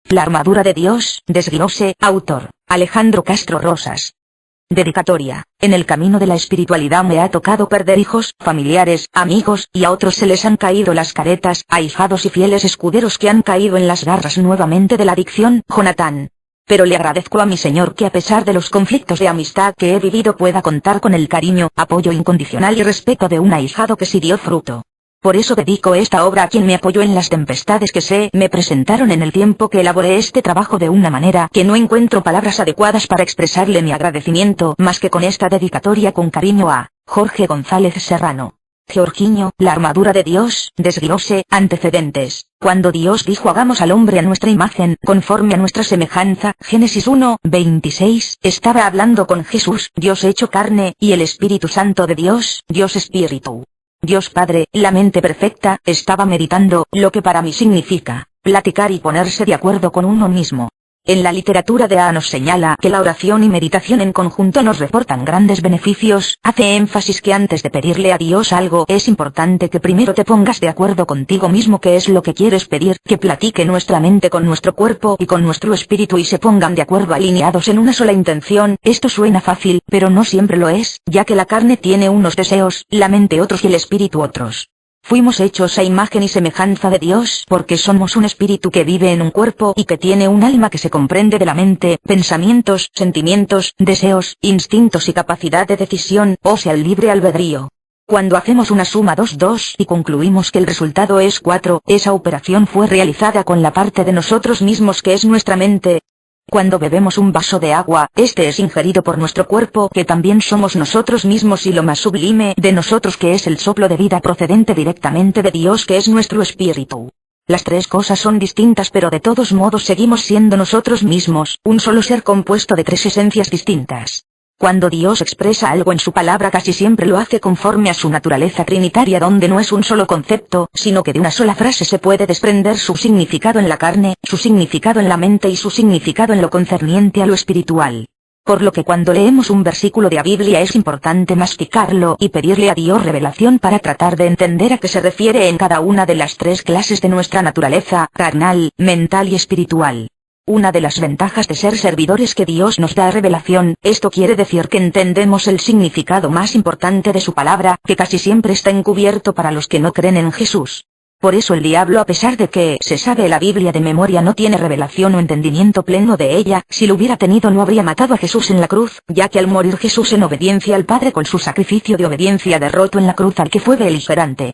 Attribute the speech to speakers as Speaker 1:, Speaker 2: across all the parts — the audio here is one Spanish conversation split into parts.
Speaker 1: La armadura de Dios, desglose, autor, Alejandro Castro Rosas. Dedicatoria. En el camino de la espiritualidad me ha tocado perder hijos, familiares, amigos, y a otros se les han caído las caretas, ahijados y fieles escuderos que han caído en las garras nuevamente de la adicción, Jonathan. Pero le agradezco a mi Señor que a pesar de los conflictos de amistad que he vivido pueda contar con el cariño, apoyo incondicional y respeto de un ahijado que sí dio fruto. Por eso dedico esta obra a quien me apoyó en las tempestades que se me presentaron en el tiempo que elaboré este trabajo de una manera que no encuentro palabras adecuadas para expresarle mi agradecimiento más que con esta dedicatoria con cariño a Jorge González Serrano. Georgiño, la armadura de Dios, desglose, antecedentes. Cuando Dios dijo hagamos al hombre a nuestra imagen, conforme a nuestra semejanza, Génesis 1:26, estaba hablando con Jesús, Dios hecho carne, y el Espíritu Santo de Dios, Dios Espíritu. Dios Padre, la mente perfecta, estaba meditando, lo que para mí significa platicar y ponerse de acuerdo con uno mismo. En la literatura de A nos señala que la oración y meditación en conjunto nos reportan grandes beneficios, hace énfasis que antes de pedirle a Dios algo es importante que primero te pongas de acuerdo contigo mismo qué es lo que quieres pedir, que platique nuestra mente con nuestro cuerpo y con nuestro espíritu y se pongan de acuerdo alineados en una sola intención. Esto suena fácil, pero no siempre lo es, ya que la carne tiene unos deseos, la mente otros y el espíritu otros. Fuimos hechos a imagen y semejanza de Dios porque somos un espíritu que vive en un cuerpo y que tiene un alma que se comprende de la mente, pensamientos, sentimientos, deseos, instintos y capacidad de decisión, o sea el libre albedrío. Cuando hacemos una suma 2-2 y concluimos que el resultado es 4, esa operación fue realizada con la parte de nosotros mismos que es nuestra mente. Cuando bebemos un vaso de agua, este es ingerido por nuestro cuerpo que también somos nosotros mismos y lo más sublime de nosotros que es el soplo de vida procedente directamente de Dios que es nuestro espíritu. Las tres cosas son distintas pero de todos modos seguimos siendo nosotros mismos, un solo ser compuesto de tres esencias distintas. Cuando Dios expresa algo en su palabra casi siempre lo hace conforme a su naturaleza trinitaria donde no es un solo concepto, sino que de una sola frase se puede desprender su significado en la carne, su significado en la mente y su significado en lo concerniente a lo espiritual. Por lo que cuando leemos un versículo de la Biblia es importante masticarlo y pedirle a Dios revelación para tratar de entender a qué se refiere en cada una de las tres clases de nuestra naturaleza, carnal, mental y espiritual. Una de las ventajas de ser servidores que Dios nos da revelación, esto quiere decir que entendemos el significado más importante de su palabra, que casi siempre está encubierto para los que no creen en Jesús. Por eso el diablo a pesar de que se sabe la Biblia de memoria no tiene revelación o entendimiento pleno de ella, si lo hubiera tenido no habría matado a Jesús en la cruz, ya que al morir Jesús en obediencia al Padre con su sacrificio de obediencia derrotó en la cruz al que fue beligerante.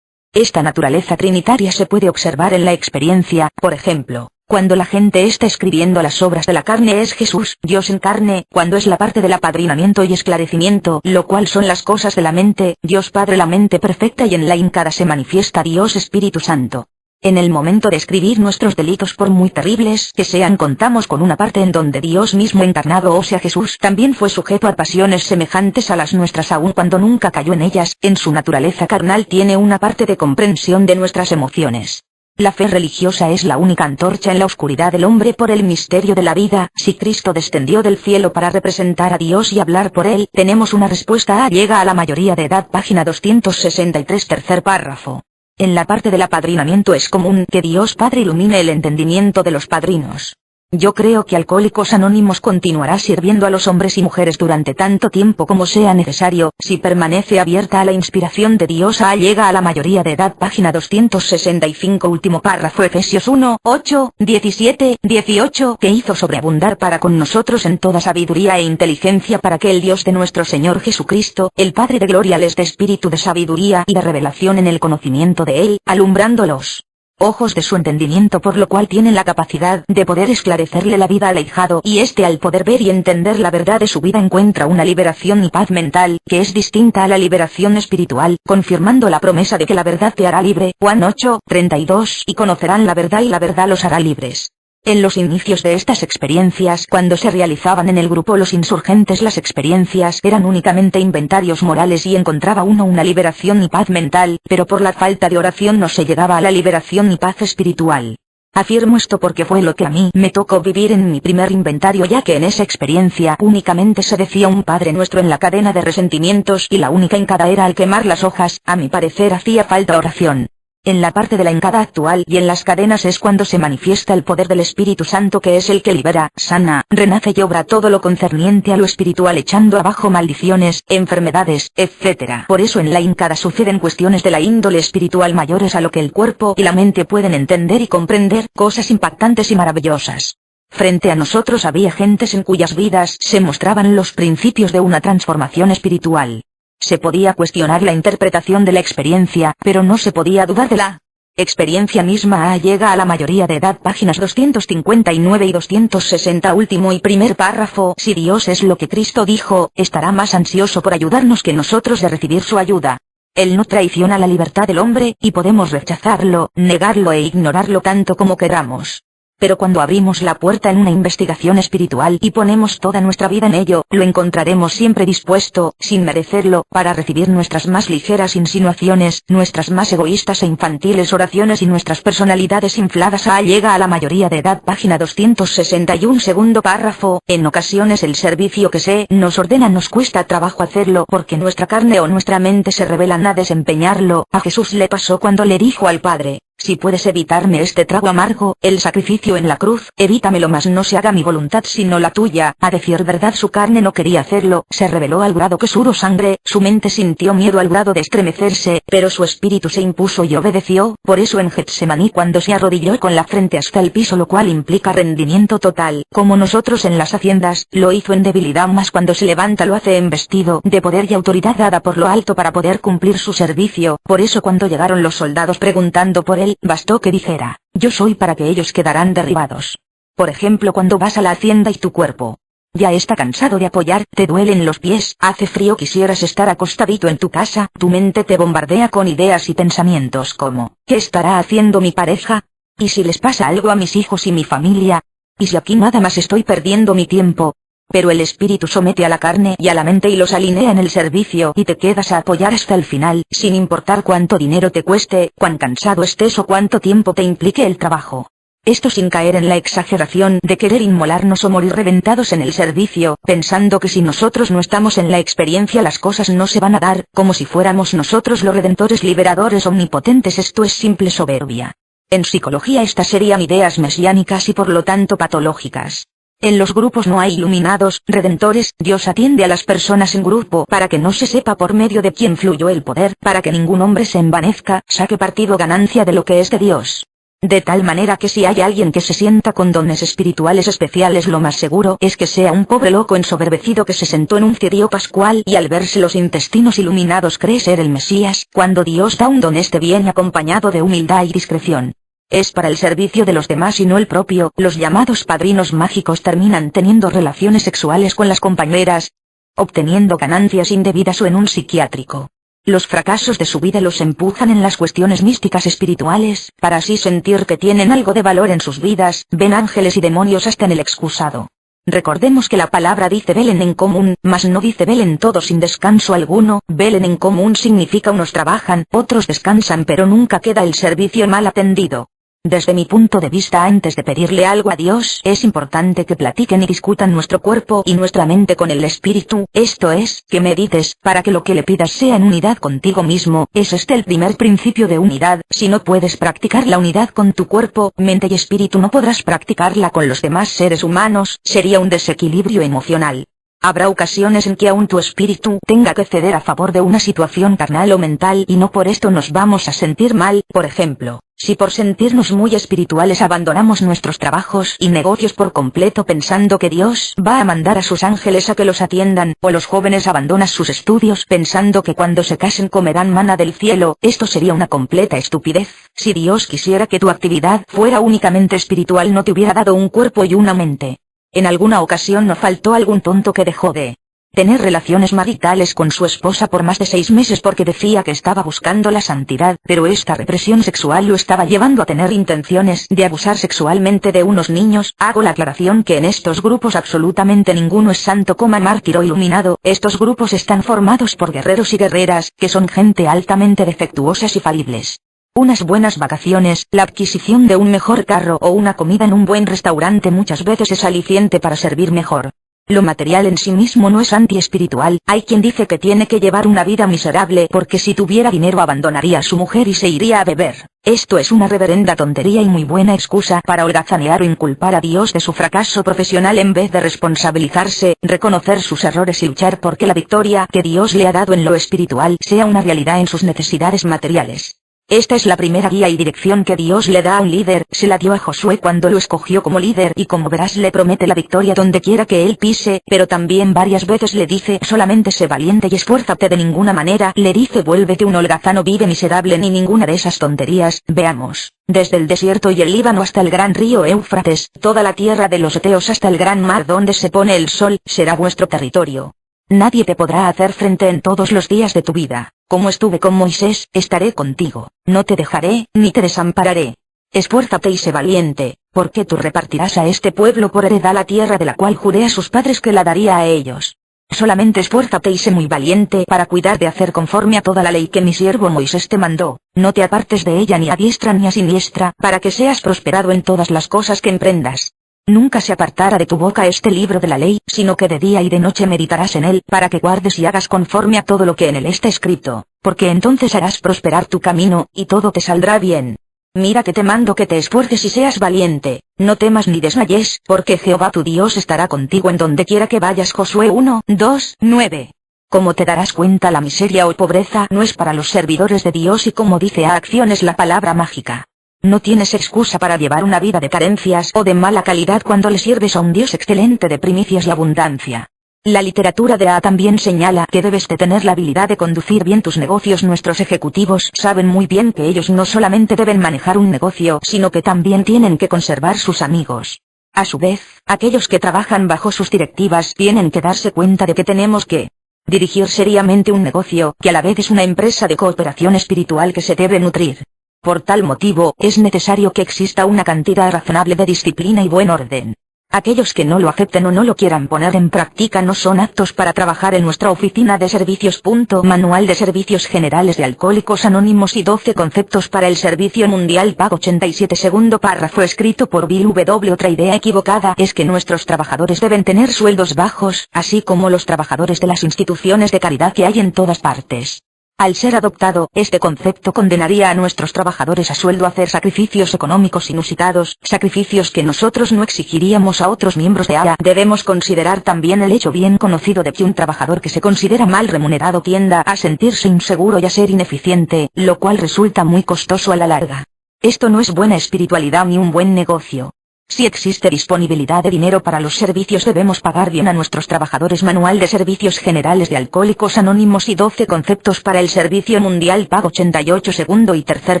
Speaker 1: Esta naturaleza trinitaria se puede observar en la experiencia, por ejemplo. Cuando la gente está escribiendo las obras de la carne es Jesús, Dios en carne, cuando es la parte del apadrinamiento y esclarecimiento, lo cual son las cosas de la mente, Dios Padre la mente perfecta y en la hincada se manifiesta Dios Espíritu Santo. En el momento de escribir nuestros delitos por muy terribles que sean contamos con una parte en donde Dios mismo encarnado o sea Jesús también fue sujeto a pasiones semejantes a las nuestras aun cuando nunca cayó en ellas, en su naturaleza carnal tiene una parte de comprensión de nuestras emociones. La fe religiosa es la única antorcha en la oscuridad del hombre por el misterio de la vida. Si Cristo descendió del cielo para representar a Dios y hablar por él, tenemos una respuesta A llega a la mayoría de edad página 263 tercer párrafo. En la parte del apadrinamiento es común que Dios Padre ilumine el entendimiento de los padrinos. Yo creo que Alcohólicos Anónimos continuará sirviendo a los hombres y mujeres durante tanto tiempo como sea necesario, si permanece abierta a la inspiración de Dios. A llega a la mayoría de edad página 265 último párrafo Efesios 1:8-17-18 que hizo sobreabundar para con nosotros en toda sabiduría e inteligencia para que el Dios de nuestro Señor Jesucristo, el Padre de gloria les dé espíritu de sabiduría y de revelación en el conocimiento de Él, alumbrándolos ojos de su entendimiento por lo cual tienen la capacidad de poder esclarecerle la vida al ahijado y éste al poder ver y entender la verdad de su vida encuentra una liberación y paz mental, que es distinta a la liberación espiritual, confirmando la promesa de que la verdad te hará libre, Juan 8:32 y conocerán la verdad y la verdad los hará libres. En los inicios de estas experiencias, cuando se realizaban en el grupo los insurgentes las experiencias eran únicamente inventarios morales y encontraba uno una liberación y paz mental, pero por la falta de oración no se llegaba a la liberación y paz espiritual. Afirmo esto porque fue lo que a mí me tocó vivir en mi primer inventario ya que en esa experiencia únicamente se decía un Padre Nuestro en la cadena de resentimientos y la única hincada era al quemar las hojas, a mi parecer hacía falta oración. En la parte de la encada actual y en las cadenas es cuando se manifiesta el poder del Espíritu Santo, que es el que libera, sana, renace y obra todo lo concerniente a lo espiritual, echando abajo maldiciones, enfermedades, etc. Por eso en la hincada suceden cuestiones de la índole espiritual mayores a lo que el cuerpo y la mente pueden entender y comprender, cosas impactantes y maravillosas. Frente a nosotros había gentes en cuyas vidas se mostraban los principios de una transformación espiritual. Se podía cuestionar la interpretación de la experiencia, pero no se podía dudar de la experiencia misma. Llega a la mayoría de edad, páginas 259 y 260, último y primer párrafo. Si Dios es lo que Cristo dijo, estará más ansioso por ayudarnos que nosotros de recibir su ayuda. Él no traiciona la libertad del hombre, y podemos rechazarlo, negarlo e ignorarlo tanto como queramos. Pero cuando abrimos la puerta en una investigación espiritual y ponemos toda nuestra vida en ello, lo encontraremos siempre dispuesto, sin merecerlo, para recibir nuestras más ligeras insinuaciones, nuestras más egoístas e infantiles oraciones y nuestras personalidades infladas. Llega a la mayoría de edad, página 261, segundo párrafo. En ocasiones el servicio que se nos ordena nos cuesta trabajo hacerlo porque nuestra carne o nuestra mente se rebelan a desempeñarlo. A Jesús le pasó cuando le dijo al Padre: si puedes evitarme este trago amargo, el sacrificio en la cruz, evítamelo, mas no se haga mi voluntad sino la tuya. A decir verdad, su carne no quería hacerlo, se rebeló al grado que sudó sangre, su mente sintió miedo al grado de estremecerse, pero su espíritu se impuso y obedeció. Por eso en Getsemaní, cuando se arrodilló con la frente hasta el piso, lo cual implica rendimiento total, como nosotros en las haciendas, lo hizo en debilidad, mas cuando se levanta lo hace en vestido de poder y autoridad dada por lo alto para poder cumplir su servicio. Por eso cuando llegaron los soldados preguntando por él, bastó que dijera: yo soy, para que ellos quedarán derribados. Por ejemplo, cuando vas a la hacienda y tu cuerpo ya está cansado de apoyar, te duelen los pies, hace frío, quisieras estar acostadito en tu casa, tu mente te bombardea con ideas y pensamientos como: ¿qué estará haciendo mi pareja? ¿Y si les pasa algo a mis hijos y mi familia? ¿Y si aquí nada más estoy perdiendo mi tiempo? Pero el espíritu somete a la carne y a la mente y los alinea en el servicio, y te quedas a apoyar hasta el final, sin importar cuánto dinero te cueste, cuán cansado estés o cuánto tiempo te implique el trabajo. Esto sin caer en la exageración de querer inmolarnos o morir reventados en el servicio, pensando que si nosotros no estamos en la experiencia las cosas no se van a dar, como si fuéramos nosotros los redentores liberadores omnipotentes. Esto es simple soberbia. En psicología estas serían ideas mesiánicas y por lo tanto patológicas. En los grupos no hay iluminados, redentores. Dios atiende a las personas en grupo para que no se sepa por medio de quién fluyó el poder, para que ningún hombre se envanezca, saque partido ganancia de lo que es de Dios. De tal manera que si hay alguien que se sienta con dones espirituales especiales, lo más seguro es que sea un pobre loco ensoberbecido que se sentó en un cirio pascual y al verse los intestinos iluminados cree ser el Mesías. Cuando Dios da un don, este viene acompañado de humildad y discreción. Es para el servicio de los demás y no el propio. Los llamados padrinos mágicos terminan teniendo relaciones sexuales con las compañeras, obteniendo ganancias indebidas o en un psiquiátrico. Los fracasos de su vida los empujan en las cuestiones místicas espirituales, para así sentir que tienen algo de valor en sus vidas. Ven ángeles y demonios hasta en el excusado. Recordemos que la palabra dice velen en común, mas no dice velen todos sin descanso alguno. Velen en común significa unos trabajan, otros descansan, pero nunca queda el servicio mal atendido. Desde mi punto de vista, antes de pedirle algo a Dios, es importante que platiquen y discutan nuestro cuerpo y nuestra mente con el espíritu, esto es, que medites, para que lo que le pidas sea en unidad contigo mismo. Es este el primer principio de unidad. Si no puedes practicar la unidad con tu cuerpo, mente y espíritu, no podrás practicarla con los demás seres humanos, sería un desequilibrio emocional. Habrá ocasiones en que aún tu espíritu tenga que ceder a favor de una situación carnal o mental y no por esto nos vamos a sentir mal. Por ejemplo, si por sentirnos muy espirituales abandonamos nuestros trabajos y negocios por completo pensando que Dios va a mandar a sus ángeles a que los atiendan, o los jóvenes abandonan sus estudios pensando que cuando se casen comerán maná del cielo, esto sería una completa estupidez. Si Dios quisiera que tu actividad fuera únicamente espiritual, no te hubiera dado un cuerpo y una mente. En alguna ocasión no faltó algún tonto que dejó de tener relaciones maritales con su esposa por más de 6 meses porque decía que estaba buscando la santidad, pero esta represión sexual lo estaba llevando a tener intenciones de abusar sexualmente de unos niños. Hago la aclaración que en estos grupos absolutamente ninguno es santo, mártir o iluminado. Estos grupos están formados por guerreros y guerreras, que son gente altamente defectuosas y falibles. Unas buenas vacaciones, la adquisición de un mejor carro o una comida en un buen restaurante muchas veces es aliciente para servir mejor. Lo material en sí mismo no es anti-espiritual. Hay quien dice que tiene que llevar una vida miserable porque si tuviera dinero abandonaría a su mujer y se iría a beber. Esto es una reverenda tontería y muy buena excusa para holgazanear o inculpar a Dios de su fracaso profesional en vez de responsabilizarse, reconocer sus errores y luchar porque la victoria que Dios le ha dado en lo espiritual sea una realidad en sus necesidades materiales. Esta es la primera guía y dirección que Dios le da a un líder. Se la dio a Josué cuando lo escogió como líder y como verás le promete la victoria donde quiera que él pise, pero también varias veces le dice solamente sé valiente y esfuérzate. De ninguna manera le dice vuélvete un holgazano, vive miserable, ni ninguna de esas tonterías. Veamos. Desde el desierto y el Líbano hasta el gran río Éufrates, toda la tierra de los Eteos hasta el gran mar donde se pone el sol, será vuestro territorio. Nadie te podrá hacer frente en todos los días de tu vida. Como estuve con Moisés, estaré contigo. No te dejaré, ni te desampararé. Esfuérzate y sé valiente, porque tú repartirás a este pueblo por heredad la tierra de la cual juré a sus padres que la daría a ellos. Solamente esfuérzate y sé muy valiente para cuidar de hacer conforme a toda la ley que mi siervo Moisés te mandó. No te apartes de ella ni a diestra ni a siniestra, para que seas prosperado en todas las cosas que emprendas. Nunca se apartará de tu boca este libro de la ley, sino que de día y de noche meditarás en él, para que guardes y hagas conforme a todo lo que en él está escrito, porque entonces harás prosperar tu camino, y todo te saldrá bien. Mira que te mando que te esfuerces y seas valiente, no temas ni desmayes, porque Jehová tu Dios estará contigo en donde quiera que vayas. Josué 1:2-9. Como te darás cuenta, la miseria o pobreza no es para los servidores de Dios y como dice a acciones la palabra mágica. No tienes excusa para llevar una vida de carencias o de mala calidad cuando le sirves a un Dios excelente de primicias y abundancia. La literatura de A también señala que debes de tener la habilidad de conducir bien tus negocios. Nuestros ejecutivos saben muy bien que ellos no solamente deben manejar un negocio, sino que también tienen que conservar sus amigos. A su vez, aquellos que trabajan bajo sus directivas tienen que darse cuenta de que tenemos que dirigir seriamente un negocio, que a la vez es una empresa de cooperación espiritual que se debe nutrir. Por tal motivo, es necesario que exista una cantidad razonable de disciplina y buen orden. Aquellos que no lo acepten o no lo quieran poner en práctica no son aptos para trabajar en nuestra oficina de servicios. Manual de Servicios Generales de Alcohólicos Anónimos y 12 conceptos para el servicio mundial. Pago 87. Segundo párrafo escrito por Bill W. Otra idea equivocada es que nuestros trabajadores deben tener sueldos bajos, así como los trabajadores de las instituciones de caridad que hay en todas partes. Al ser adoptado, este concepto condenaría a nuestros trabajadores a sueldo a hacer sacrificios económicos inusitados, sacrificios que nosotros no exigiríamos a otros miembros de AA. Debemos considerar también el hecho bien conocido de que un trabajador que se considera mal remunerado tienda a sentirse inseguro y a ser ineficiente, lo cual resulta muy costoso a la larga. Esto no es buena espiritualidad ni un buen negocio. Si existe disponibilidad de dinero para los servicios, debemos pagar bien a nuestros trabajadores. Manual de Servicios Generales de Alcohólicos Anónimos y 12 conceptos para el servicio mundial. Pago 88. Segundo y tercer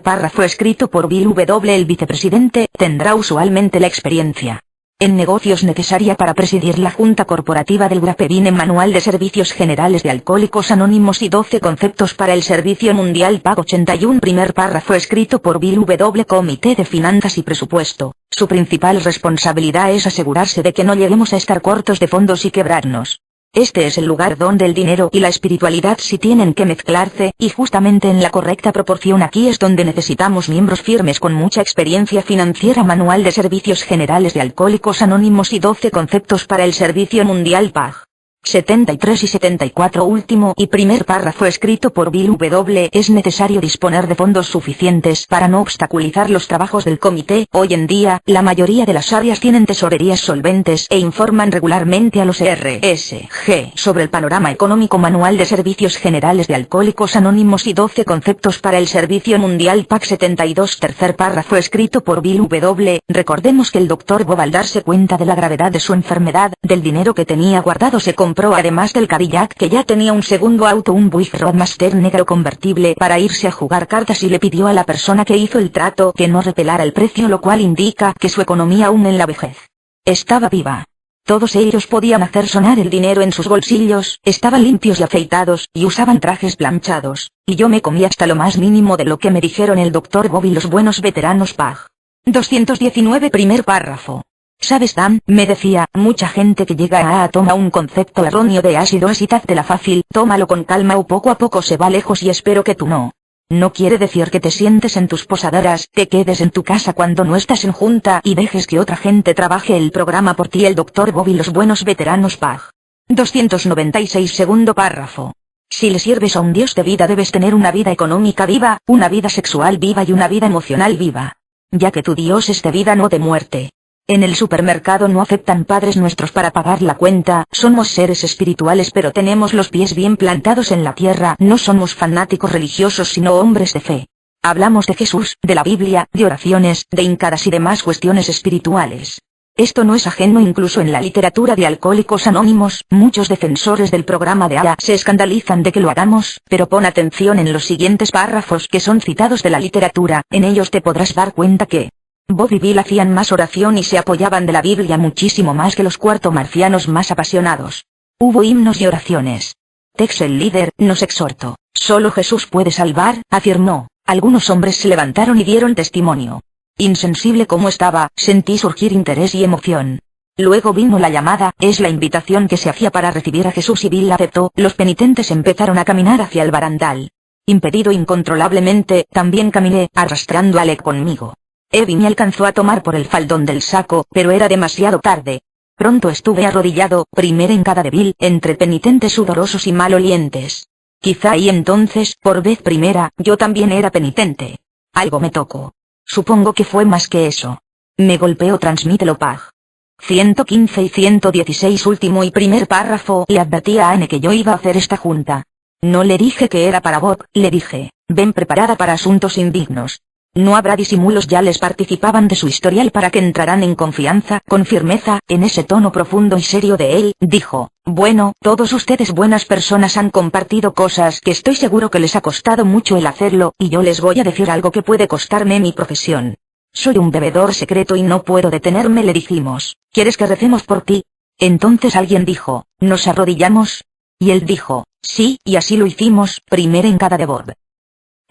Speaker 1: párrafo escrito por Bill W. El vicepresidente tendrá usualmente la experiencia en negocios necesaria para presidir la junta corporativa del GRAPEVINE. Manual de Servicios Generales de Alcohólicos Anónimos y 12 conceptos para el servicio mundial. Pago 81. Primer párrafo escrito por Bill W. Comité de Finanzas y Presupuesto. Su principal responsabilidad es asegurarse de que no lleguemos a estar cortos de fondos y quebrarnos. Este es el lugar donde el dinero y la espiritualidad sí tienen que mezclarse, y justamente en la correcta proporción. Aquí es donde necesitamos miembros firmes con mucha experiencia financiera. Manual de Servicios Generales de Alcohólicos Anónimos y 12 conceptos para el servicio mundial. Pag. 73 y 74. Último y primer párrafo escrito por Bill W. Es necesario disponer de fondos suficientes para no obstaculizar los trabajos del comité. Hoy en día, la mayoría de las áreas tienen tesorerías solventes e informan regularmente a los RSG sobre el panorama económico. Manual de Servicios Generales de Alcohólicos Anónimos y 12 conceptos para el servicio mundial. Pac 72. Tercer párrafo escrito por Bill W. Recordemos que el Dr. Bob, al darse cuenta de la gravedad de su enfermedad, del dinero que tenía guardado, se compró además del Cadillac que ya tenía un segundo auto, un Buick Roadmaster negro convertible, para irse a jugar cartas, y le pidió a la persona que hizo el trato que no revelara el precio, lo cual indica que su economía aún en la vejez estaba viva. Todos ellos podían hacer sonar el dinero en sus bolsillos, estaban limpios y afeitados, y usaban trajes planchados, y yo me comí hasta lo más mínimo de lo que me dijeron el Dr. Bob y los buenos veteranos. Pag. 219. Primer párrafo. ¿Sabes, Dan? Me decía, mucha gente que llega a AA toma un concepto erróneo de ácido, es la fácil, tómalo con calma o poco a poco se va lejos, y espero que tú no No quiere decir que te sientes en tus posaderas, te quedes en tu casa cuando no estás en junta y dejes que otra gente trabaje el programa por ti. El Dr. Bob y los buenos veteranos pag. 296 segundo párrafo. Si le sirves a un Dios de vida debes tener una vida económica viva, una vida sexual viva y una vida emocional viva. Ya que tu Dios es de vida no de muerte. En el supermercado no aceptan Padres Nuestros para pagar la cuenta, somos seres espirituales pero tenemos los pies bien plantados en la tierra, no somos fanáticos religiosos sino hombres de fe. Hablamos de Jesús, de la Biblia, de oraciones, de hincadas y demás cuestiones espirituales. Esto no es ajeno incluso en la literatura de Alcohólicos Anónimos, muchos defensores del programa de AA se escandalizan de que lo hagamos, pero pon atención en los siguientes párrafos que son citados de la literatura, en ellos te podrás dar cuenta que Bob y Bill hacían más oración y se apoyaban de la Biblia muchísimo más que los cuarto-marcianos más apasionados. Hubo himnos y oraciones. Tex el líder nos exhortó. Solo Jesús puede salvar, afirmó. Algunos hombres se levantaron y dieron testimonio. Insensible como estaba, sentí surgir interés y emoción. Luego vino la llamada, es la invitación que se hacía para recibir a Jesús y Bill aceptó. Los penitentes empezaron a caminar hacia el barandal. Impedido incontrolablemente, también caminé, arrastrando a Alec conmigo. Evie me alcanzó a tomar por el faldón del saco, pero era demasiado tarde. Pronto estuve arrodillado, primera hincada de Bill, entre penitentes sudorosos y malolientes. Quizá ahí entonces, por vez primera, yo también era penitente. Algo me tocó. Supongo que fue más que eso. Me golpeó. Transmítelo pag. 115 y 116 último y primer párrafo. Le advertí a Anne que yo iba a hacer esta junta. No le dije que era para Bob, le dije, ven preparada para asuntos indignos. No habrá disimulos. Ya les participaban de su historial para que entraran en confianza, con firmeza, en ese tono profundo y serio de él, dijo, bueno, todos ustedes buenas personas han compartido cosas que estoy seguro que les ha costado mucho el hacerlo, y yo les voy a decir algo que puede costarme mi profesión. Soy un bebedor secreto y no puedo detenerme. Le dijimos, ¿quieres que recemos por ti? Entonces alguien dijo, ¿nos arrodillamos? Y él dijo, sí, y así lo hicimos, primera hincada de Bob.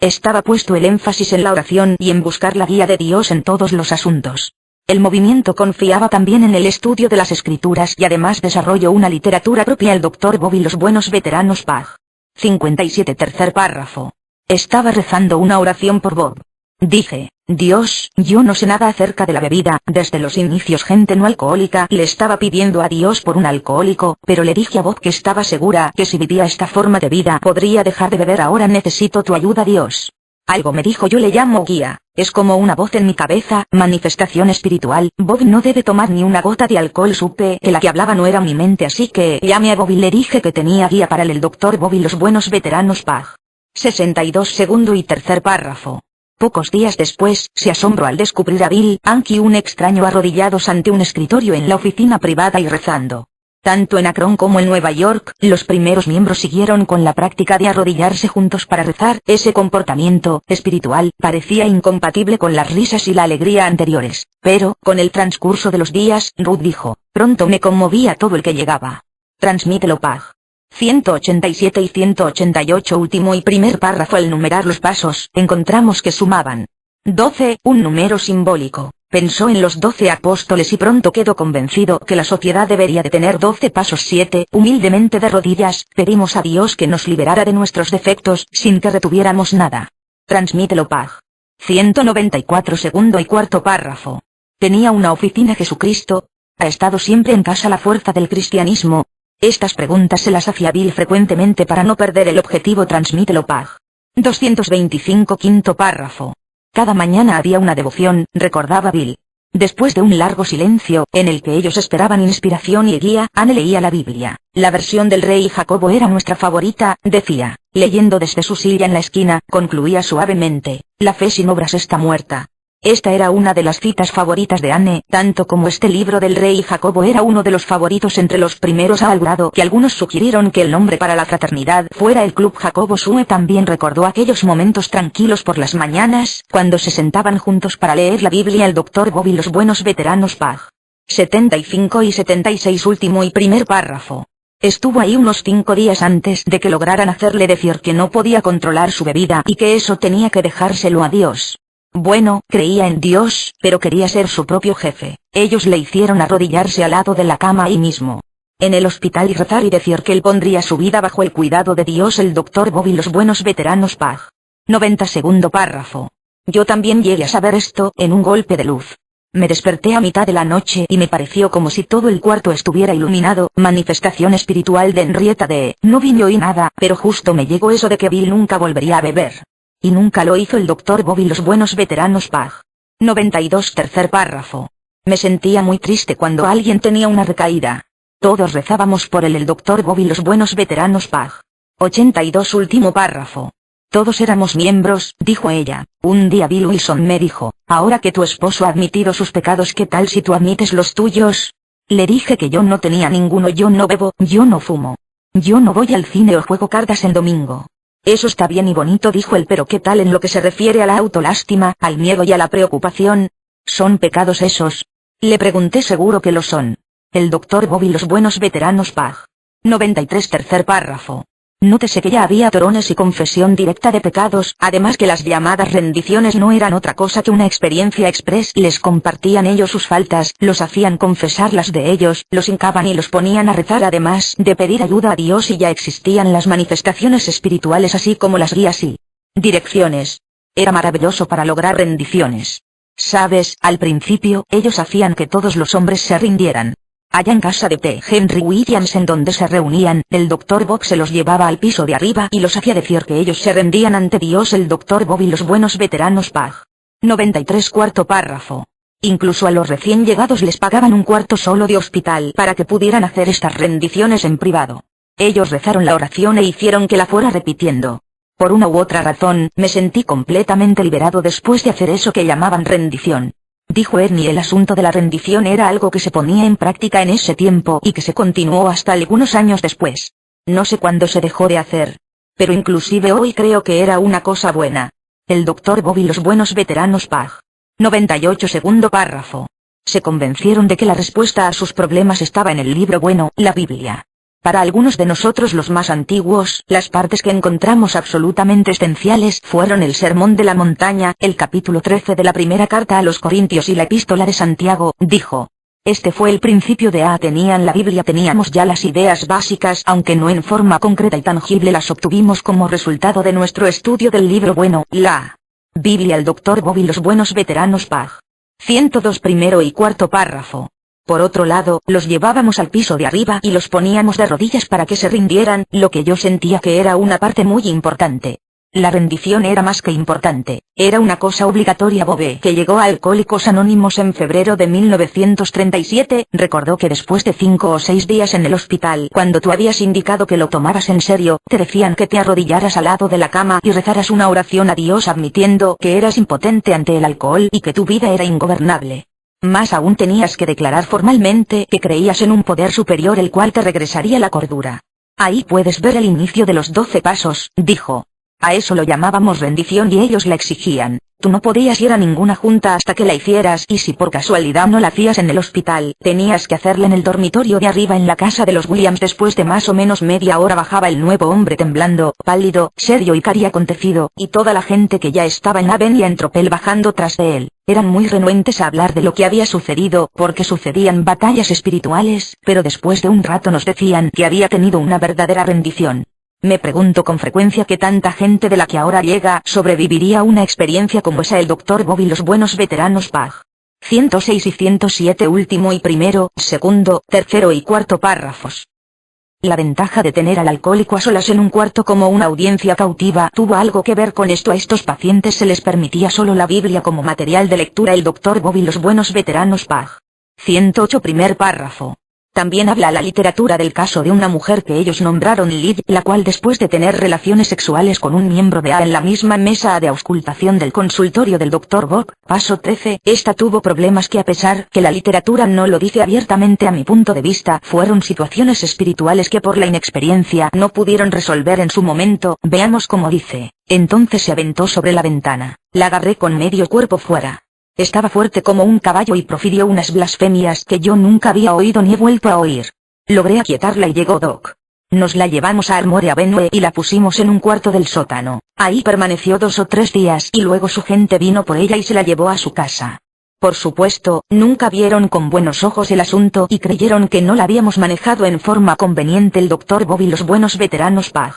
Speaker 1: Estaba puesto el énfasis en la oración y en buscar la guía de Dios en todos los asuntos. El movimiento confiaba también en el estudio de las escrituras y además desarrolló una literatura propia. El Dr. Bob y los buenos veteranos pag. 57 tercer párrafo. Estaba rezando una oración por Bob. Dije, Dios, yo no sé nada acerca de la bebida, desde los inicios gente no alcohólica le estaba pidiendo a Dios por un alcohólico, pero le dije a Bob que estaba segura que si vivía esta forma de vida podría dejar de beber. Ahora necesito tu ayuda, Dios. Algo me dijo, yo le llamo guía, es como una voz en mi cabeza, manifestación espiritual. Bob no debe tomar ni una gota de alcohol. Supe que la que hablaba no era mi mente, así que llamé a Bob y le dije que tenía guía para él. El Dr. Bob y los buenos veteranos pag. 62 segundo y tercer párrafo. Pocos días después, se asombró al descubrir a Bill, Anki y un extraño arrodillados ante un escritorio en la oficina privada y rezando. Tanto en Akron como en Nueva York, los primeros miembros siguieron con la práctica de arrodillarse juntos para rezar. Ese comportamiento espiritual parecía incompatible con las risas y la alegría anteriores, pero, con el transcurso de los días, Ruth dijo, pronto me conmovía todo el que llegaba. Transmítelo pag. 187 y 188 último y primer párrafo. Al numerar los pasos, encontramos que sumaban 12, un número simbólico. Pensó en los 12 apóstoles y pronto quedó convencido que la sociedad debería de tener 12 pasos. 7, humildemente de rodillas, pedimos a Dios que nos liberara de nuestros defectos, sin que retuviéramos nada. Transmítelo pag. 194 segundo y cuarto párrafo. Tenía una oficina. Jesucristo ha estado siempre en casa. La fuerza del cristianismo. Estas preguntas se las hacía Bill frecuentemente para no perder el objetivo. Transmítelo pag. 225 quinto párrafo. Cada mañana había una devoción, recordaba Bill. Después de un largo silencio, en el que ellos esperaban inspiración y guía, Anne leía la Biblia. La versión del rey Jacobo era nuestra favorita, decía. Leyendo desde su silla en la esquina, concluía suavemente, la fe sin obras está muerta. Esta era una de las citas favoritas de Anne, tanto como este libro del rey Jacobo era uno de los favoritos entre los primeros. Ha logrado que algunos sugirieron que el nombre para la fraternidad fuera el Club Jacobo. Sue también recordó aquellos momentos tranquilos por las mañanas, cuando se sentaban juntos para leer la Biblia. El Dr. Bob y los buenos veteranos pag. 75 y 76 último y primer párrafo. Estuvo ahí unos 5 días antes de que lograran hacerle decir que no podía controlar su bebida y que eso tenía que dejárselo a Dios. Bueno, creía en Dios, pero quería ser su propio jefe. Ellos le hicieron arrodillarse al lado de la cama ahí mismo, en el hospital, y rezar y decir que él pondría su vida bajo el cuidado de Dios. El Dr. Bob y los buenos veteranos pag. 90 segundo párrafo. Yo también llegué a saber esto en un golpe de luz. Me desperté a mitad de la noche y me pareció como si todo el cuarto estuviera iluminado, manifestación espiritual de Henrietta D. No vi ni oí nada, pero justo me llegó eso de que Bill nunca volvería a beber. Y nunca lo hizo el Dr. Bob y los buenos veteranos Pag. 92 tercer párrafo. Me sentía muy triste cuando alguien tenía una recaída. Todos rezábamos por el Dr. Bob y los buenos veteranos Pag. 82 último párrafo. Todos éramos miembros, dijo ella. Un día Bill Wilson me dijo, ahora que tu esposo ha admitido sus pecados, ¿qué tal si tú admites los tuyos? Le dije que yo no tenía ninguno, yo no bebo, yo no fumo. Yo no voy al cine o juego cartas en domingo. Eso está bien y bonito, dijo él, pero ¿qué tal en lo que se refiere a la autolástima, al miedo y a la preocupación? ¿Son pecados esos? Le pregunté. Seguro que lo son. El Dr. Bob y los buenos veteranos Pag. 93 tercer párrafo. Nótese que ya había torones y confesión directa de pecados, además que las llamadas rendiciones no eran otra cosa que una experiencia express. Les compartían ellos sus faltas, los hacían confesar las de ellos, los hincaban y los ponían a rezar, además de pedir ayuda a Dios, y ya existían las manifestaciones espirituales así como las guías y direcciones. Era maravilloso para lograr rendiciones. Sabes, al principio, ellos hacían que todos los hombres se rindieran. Allá en casa de T. Henry Williams, en donde se reunían, el Dr. Bob se los llevaba al piso de arriba y los hacía decir que ellos se rendían ante Dios. El Dr. Bob y los buenos veteranos Pag. 93 cuarto párrafo. Incluso a los recién llegados les pagaban un cuarto solo de hospital para que pudieran hacer estas rendiciones en privado. Ellos rezaron la oración e hicieron que la fuera repitiendo. Por una u otra razón, me sentí completamente liberado después de hacer eso que llamaban rendición. Dijo Ernie, el asunto de la rendición era algo que se ponía en práctica en ese tiempo y que se continuó hasta algunos años después. No sé cuándo se dejó de hacer. Pero inclusive hoy creo que era una cosa buena. El Dr. Bob y los buenos veteranos Pag. 98 segundo párrafo. Se convencieron de que la respuesta a sus problemas estaba en el libro bueno, la Biblia. Para algunos de nosotros los más antiguos, las partes que encontramos absolutamente esenciales fueron el Sermón de la Montaña, el capítulo 13 de la primera carta a los Corintios y la epístola de Santiago. Dijo: este fue el principio de tenían la Biblia, teníamos ya las ideas básicas, aunque no en forma concreta y tangible, las obtuvimos como resultado de nuestro estudio del libro bueno, la Biblia. El Dr. Bob y los buenos veteranos Pag. 102 primero y cuarto párrafo. Por otro lado, los llevábamos al piso de arriba y los poníamos de rodillas para que se rindieran, lo que yo sentía que era una parte muy importante. La rendición era más que importante, era una cosa obligatoria. Bob, que llegó a Alcohólicos Anónimos en febrero de 1937, recordó que después de 5 o 6 días en el hospital, cuando tú habías indicado que lo tomaras en serio, te decían que te arrodillaras al lado de la cama y rezaras una oración a Dios admitiendo que eras impotente ante el alcohol y que tu vida era ingobernable. Más aún, tenías que declarar formalmente que creías en un poder superior el cual te regresaría la cordura. Ahí puedes ver el inicio de los 12 pasos, dijo. A eso lo llamábamos rendición y ellos la exigían. Tú no podías ir a ninguna junta hasta que la hicieras, y si por casualidad no la hacías en el hospital, tenías que hacerla en el dormitorio de arriba en la casa de los Williams. Después de más o menos media hora bajaba el nuevo hombre temblando, pálido, serio y cari acontecido, y toda la gente que ya estaba en Avenida en tropel bajando tras de él. Eran muy renuentes a hablar de lo que había sucedido, porque sucedían batallas espirituales, pero después de un rato nos decían que había tenido una verdadera rendición. Me pregunto con frecuencia que tanta gente de la que ahora llega sobreviviría a una experiencia como esa. El Dr. Bob y los buenos veteranos Pag. 106 y 107 último y primero, segundo, tercero y cuarto párrafos. La ventaja de tener al alcohólico a solas en un cuarto como una audiencia cautiva tuvo algo que ver con esto. A estos pacientes se les permitía solo la Biblia como material de lectura. El Dr. Bob y los buenos veteranos Pag. 108 primer párrafo. También habla la literatura del caso de una mujer que ellos nombraron Lid, la cual después de tener relaciones sexuales con un miembro de en la misma mesa de auscultación del consultorio del Dr. Bob, paso 13, esta tuvo problemas que, a pesar que la literatura no lo dice abiertamente, a mi punto de vista, fueron situaciones espirituales que por la inexperiencia no pudieron resolver en su momento. Veamos cómo dice. Entonces se aventó sobre la ventana, la agarré con medio cuerpo fuera. Estaba fuerte como un caballo y profirió unas blasfemias que yo nunca había oído ni he vuelto a oír. Logré aquietarla y llegó Doc. Nos la llevamos a Armory Avenue y la pusimos en un cuarto del sótano. Ahí permaneció 2 o 3 días y luego su gente vino por ella y se la llevó a su casa. Por supuesto, nunca vieron con buenos ojos el asunto y creyeron que no la habíamos manejado en forma conveniente. El Dr. Bob y los buenos veteranos Pag.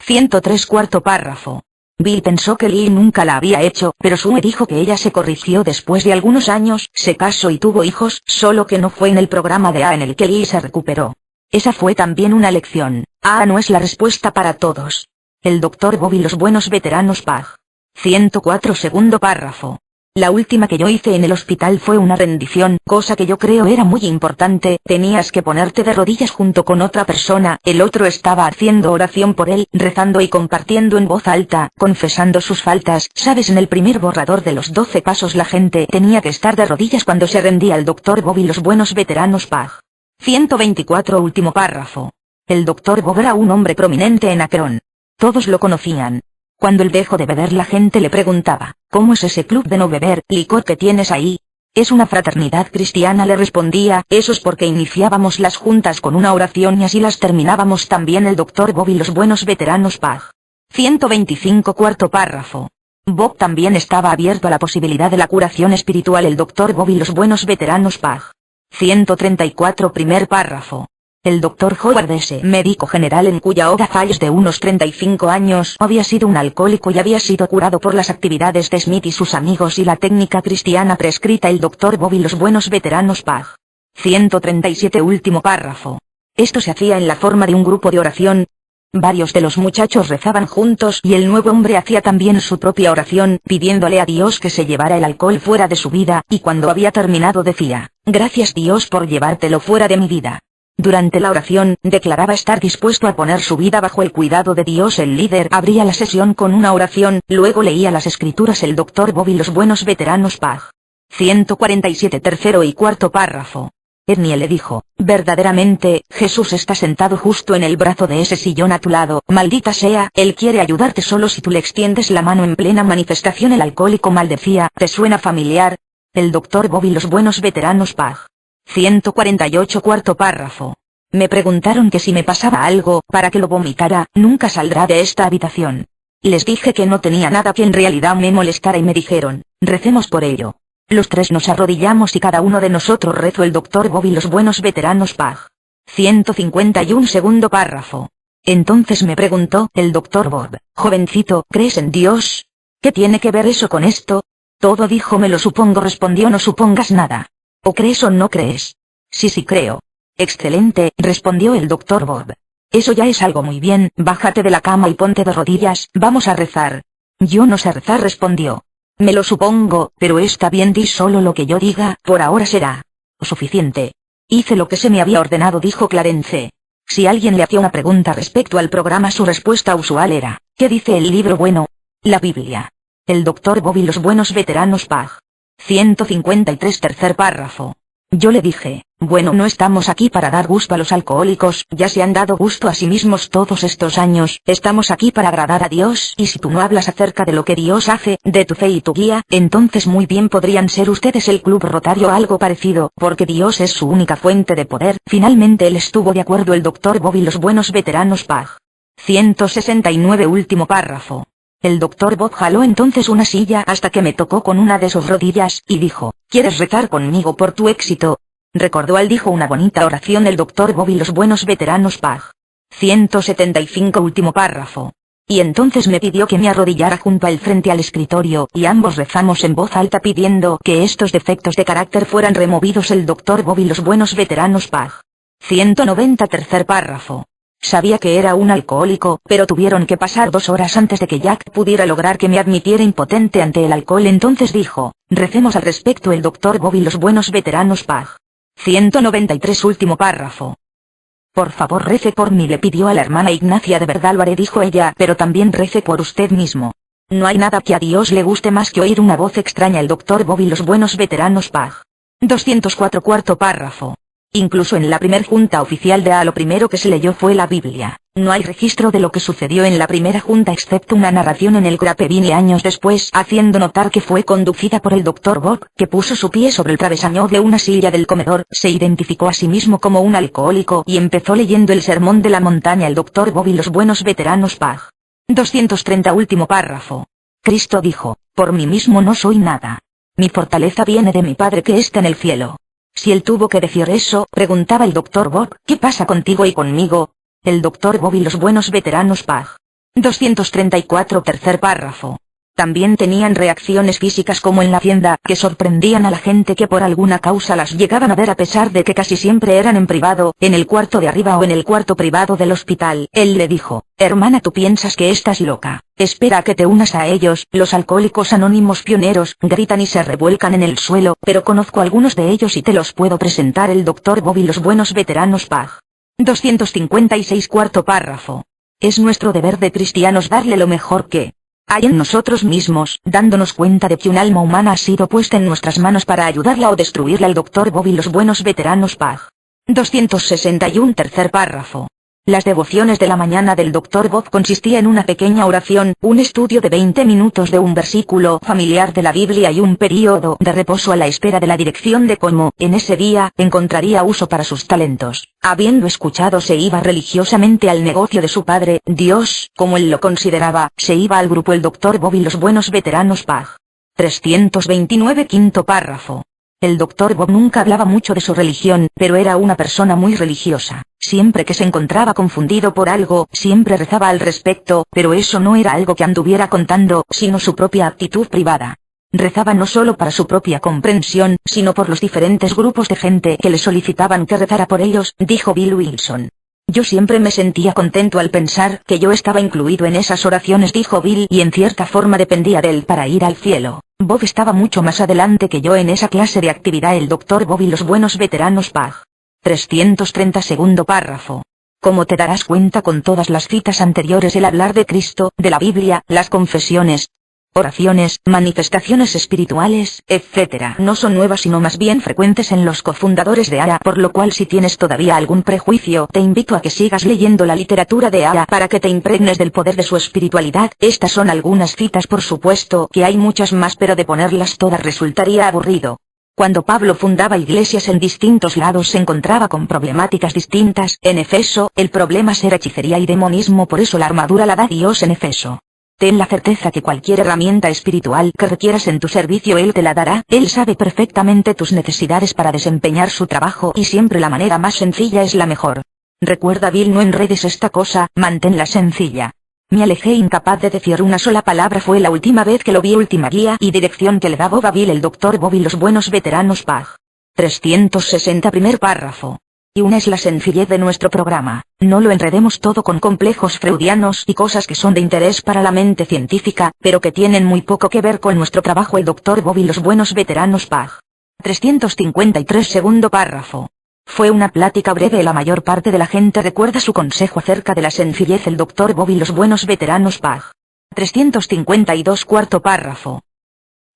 Speaker 1: 103 cuarto párrafo. Bill pensó que Lee nunca la había hecho, pero Sue dijo que ella se corrigió después de algunos años, se casó y tuvo hijos, solo que no fue en el programa de A en el que Lee se recuperó. Esa fue también una lección. A no es la respuesta para todos. El Dr. Bob y los buenos veteranos PAG. 104 segundo párrafo. La última que yo hice en el hospital fue una rendición, cosa que yo creo era muy importante. Tenías que ponerte de rodillas junto con otra persona, el otro estaba haciendo oración por él, rezando y compartiendo en voz alta, confesando sus faltas. Sabes, en el primer borrador de los 12 pasos la gente tenía que estar de rodillas cuando se rendía al Dr. Bob y los buenos veteranos PAG. 124 último párrafo. El Dr. Bob era un hombre prominente en Akron. Todos lo conocían. Cuando él dejó de beber la gente le preguntaba, ¿cómo es ese club de no beber licor que tienes ahí? Es una fraternidad cristiana, le respondía. Eso es porque iniciábamos las juntas con una oración y así las terminábamos también. El Dr. Bob y los buenos veteranos PAG. 125 cuarto párrafo. Bob también estaba abierto a la posibilidad de la curación espiritual. El Dr. Bob y los buenos veteranos PAG. 134 primer párrafo. El Dr. Howard S., médico general en cuya Oda Falls de unos 35 años, había sido un alcohólico y había sido curado por las actividades de Smith y sus amigos y la técnica cristiana prescrita. El Dr. Bob y los buenos veteranos PAG. 137 último párrafo. Esto se hacía en la forma de un grupo de oración. Varios de los muchachos rezaban juntos y el nuevo hombre hacía también su propia oración, pidiéndole a Dios que se llevara el alcohol fuera de su vida, y cuando había terminado decía, «Gracias Dios por llevártelo fuera de mi vida». Durante la oración, declaraba estar dispuesto a poner su vida bajo el cuidado de Dios. El líder abría la sesión con una oración, luego leía las escrituras. El Dr. Bob y los buenos veteranos PAG. 147 tercero y cuarto párrafo. Ernie le dijo, verdaderamente, Jesús está sentado justo en el brazo de ese sillón a tu lado, maldita sea, él quiere ayudarte solo si tú le extiendes la mano en plena manifestación. El alcohólico maldecía, ¿te suena familiar? El Dr. Bob y los buenos veteranos PAG. 148 cuarto párrafo. Me preguntaron que si me pasaba algo, para que lo vomitara, nunca saldrá de esta habitación. Les dije que no tenía nada que en realidad me molestara y me dijeron, recemos por ello. Los tres nos arrodillamos y cada uno de nosotros rezó. El Dr. Bob y los buenos veteranos PAG. 151 segundo párrafo. Entonces me preguntó el Dr. Bob, jovencito, ¿crees en Dios? ¿Qué tiene que ver eso con esto? Todo, dijo. Me lo supongo, respondió. No supongas nada. ¿O crees o no crees? Sí, creo. Excelente, respondió el Dr. Bob. Eso ya es algo muy bien. Bájate de la cama y ponte de rodillas, vamos a rezar. Yo no sé rezar, respondió. Me lo supongo, pero está bien, di solo lo que yo diga, por ahora será suficiente. Hice lo que se me había ordenado, dijo Clarence. Si alguien le hacía una pregunta respecto al programa, su respuesta usual era, ¿qué dice el libro bueno? La Biblia. El Dr. Bob y los buenos veteranos PAG. 153 tercer párrafo. Yo le dije, bueno, no estamos aquí para dar gusto a los alcohólicos, ya se han dado gusto a sí mismos todos estos años, estamos aquí para agradar a Dios, y si tú no hablas acerca de lo que Dios hace, de tu fe y tu guía, entonces muy bien podrían ser ustedes el club rotario o algo parecido, porque Dios es su única fuente de poder. Finalmente él estuvo de acuerdo. El Dr. Bob y los buenos veteranos PAG. 169 último párrafo. El Dr. Bob jaló entonces una silla hasta que me tocó con una de sus rodillas, y dijo, ¿quieres rezar conmigo por tu éxito? Recordó al dijo una bonita oración. El Dr. Bob y los buenos veteranos PAG. 175 último párrafo. Y entonces me pidió que me arrodillara junto al frente al escritorio, y ambos rezamos en voz alta pidiendo que estos defectos de carácter fueran removidos. El Dr. Bob y los buenos veteranos PAG. 190 tercer párrafo. Sabía que era un alcohólico, pero tuvieron que pasar 2 horas antes de que Jack pudiera lograr que me admitiera impotente ante el alcohol. Entonces dijo, recemos al respecto. El Dr. Bob y los buenos veteranos PAG. 193 último párrafo. Por favor rece por mí, le pidió a la hermana Ignacia. De verdad lo haré, dijo ella, pero también rece por usted mismo. No hay nada que a Dios le guste más que oír una voz extraña. El Dr. Bob y los buenos veteranos PAG. 204 cuarto párrafo. Incluso en la primer junta oficial de A lo primero que se leyó fue la Biblia. No hay registro de lo que sucedió en la primera junta excepto una narración en el Grapevine años después, haciendo notar que fue conducida por el Dr. Bob, que puso su pie sobre el travesaño de una silla del comedor, se identificó a sí mismo como un alcohólico y empezó leyendo el Sermón de la Montaña. El Dr. Bob y los buenos veteranos PAG. 230 último párrafo. Cristo dijo, por mí mismo no soy nada. Mi fortaleza viene de mi Padre que está en el cielo. Si él tuvo que decir eso, preguntaba el Dr. Bob, ¿qué pasa contigo y conmigo? El Dr. Bob y los buenos veteranos PAG. 234 tercer párrafo. También tenían reacciones físicas como en la hacienda, que sorprendían a la gente que por alguna causa las llegaban a ver a pesar de que casi siempre eran en privado, en el cuarto de arriba o en el cuarto privado del hospital. Él le dijo: hermana, tú piensas que estás loca, espera a que te unas a ellos. Los alcohólicos anónimos pioneros gritan y se revuelcan en el suelo, pero conozco a algunos de ellos y te los puedo presentar: el Dr. Bob y los buenos veteranos PAG. 256 cuarto párrafo. Es nuestro deber de cristianos darle lo mejor que hay en nosotros mismos, dándonos cuenta de que un alma humana ha sido puesta en nuestras manos para ayudarla o destruirla. El Dr. Bob y los buenos veteranos PAG. 261 tercer párrafo. Las devociones de la mañana del Dr. Bob consistía en una pequeña oración, un estudio de 20 minutos de un versículo familiar de la Biblia y un período de reposo a la espera de la dirección de cómo, en ese día, encontraría uso para sus talentos. Habiendo escuchado, se iba religiosamente al negocio de su padre, Dios, como él lo consideraba. Se iba al grupo el Dr. Bob y los buenos veteranos PAG. 329 quinto párrafo. El Dr. Bob nunca hablaba mucho de su religión, pero era una persona muy religiosa. Siempre que se encontraba confundido por algo, siempre rezaba al respecto, pero eso no era algo que anduviera contando, sino su propia actitud privada. Rezaba no solo para su propia comprensión, sino por los diferentes grupos de gente que le solicitaban que rezara por ellos, dijo Bill Wilson. Yo siempre me sentía contento al pensar que yo estaba incluido en esas oraciones, dijo Bill, y en cierta forma dependía de él para ir al cielo. Bob estaba mucho más adelante que yo en esa clase de actividad. El Dr. Bob y los buenos veteranos PAG. 330 segundo párrafo. Como te darás cuenta con todas las citas anteriores, el hablar de Cristo, de la Biblia, las confesiones, oraciones, manifestaciones espirituales, etc. no son nuevas sino más bien frecuentes en los cofundadores de ARA, por lo cual si tienes todavía algún prejuicio, te invito a que sigas leyendo la literatura de ARA para que te impregnes del poder de su espiritualidad. Estas son algunas citas, por supuesto que hay muchas más, pero de ponerlas todas resultaría aburrido. Cuando Pablo fundaba iglesias en distintos lados se encontraba con problemáticas distintas. En Efeso, el problema era hechicería y demonismo, por eso la armadura la da Dios en Efeso. Ten la certeza que cualquier herramienta espiritual que requieras en tu servicio Él te la dará. Él sabe perfectamente tus necesidades para desempeñar su trabajo y siempre la manera más sencilla es la mejor. Recuerda, Bill, no enredes esta cosa, manténla sencilla. Me alejé incapaz de decir una sola palabra. Fue la última vez que lo vi. Última guía y dirección que le da Bob a Bill, el Dr. Bob y los buenos veteranos PAG. 360 primer párrafo. Y una es la sencillez de nuestro programa. No lo enredemos todo con complejos freudianos y cosas que son de interés para la mente científica, pero que tienen muy poco que ver con nuestro trabajo. El Dr. Bob y los buenos veteranos PAG. 353 segundo párrafo. Fue una plática breve y la mayor parte de la gente recuerda su consejo acerca de la sencillez. El Dr. Bob y los buenos veteranos PAG. 352 cuarto párrafo.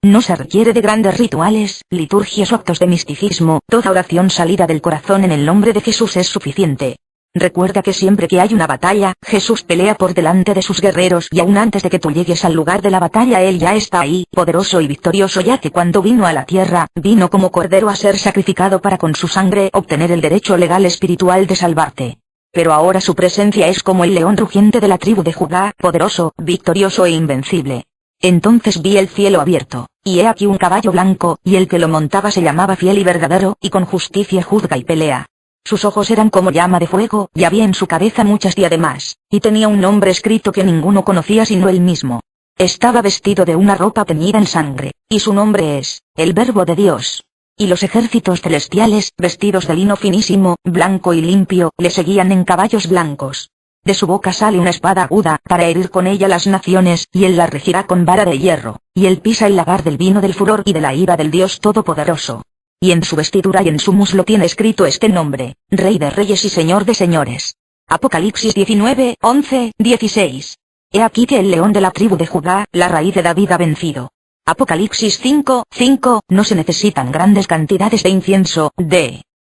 Speaker 1: No se requiere de grandes rituales, liturgias o actos de misticismo. Toda oración salida del corazón en el nombre de Jesús es suficiente. Recuerda que siempre que hay una batalla, Jesús pelea por delante de sus guerreros y aún antes de que tú llegues al lugar de la batalla Él ya está ahí, poderoso y victorioso, ya que cuando vino a la tierra, vino como cordero a ser sacrificado para con su sangre obtener el derecho legal espiritual de salvarte. Pero ahora su presencia es como el león rugiente de la tribu de Judá, poderoso, victorioso e invencible. Entonces vi el cielo abierto, y he aquí un caballo blanco, y el que lo montaba se llamaba Fiel y Verdadero, y con justicia juzga y pelea. Sus ojos eran como llama de fuego, y había en su cabeza muchas diademas, y tenía un nombre escrito que ninguno conocía sino él mismo. Estaba vestido de una ropa teñida en sangre, y su nombre es, el Verbo de Dios. Y los ejércitos celestiales, vestidos de lino finísimo, blanco y limpio, le seguían en caballos blancos. De su boca sale una espada aguda, para herir con ella las naciones, y él la regirá con vara de hierro, y él pisa el lagar del vino del furor y de la ira del Dios Todopoderoso. Y en su vestidura y en su muslo tiene escrito este nombre, Rey de Reyes y Señor de Señores. Apocalipsis 19, 11, 16. He aquí que el león de la tribu de Judá, la raíz de David, ha vencido. Apocalipsis 5, 5, no se necesitan grandes cantidades de incienso,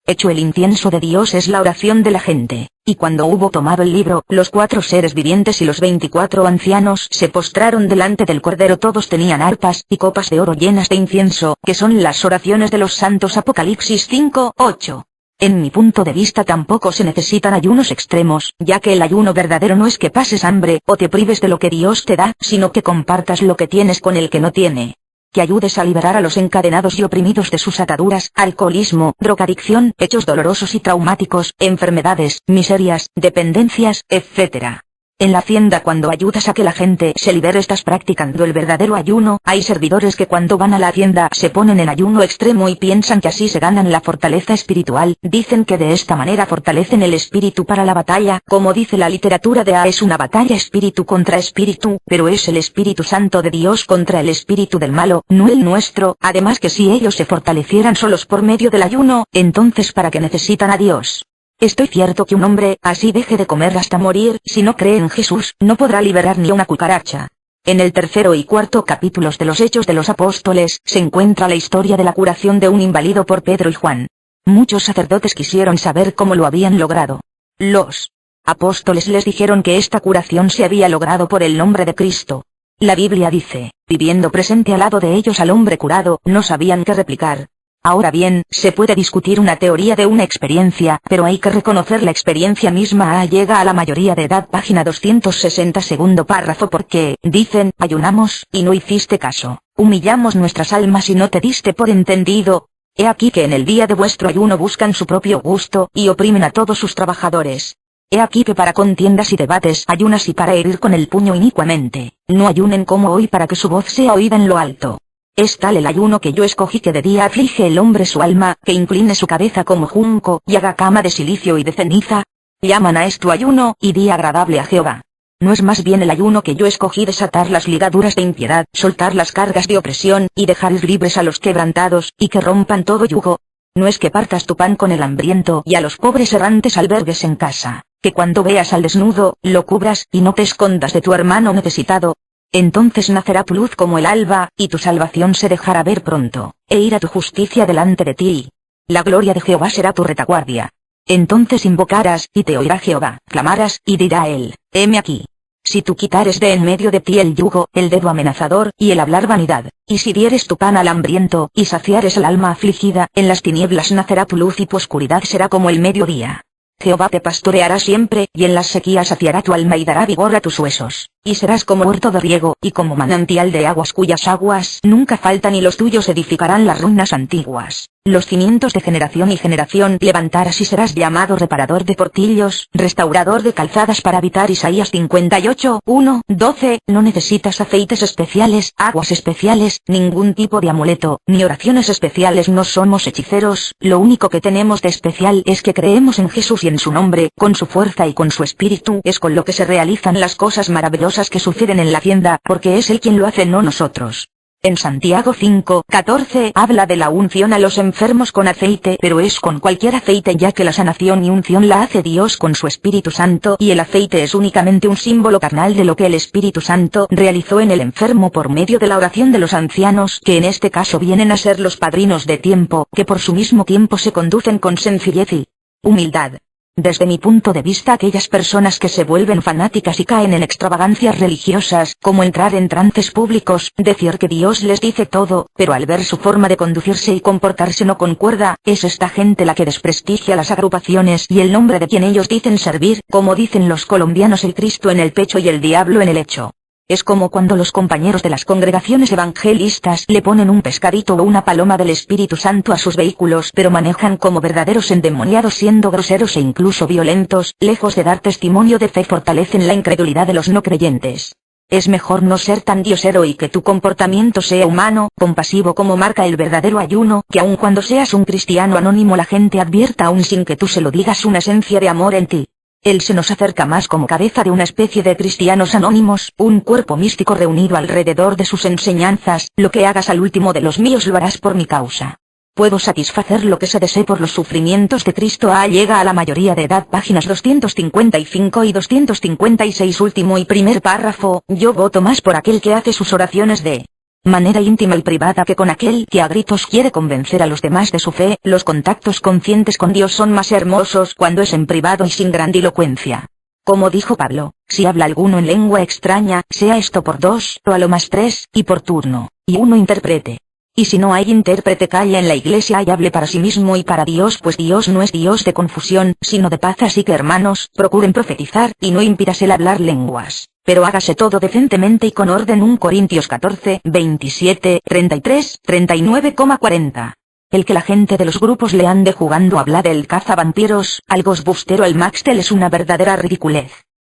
Speaker 1: hecho el incienso de Dios es la oración de la gente, y cuando hubo tomado el libro, los 4 seres vivientes y los 24 ancianos se postraron delante del Cordero. Todos tenían arpas y copas de oro llenas de incienso, que son las oraciones de los santos. Apocalipsis 5, 8. En mi punto de vista tampoco se necesitan ayunos extremos, ya que el ayuno verdadero no es que pases hambre o te prives de lo que Dios te da, sino que compartas lo que tienes con el que no tiene. Que ayudes a liberar a los encadenados y oprimidos de sus ataduras, alcoholismo, drogadicción, hechos dolorosos y traumáticos, enfermedades, miserias, dependencias, etc. En la hacienda cuando ayudas a que la gente se libere estás practicando el verdadero ayuno. Hay servidores que cuando van a la hacienda se ponen en ayuno extremo y piensan que así se ganan la fortaleza espiritual. Dicen que de esta manera fortalecen el espíritu para la batalla. Como dice la literatura de A, es una batalla espíritu contra espíritu, pero es el Espíritu Santo de Dios contra el espíritu del malo, no el nuestro. Además que si ellos se fortalecieran solos por medio del ayuno, entonces ¿para qué necesitan a Dios? Estoy cierto que un hombre así deje de comer hasta morir, si no cree en Jesús, no podrá liberar ni una cucaracha. En el tercero y cuarto capítulos de los Hechos de los Apóstoles, se encuentra la historia de la curación de un inválido por Pedro y Juan. Muchos sacerdotes quisieron saber cómo lo habían logrado. Los apóstoles les dijeron que esta curación se había logrado por el nombre de Cristo. La Biblia dice, viviendo presente al lado de ellos al hombre curado, no sabían qué replicar. Ahora bien, se puede discutir una teoría de una experiencia, pero hay que reconocer la experiencia misma. Llega a la mayoría de edad. Página 260, segundo párrafo. Porque, dicen, ayunamos, y no hiciste caso. Humillamos nuestras almas y no te diste por entendido. He aquí que en el día de vuestro ayuno buscan su propio gusto, y oprimen a todos sus trabajadores. He aquí que para contiendas y debates ayunas y para herir con el puño inicuamente. No ayunen como hoy para que su voz sea oída en lo alto. Es tal el ayuno que yo escogí que de día aflige el hombre su alma, que incline su cabeza como junco, y haga cama de silicio y de ceniza. Llaman a esto ayuno, y día agradable a Jehová. ¿No es más bien el ayuno que yo escogí desatar las ligaduras de impiedad, soltar las cargas de opresión, y dejar libres a los quebrantados, y que rompan todo yugo? ¿No es que partas tu pan con el hambriento y a los pobres errantes albergues en casa, que cuando veas al desnudo, lo cubras, y no te escondas de tu hermano necesitado? Entonces nacerá tu luz como el alba, y tu salvación se dejará ver pronto, e irá tu justicia delante de ti. La gloria de Jehová será tu retaguardia. Entonces invocarás, y te oirá Jehová, clamarás, y dirá él, heme aquí. Si tú quitares de en medio de ti el yugo, el dedo amenazador, y el hablar vanidad, y si dieres tu pan al hambriento, y saciares al alma afligida, en las tinieblas nacerá tu luz y tu oscuridad será como el mediodía. Jehová te pastoreará siempre, y en las sequías saciará tu alma y dará vigor a tus huesos, y serás como huerto de riego, y como manantial de aguas cuyas aguas nunca faltan y los tuyos edificarán las ruinas antiguas. Los cimientos de generación y generación levantarás y serás llamado reparador de portillos, restaurador de calzadas para habitar. Isaías 58, 1, 12. No necesitas aceites especiales, aguas especiales, ningún tipo de amuleto, ni oraciones especiales. No somos hechiceros, lo único que tenemos de especial es que creemos en Jesús y en su nombre, con su fuerza y con su espíritu. Es con lo que se realizan las cosas maravillosas que suceden en la hacienda, porque es Él quien lo hace, no nosotros. En Santiago 5, 14 habla de la unción a los enfermos con aceite, pero es con cualquier aceite, ya que la sanación y unción la hace Dios con su Espíritu Santo, y el aceite es únicamente un símbolo carnal de lo que el Espíritu Santo realizó en el enfermo por medio de la oración de los ancianos, que en este caso vienen a ser los padrinos de tiempo, que por su mismo tiempo se conducen con sencillez y humildad. Desde mi punto de vista, aquellas personas que se vuelven fanáticas y caen en extravagancias religiosas, como entrar en trances públicos, decir que Dios les dice todo, pero al ver su forma de conducirse y comportarse no concuerda, es esta gente la que desprestigia las agrupaciones y el nombre de quien ellos dicen servir, como dicen los colombianos, el Cristo en el pecho y el diablo en el hecho. Es como cuando los compañeros de las congregaciones evangelistas le ponen un pescadito o una paloma del Espíritu Santo a sus vehículos, pero manejan como verdaderos endemoniados, siendo groseros e incluso violentos. Lejos de dar testimonio de fe, fortalecen la incredulidad de los no creyentes. Es mejor no ser tan diosero y que tu comportamiento sea humano, compasivo, como marca el verdadero ayuno, que aun cuando seas un cristiano anónimo la gente advierta aun sin que tú se lo digas una esencia de amor en ti. Él se nos acerca más como cabeza de una especie de cristianos anónimos, un cuerpo místico reunido alrededor de sus enseñanzas. Lo que hagas al último de los míos lo harás por mi causa. Puedo satisfacer lo que se desee por los sufrimientos de Cristo. Llega a la mayoría de edad. Páginas 255 y 256, último y primer párrafo. Yo voto más por aquel que hace sus oraciones de manera íntima y privada que con aquel que a gritos quiere convencer a los demás de su fe. Los contactos conscientes con Dios son más hermosos cuando es en privado y sin grandilocuencia. Como dijo Pablo, si habla alguno en lengua extraña, sea esto por dos, o a lo más tres, y por turno, y uno interprete. Y si no hay intérprete, calla en la iglesia y hable para sí mismo y para Dios, pues Dios no es Dios de confusión, sino de paz. Así que hermanos, procuren profetizar, y no impidas el hablar lenguas, pero hágase todo decentemente y con orden. 1 Corintios 14, 27, 33, 39,40. El que la gente de los grupos le ande jugando habla del cazavampiros, al ghostbustero, al Maxtel, es una verdadera ridiculez.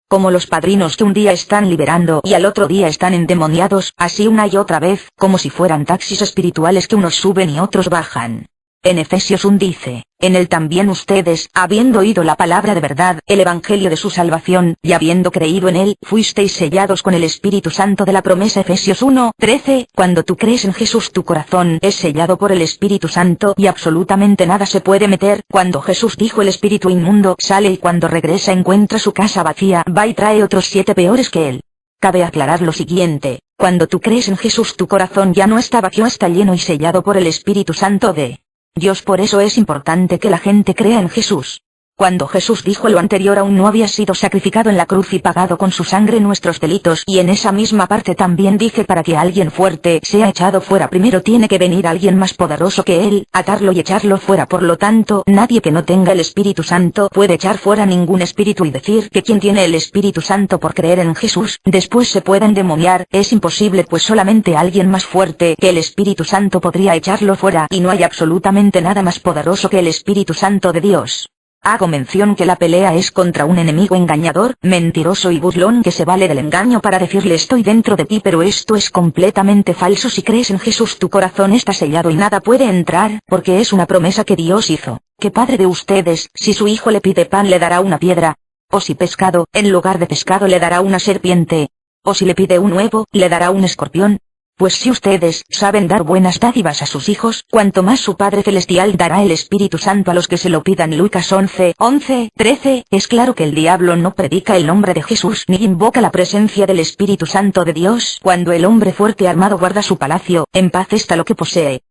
Speaker 1: Como los padrinos que un día están liberando y al otro día están endemoniados, así una y otra vez, como si fueran taxis espirituales que unos suben y otros bajan. En Efesios 1 dice, en él también ustedes, habiendo oído la palabra de verdad, el evangelio de su salvación, y habiendo creído en él, fuisteis sellados con el Espíritu Santo de la promesa. Efesios 1:13, cuando tú crees en Jesús tu corazón es sellado por el Espíritu Santo y absolutamente nada se puede meter. Cuando Jesús dijo el espíritu inmundo sale y cuando regresa encuentra su casa vacía, va y trae otros 7 peores que él. Cabe aclarar lo siguiente, cuando tú crees en Jesús tu corazón ya no está vacío, está lleno y sellado por el Espíritu Santo de Dios. Por eso es importante que la gente crea en Jesús. Cuando Jesús dijo lo anterior aún no había sido sacrificado en la cruz y pagado con su sangre nuestros delitos, y en esa misma parte también dice para que alguien fuerte sea echado fuera primero tiene que venir alguien más poderoso que él, atarlo y echarlo fuera. Por lo tanto, nadie que no tenga el Espíritu Santo puede echar fuera ningún espíritu y decir que quien tiene el Espíritu Santo por creer en Jesús, después se pueda endemoniar, es imposible pues solamente alguien más fuerte que el Espíritu Santo podría echarlo fuera y no hay absolutamente nada más poderoso que el Espíritu Santo de Dios. Hago mención que la pelea es contra un enemigo engañador, mentiroso y burlón que se vale del engaño para decirle estoy dentro de ti, pero esto es completamente falso. Si crees en Jesús tu corazón está sellado y nada puede entrar, porque es una promesa que Dios hizo. ¿Qué padre de ustedes, si su hijo le pide pan le dará una piedra? ¿O si pescado, en lugar de pescado le dará una serpiente? ¿O si le pide un huevo, le dará un escorpión? Pues si ustedes saben dar buenas dádivas a sus hijos, cuanto más su Padre Celestial dará el Espíritu Santo a los que se lo pidan. Lucas 11:13. Es claro que el diablo no predica el nombre de Jesús ni invoca la presencia del Espíritu Santo de Dios. Cuando el hombre fuerte armado guarda su palacio, en paz está lo que posee.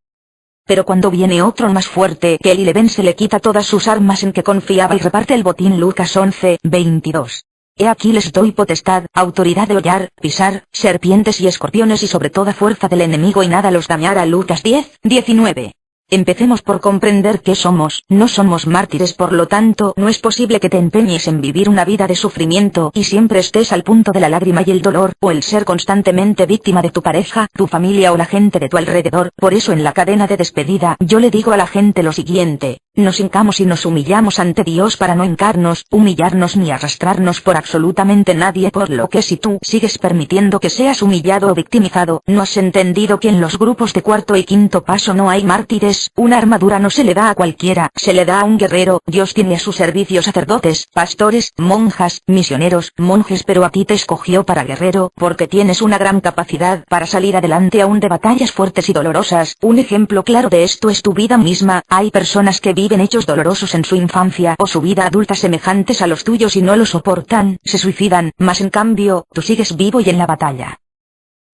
Speaker 1: Pero cuando viene otro más fuerte que él y le vence le quita todas sus armas en que confiaba y reparte el botín. Lucas 11:22. He aquí les doy potestad, autoridad de hollar, pisar, serpientes y escorpiones y sobre toda fuerza del enemigo y nada los dañará. Lucas 10:19. Empecemos por comprender qué somos. No somos mártires, por lo tanto no es posible que te empeñes en vivir una vida de sufrimiento y siempre estés al punto de la lágrima y el dolor, o el ser constantemente víctima de tu pareja, tu familia o la gente de tu alrededor. Por eso en la cadena de despedida yo le digo a la gente lo siguiente: nos hincamos y nos humillamos ante Dios para no hincarnos, humillarnos ni arrastrarnos por absolutamente nadie, por lo que si tú sigues permitiendo que seas humillado o victimizado, no has entendido que en los grupos de cuarto y quinto paso no hay mártires. Una armadura no se le da a cualquiera, se le da a un guerrero. Dios tiene a su servicio sacerdotes, pastores, monjas, misioneros, monjes, pero a ti te escogió para guerrero, porque tienes una gran capacidad para salir adelante aún de batallas fuertes y dolorosas. Un ejemplo claro de esto es tu vida misma. Hay personas que viven hechos dolorosos en su infancia o su vida adulta semejantes a los tuyos y no lo soportan, se suicidan, mas en cambio, tú sigues vivo y en la batalla.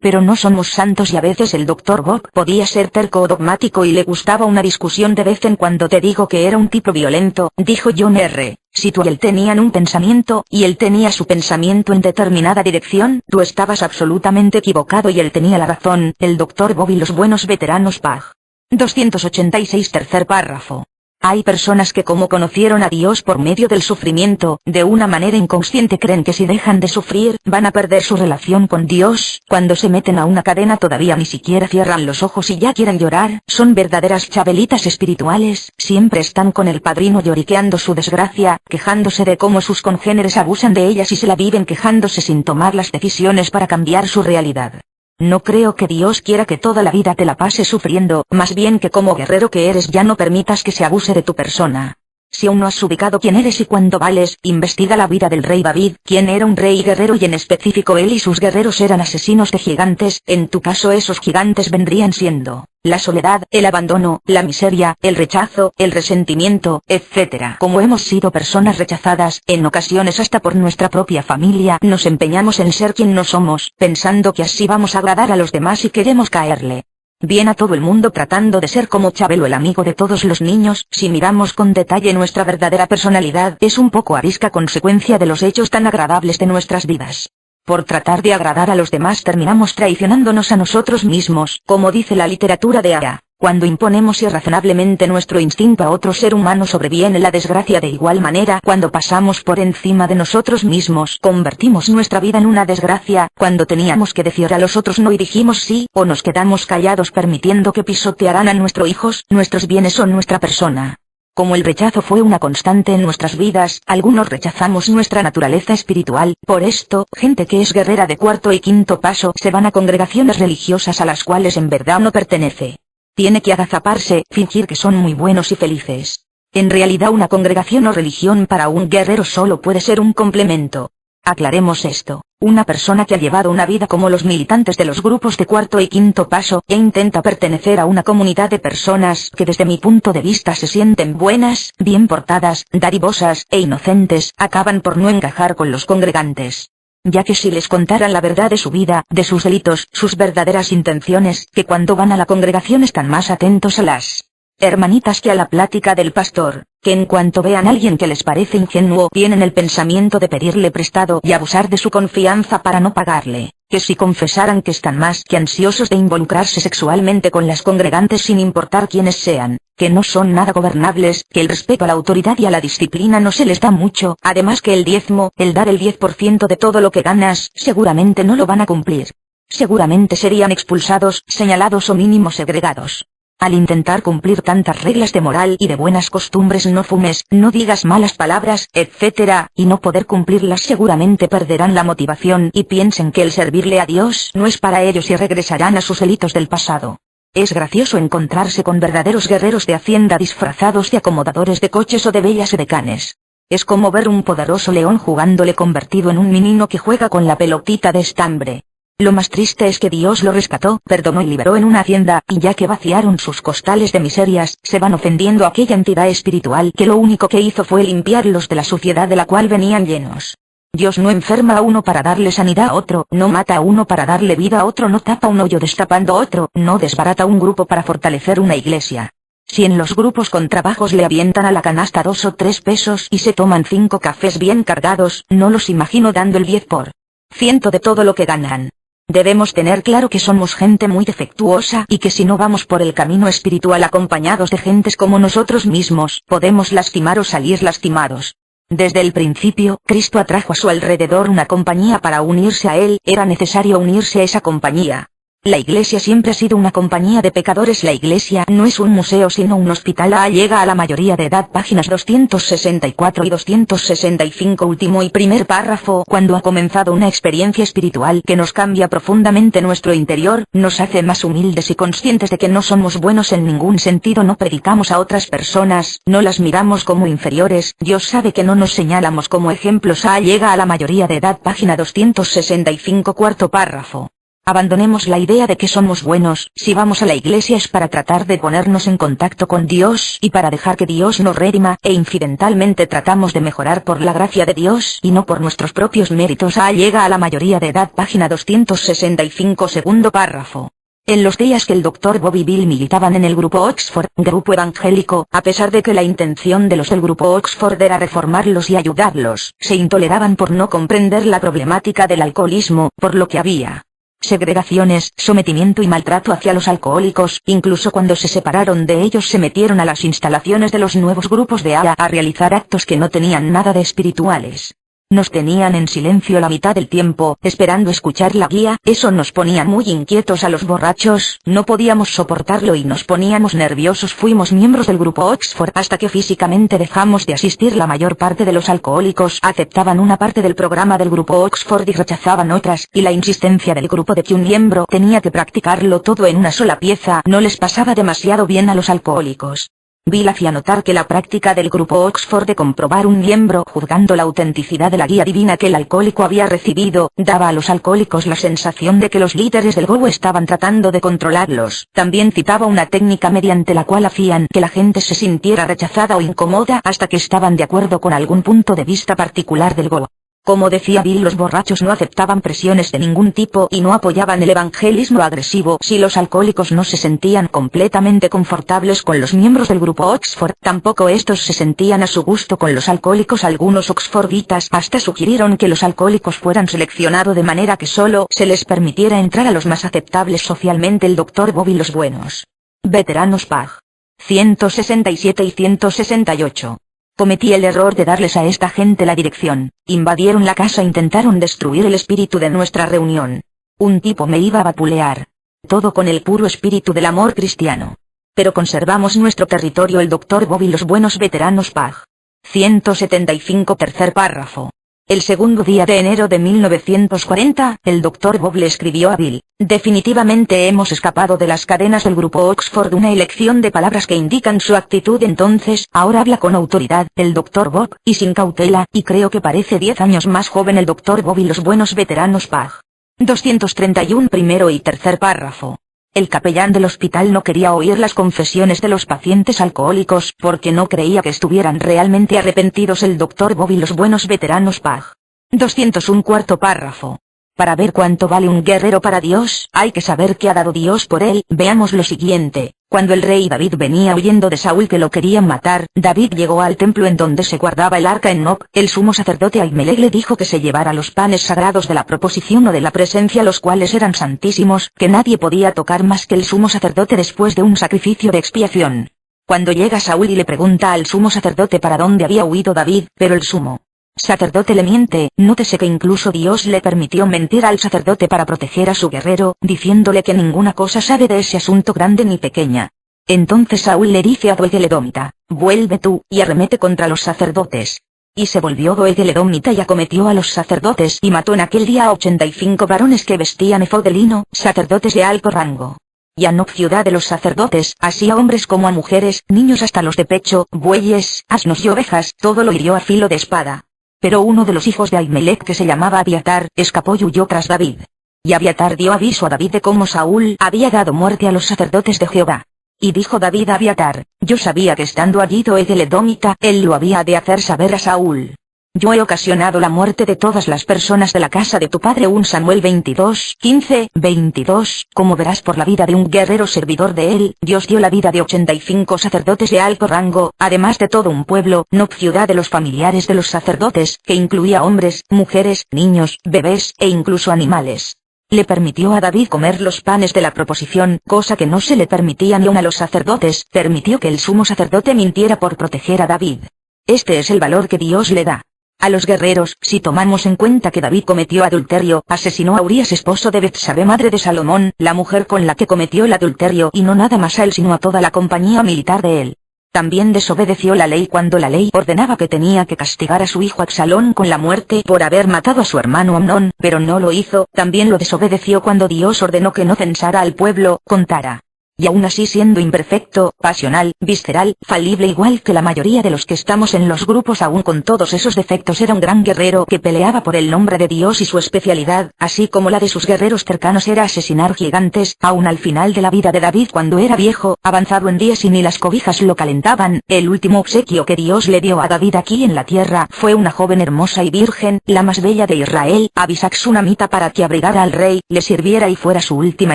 Speaker 1: Pero no somos santos y a veces el Dr. Bob podía ser terco o dogmático y le gustaba una discusión de vez en cuando. Te digo que era un tipo violento, dijo John R. Si tú y él tenían un pensamiento, y él tenía su pensamiento en determinada dirección, tú estabas absolutamente equivocado y él tenía la razón. El Dr. Bob y los buenos veteranos. Pag. 286 tercer párrafo. Hay personas que como conocieron a Dios por medio del sufrimiento, de una manera inconsciente creen que si dejan de sufrir, van a perder su relación con Dios. Cuando se meten a una cadena todavía ni siquiera cierran los ojos y ya quieren llorar. Son verdaderas chabelitas espirituales, siempre están con el padrino lloriqueando su desgracia, quejándose de cómo sus congéneres abusan de ellas y se la viven quejándose sin tomar las decisiones para cambiar su realidad. No creo que Dios quiera que toda la vida te la pases sufriendo, más bien que como guerrero que eres ya no permitas que se abuse de tu persona. Si aún no has ubicado quién eres y cuánto vales, investiga la vida del rey David, quien era un rey guerrero y en específico él y sus guerreros eran asesinos de gigantes. En tu caso esos gigantes vendrían siendo la soledad, el abandono, la miseria, el rechazo, el resentimiento, etc. Como hemos sido personas rechazadas, en ocasiones hasta por nuestra propia familia, nos empeñamos en ser quien no somos, pensando que así vamos a agradar a los demás y queremos caerle bien a todo el mundo tratando de ser como Chabelo, el amigo de todos los niños. Si miramos con detalle nuestra verdadera personalidad, es un poco arisca consecuencia de los hechos tan agradables de nuestras vidas. Por tratar de agradar a los demás terminamos traicionándonos a nosotros mismos, como dice la literatura de A. Cuando imponemos irrazonablemente nuestro instinto a otro ser humano sobreviene la desgracia. De igual manera, cuando pasamos por encima de nosotros mismos, convertimos nuestra vida en una desgracia. Cuando teníamos que decir a los otros no y dijimos sí, o nos quedamos callados permitiendo que pisotearan a nuestros hijos, nuestros bienes o nuestra persona. Como el rechazo fue una constante en nuestras vidas, algunos rechazamos nuestra naturaleza espiritual, por esto, gente que es guerrera de cuarto y quinto paso se van a congregaciones religiosas a las cuales en verdad no pertenece. Tiene que agazaparse, fingir que son muy buenos y felices. En realidad una congregación o religión para un guerrero solo puede ser un complemento. Aclaremos esto. Una persona que ha llevado una vida como los militantes de los grupos de cuarto y quinto paso e intenta pertenecer a una comunidad de personas que desde mi punto de vista se sienten buenas, bien portadas, dadivosas e inocentes, acaban por no encajar con los congregantes. Ya que si les contaran la verdad de su vida, de sus delitos, sus verdaderas intenciones, que cuando van a la congregación están más atentos a las hermanitas que a la plática del pastor, que en cuanto vean a alguien que les parece ingenuo tienen el pensamiento de pedirle prestado y abusar de su confianza para no pagarle, que si confesaran que están más que ansiosos de involucrarse sexualmente con las congregantes sin importar quiénes sean, que no son nada gobernables, que el respeto a la autoridad y a la disciplina no se les da mucho, además que el diezmo, el dar el 10% de todo lo que ganas, seguramente no lo van a cumplir. Seguramente serían expulsados, señalados o mínimo segregados. Al intentar cumplir tantas reglas de moral y de buenas costumbres, no fumes, no digas malas palabras, etc., y no poder cumplirlas, seguramente perderán la motivación y piensen que el servirle a Dios no es para ellos y regresarán a sus delitos del pasado. Es gracioso encontrarse con verdaderos guerreros de hacienda disfrazados de acomodadores de coches o de bellas edecanes. Es como ver un poderoso león jugándole convertido en un menino que juega con la pelotita de estambre. Lo más triste es que Dios lo rescató, perdonó y liberó en una hacienda, y ya que vaciaron sus costales de miserias, se van ofendiendo a aquella entidad espiritual que lo único que hizo fue limpiarlos de la suciedad de la cual venían llenos. Dios no enferma a uno para darle sanidad a otro, no mata a uno para darle vida a otro, no tapa un hoyo destapando otro, no desbarata un grupo para fortalecer una iglesia. Si en los grupos con trabajos le avientan a la canasta 2 o 3 pesos y se toman 5 cafés bien cargados, no los imagino dando el 10% de todo lo que ganan. Debemos tener claro que somos gente muy defectuosa y que si no vamos por el camino espiritual acompañados de gentes como nosotros mismos, podemos lastimar o salir lastimados. Desde el principio, Cristo atrajo a su alrededor una compañía para unirse a Él, era necesario unirse a esa compañía. La iglesia siempre ha sido una compañía de pecadores. La iglesia no es un museo sino un hospital. Llega a la mayoría de edad. Páginas 264 y 265. Último y primer párrafo. Cuando ha comenzado una experiencia espiritual que nos cambia profundamente nuestro interior, nos hace más humildes y conscientes de que no somos buenos en ningún sentido. No predicamos a otras personas, no las miramos como inferiores. Dios sabe que no nos señalamos como ejemplos. Llega a la mayoría de edad. Página 265. Cuarto párrafo. Abandonemos la idea de que somos buenos. Si vamos a la iglesia es para tratar de ponernos en contacto con Dios y para dejar que Dios nos redima, e incidentalmente tratamos de mejorar por la gracia de Dios y no por nuestros propios méritos. Llega a la mayoría de edad. Página 265. Segundo párrafo. En los días que el Dr. Bob y Bill militaban en el grupo Oxford, grupo evangélico, a pesar de que la intención de los del grupo Oxford era reformarlos y ayudarlos, se intoleraban por no comprender la problemática del alcoholismo, por lo que había segregaciones, sometimiento y maltrato hacia los alcohólicos. Incluso cuando se separaron de ellos se metieron a las instalaciones de los nuevos grupos de a realizar actos que no tenían nada de espirituales. Nos tenían en silencio la mitad del tiempo, esperando escuchar la guía. Eso nos ponía muy inquietos a los borrachos, no podíamos soportarlo y nos poníamos nerviosos. Fuimos miembros del grupo Oxford hasta que físicamente dejamos de asistir. La mayor parte de los alcohólicos aceptaban una parte del programa del grupo Oxford y rechazaban otras, y la insistencia del grupo de que un miembro tenía que practicarlo todo en una sola pieza no les pasaba demasiado bien a los alcohólicos. Bill hacía notar que la práctica del grupo Oxford de comprobar un miembro juzgando la autenticidad de la guía divina que el alcohólico había recibido, daba a los alcohólicos la sensación de que los líderes del grupo estaban tratando de controlarlos. También citaba una técnica mediante la cual hacían que la gente se sintiera rechazada o incómoda hasta que estaban de acuerdo con algún punto de vista particular del grupo. Como decía Bill, los borrachos no aceptaban presiones de ningún tipo y no apoyaban el evangelismo agresivo. Si los alcohólicos no se sentían completamente confortables con los miembros del grupo Oxford, tampoco estos se sentían a su gusto con los alcohólicos. Algunos oxforditas hasta sugirieron que los alcohólicos fueran seleccionados de manera que solo se les permitiera entrar a los más aceptables socialmente. El Dr. Bob y los buenos veteranos. Pag. 167 y 168. Cometí el error de darles a esta gente la dirección. Invadieron la casa, intentaron destruir el espíritu de nuestra reunión. Un tipo me iba a vapulear. Todo con el puro espíritu del amor cristiano. Pero conservamos nuestro territorio. El Dr. Bob y los buenos veteranos Pag. 175 tercer párrafo. El segundo día de enero de 1940, el Dr. Bob le escribió a Bill: definitivamente hemos escapado de las cadenas del grupo Oxford. Una elección de palabras que indican su actitud entonces. Ahora habla con autoridad, el Dr. Bob, y sin cautela, y creo que parece 10 años más joven. El Dr. Bob y los buenos veteranos Pag. 231 primero y tercer párrafo. El capellán del hospital no quería oír las confesiones de los pacientes alcohólicos porque no creía que estuvieran realmente arrepentidos. El Dr. Bob y los buenos veteranos Pag. 201 cuarto párrafo. Para ver cuánto vale un guerrero para Dios, hay que saber qué ha dado Dios por él. Veamos lo siguiente. Cuando el rey David venía huyendo de Saúl que lo querían matar, David llegó al templo en donde se guardaba el arca en Nob. El sumo sacerdote Ahimelech le dijo que se llevara los panes sagrados de la proposición o de la presencia, los cuales eran santísimos, que nadie podía tocar más que el sumo sacerdote después de un sacrificio de expiación. Cuando llega Saúl y le pregunta al sumo sacerdote para dónde había huido David, pero el sumo sacerdote le miente. Nótese que incluso Dios le permitió mentir al sacerdote para proteger a su guerrero, diciéndole que ninguna cosa sabe de ese asunto grande ni pequeña. Entonces Saúl le dice a Doeg el edomita: vuelve tú, y arremete contra los sacerdotes. Y se volvió Doeg el edomita y acometió a los sacerdotes y mató en aquel día a 85 varones que vestían efod de lino, sacerdotes de alto rango. Y a Nob, ciudad de los sacerdotes, así a hombres como a mujeres, niños hasta los de pecho, bueyes, asnos y ovejas, todo lo hirió a filo de espada. Pero uno de los hijos de Ahimelech, que se llamaba Abiatar, escapó y huyó tras David. Y Abiatar dio aviso a David de cómo Saúl había dado muerte a los sacerdotes de Jehová. Y dijo David a Abiatar: yo sabía que estando allí Doeg el edomita, él lo había de hacer saber a Saúl. Yo he ocasionado la muerte de todas las personas de la casa de tu padre. 1 Samuel 22, 15, 22. Como verás, por la vida de un guerrero servidor de él, Dios dio la vida de 85 sacerdotes de alto rango, además de todo un pueblo, Nob, ciudad de los familiares de los sacerdotes, que incluía hombres, mujeres, niños, bebés, e incluso animales. Le permitió a David comer los panes de la proposición, cosa que no se le permitía ni aun a los sacerdotes. Permitió que el sumo sacerdote mintiera por proteger a David. Este es el valor que Dios le da a los guerreros. Si tomamos en cuenta que David cometió adulterio, asesinó a Urías, esposo de Betsabé, madre de Salomón, la mujer con la que cometió el adulterio, y no nada más a él sino a toda la compañía militar de él. También desobedeció la ley cuando la ley ordenaba que tenía que castigar a su hijo Absalón con la muerte por haber matado a su hermano Amnón, pero no lo hizo. También lo desobedeció cuando Dios ordenó que no censara al pueblo, contara. Y aún así, siendo imperfecto, pasional, visceral, falible igual que la mayoría de los que estamos en los grupos, aún con todos esos defectos era un gran guerrero que peleaba por el nombre de Dios, y su especialidad, así como la de sus guerreros cercanos, era asesinar gigantes. Aún al final de la vida de David, cuando era viejo, avanzado en días y ni las cobijas lo calentaban, el último obsequio que Dios le dio a David aquí en la tierra fue una joven hermosa y virgen, la más bella de Israel, Abisac sunamita, para que abrigara al rey, le sirviera y fuera su última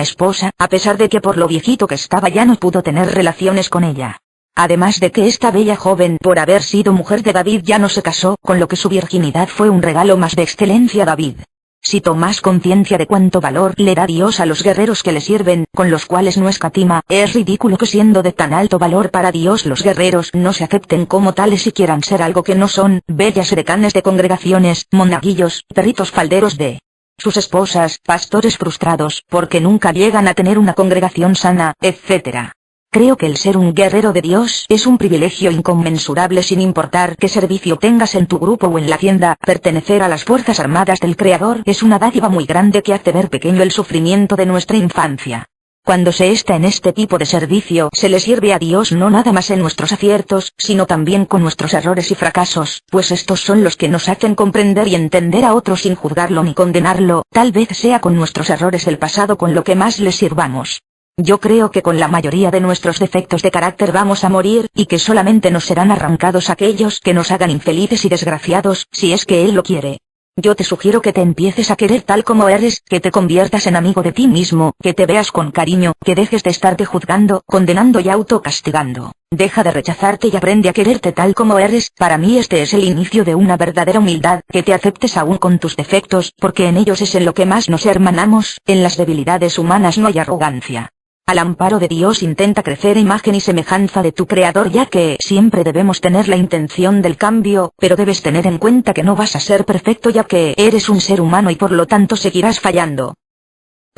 Speaker 1: esposa, a pesar de que por lo viejito que estaba ya no pudo tener relaciones con ella. Además de que esta bella joven, por haber sido mujer de David, ya no se casó, con lo que su virginidad fue un regalo más de excelencia a David. Si tomas conciencia de cuánto valor le da Dios a los guerreros que le sirven, con los cuales no escatima, es ridículo que siendo de tan alto valor para Dios los guerreros no se acepten como tales y quieran ser algo que no son: bellas edecanes de congregaciones, monaguillos, perritos falderos de sus esposas, pastores frustrados, porque nunca llegan a tener una congregación sana, etc. Creo que el ser un guerrero de Dios es un privilegio inconmensurable, sin importar qué servicio tengas en tu grupo o en la tienda. Pertenecer a las fuerzas armadas del Creador es una dádiva muy grande que hace ver pequeño el sufrimiento de nuestra infancia. Cuando se está en este tipo de servicio, se le sirve a Dios no nada más en nuestros aciertos, sino también con nuestros errores y fracasos, pues estos son los que nos hacen comprender y entender a otros sin juzgarlo ni condenarlo. Tal vez sea con nuestros errores el pasado con lo que más les sirvamos. Yo creo que con la mayoría de nuestros defectos de carácter vamos a morir, y que solamente nos serán arrancados aquellos que nos hagan infelices y desgraciados, si es que Él lo quiere. Yo te sugiero que te empieces a querer tal como eres, que te conviertas en amigo de ti mismo, que te veas con cariño, que dejes de estarte juzgando, condenando y autocastigando. Deja de rechazarte y aprende a quererte tal como eres. Para mí este es el inicio de una verdadera humildad, que te aceptes aún con tus defectos, porque en ellos es en lo que más nos hermanamos. En las debilidades humanas no hay arrogancia. Al amparo de Dios intenta crecer a imagen y semejanza de tu Creador, ya que siempre debemos tener la intención del cambio, pero debes tener en cuenta que no vas a ser perfecto, ya que eres un ser humano y por lo tanto seguirás fallando.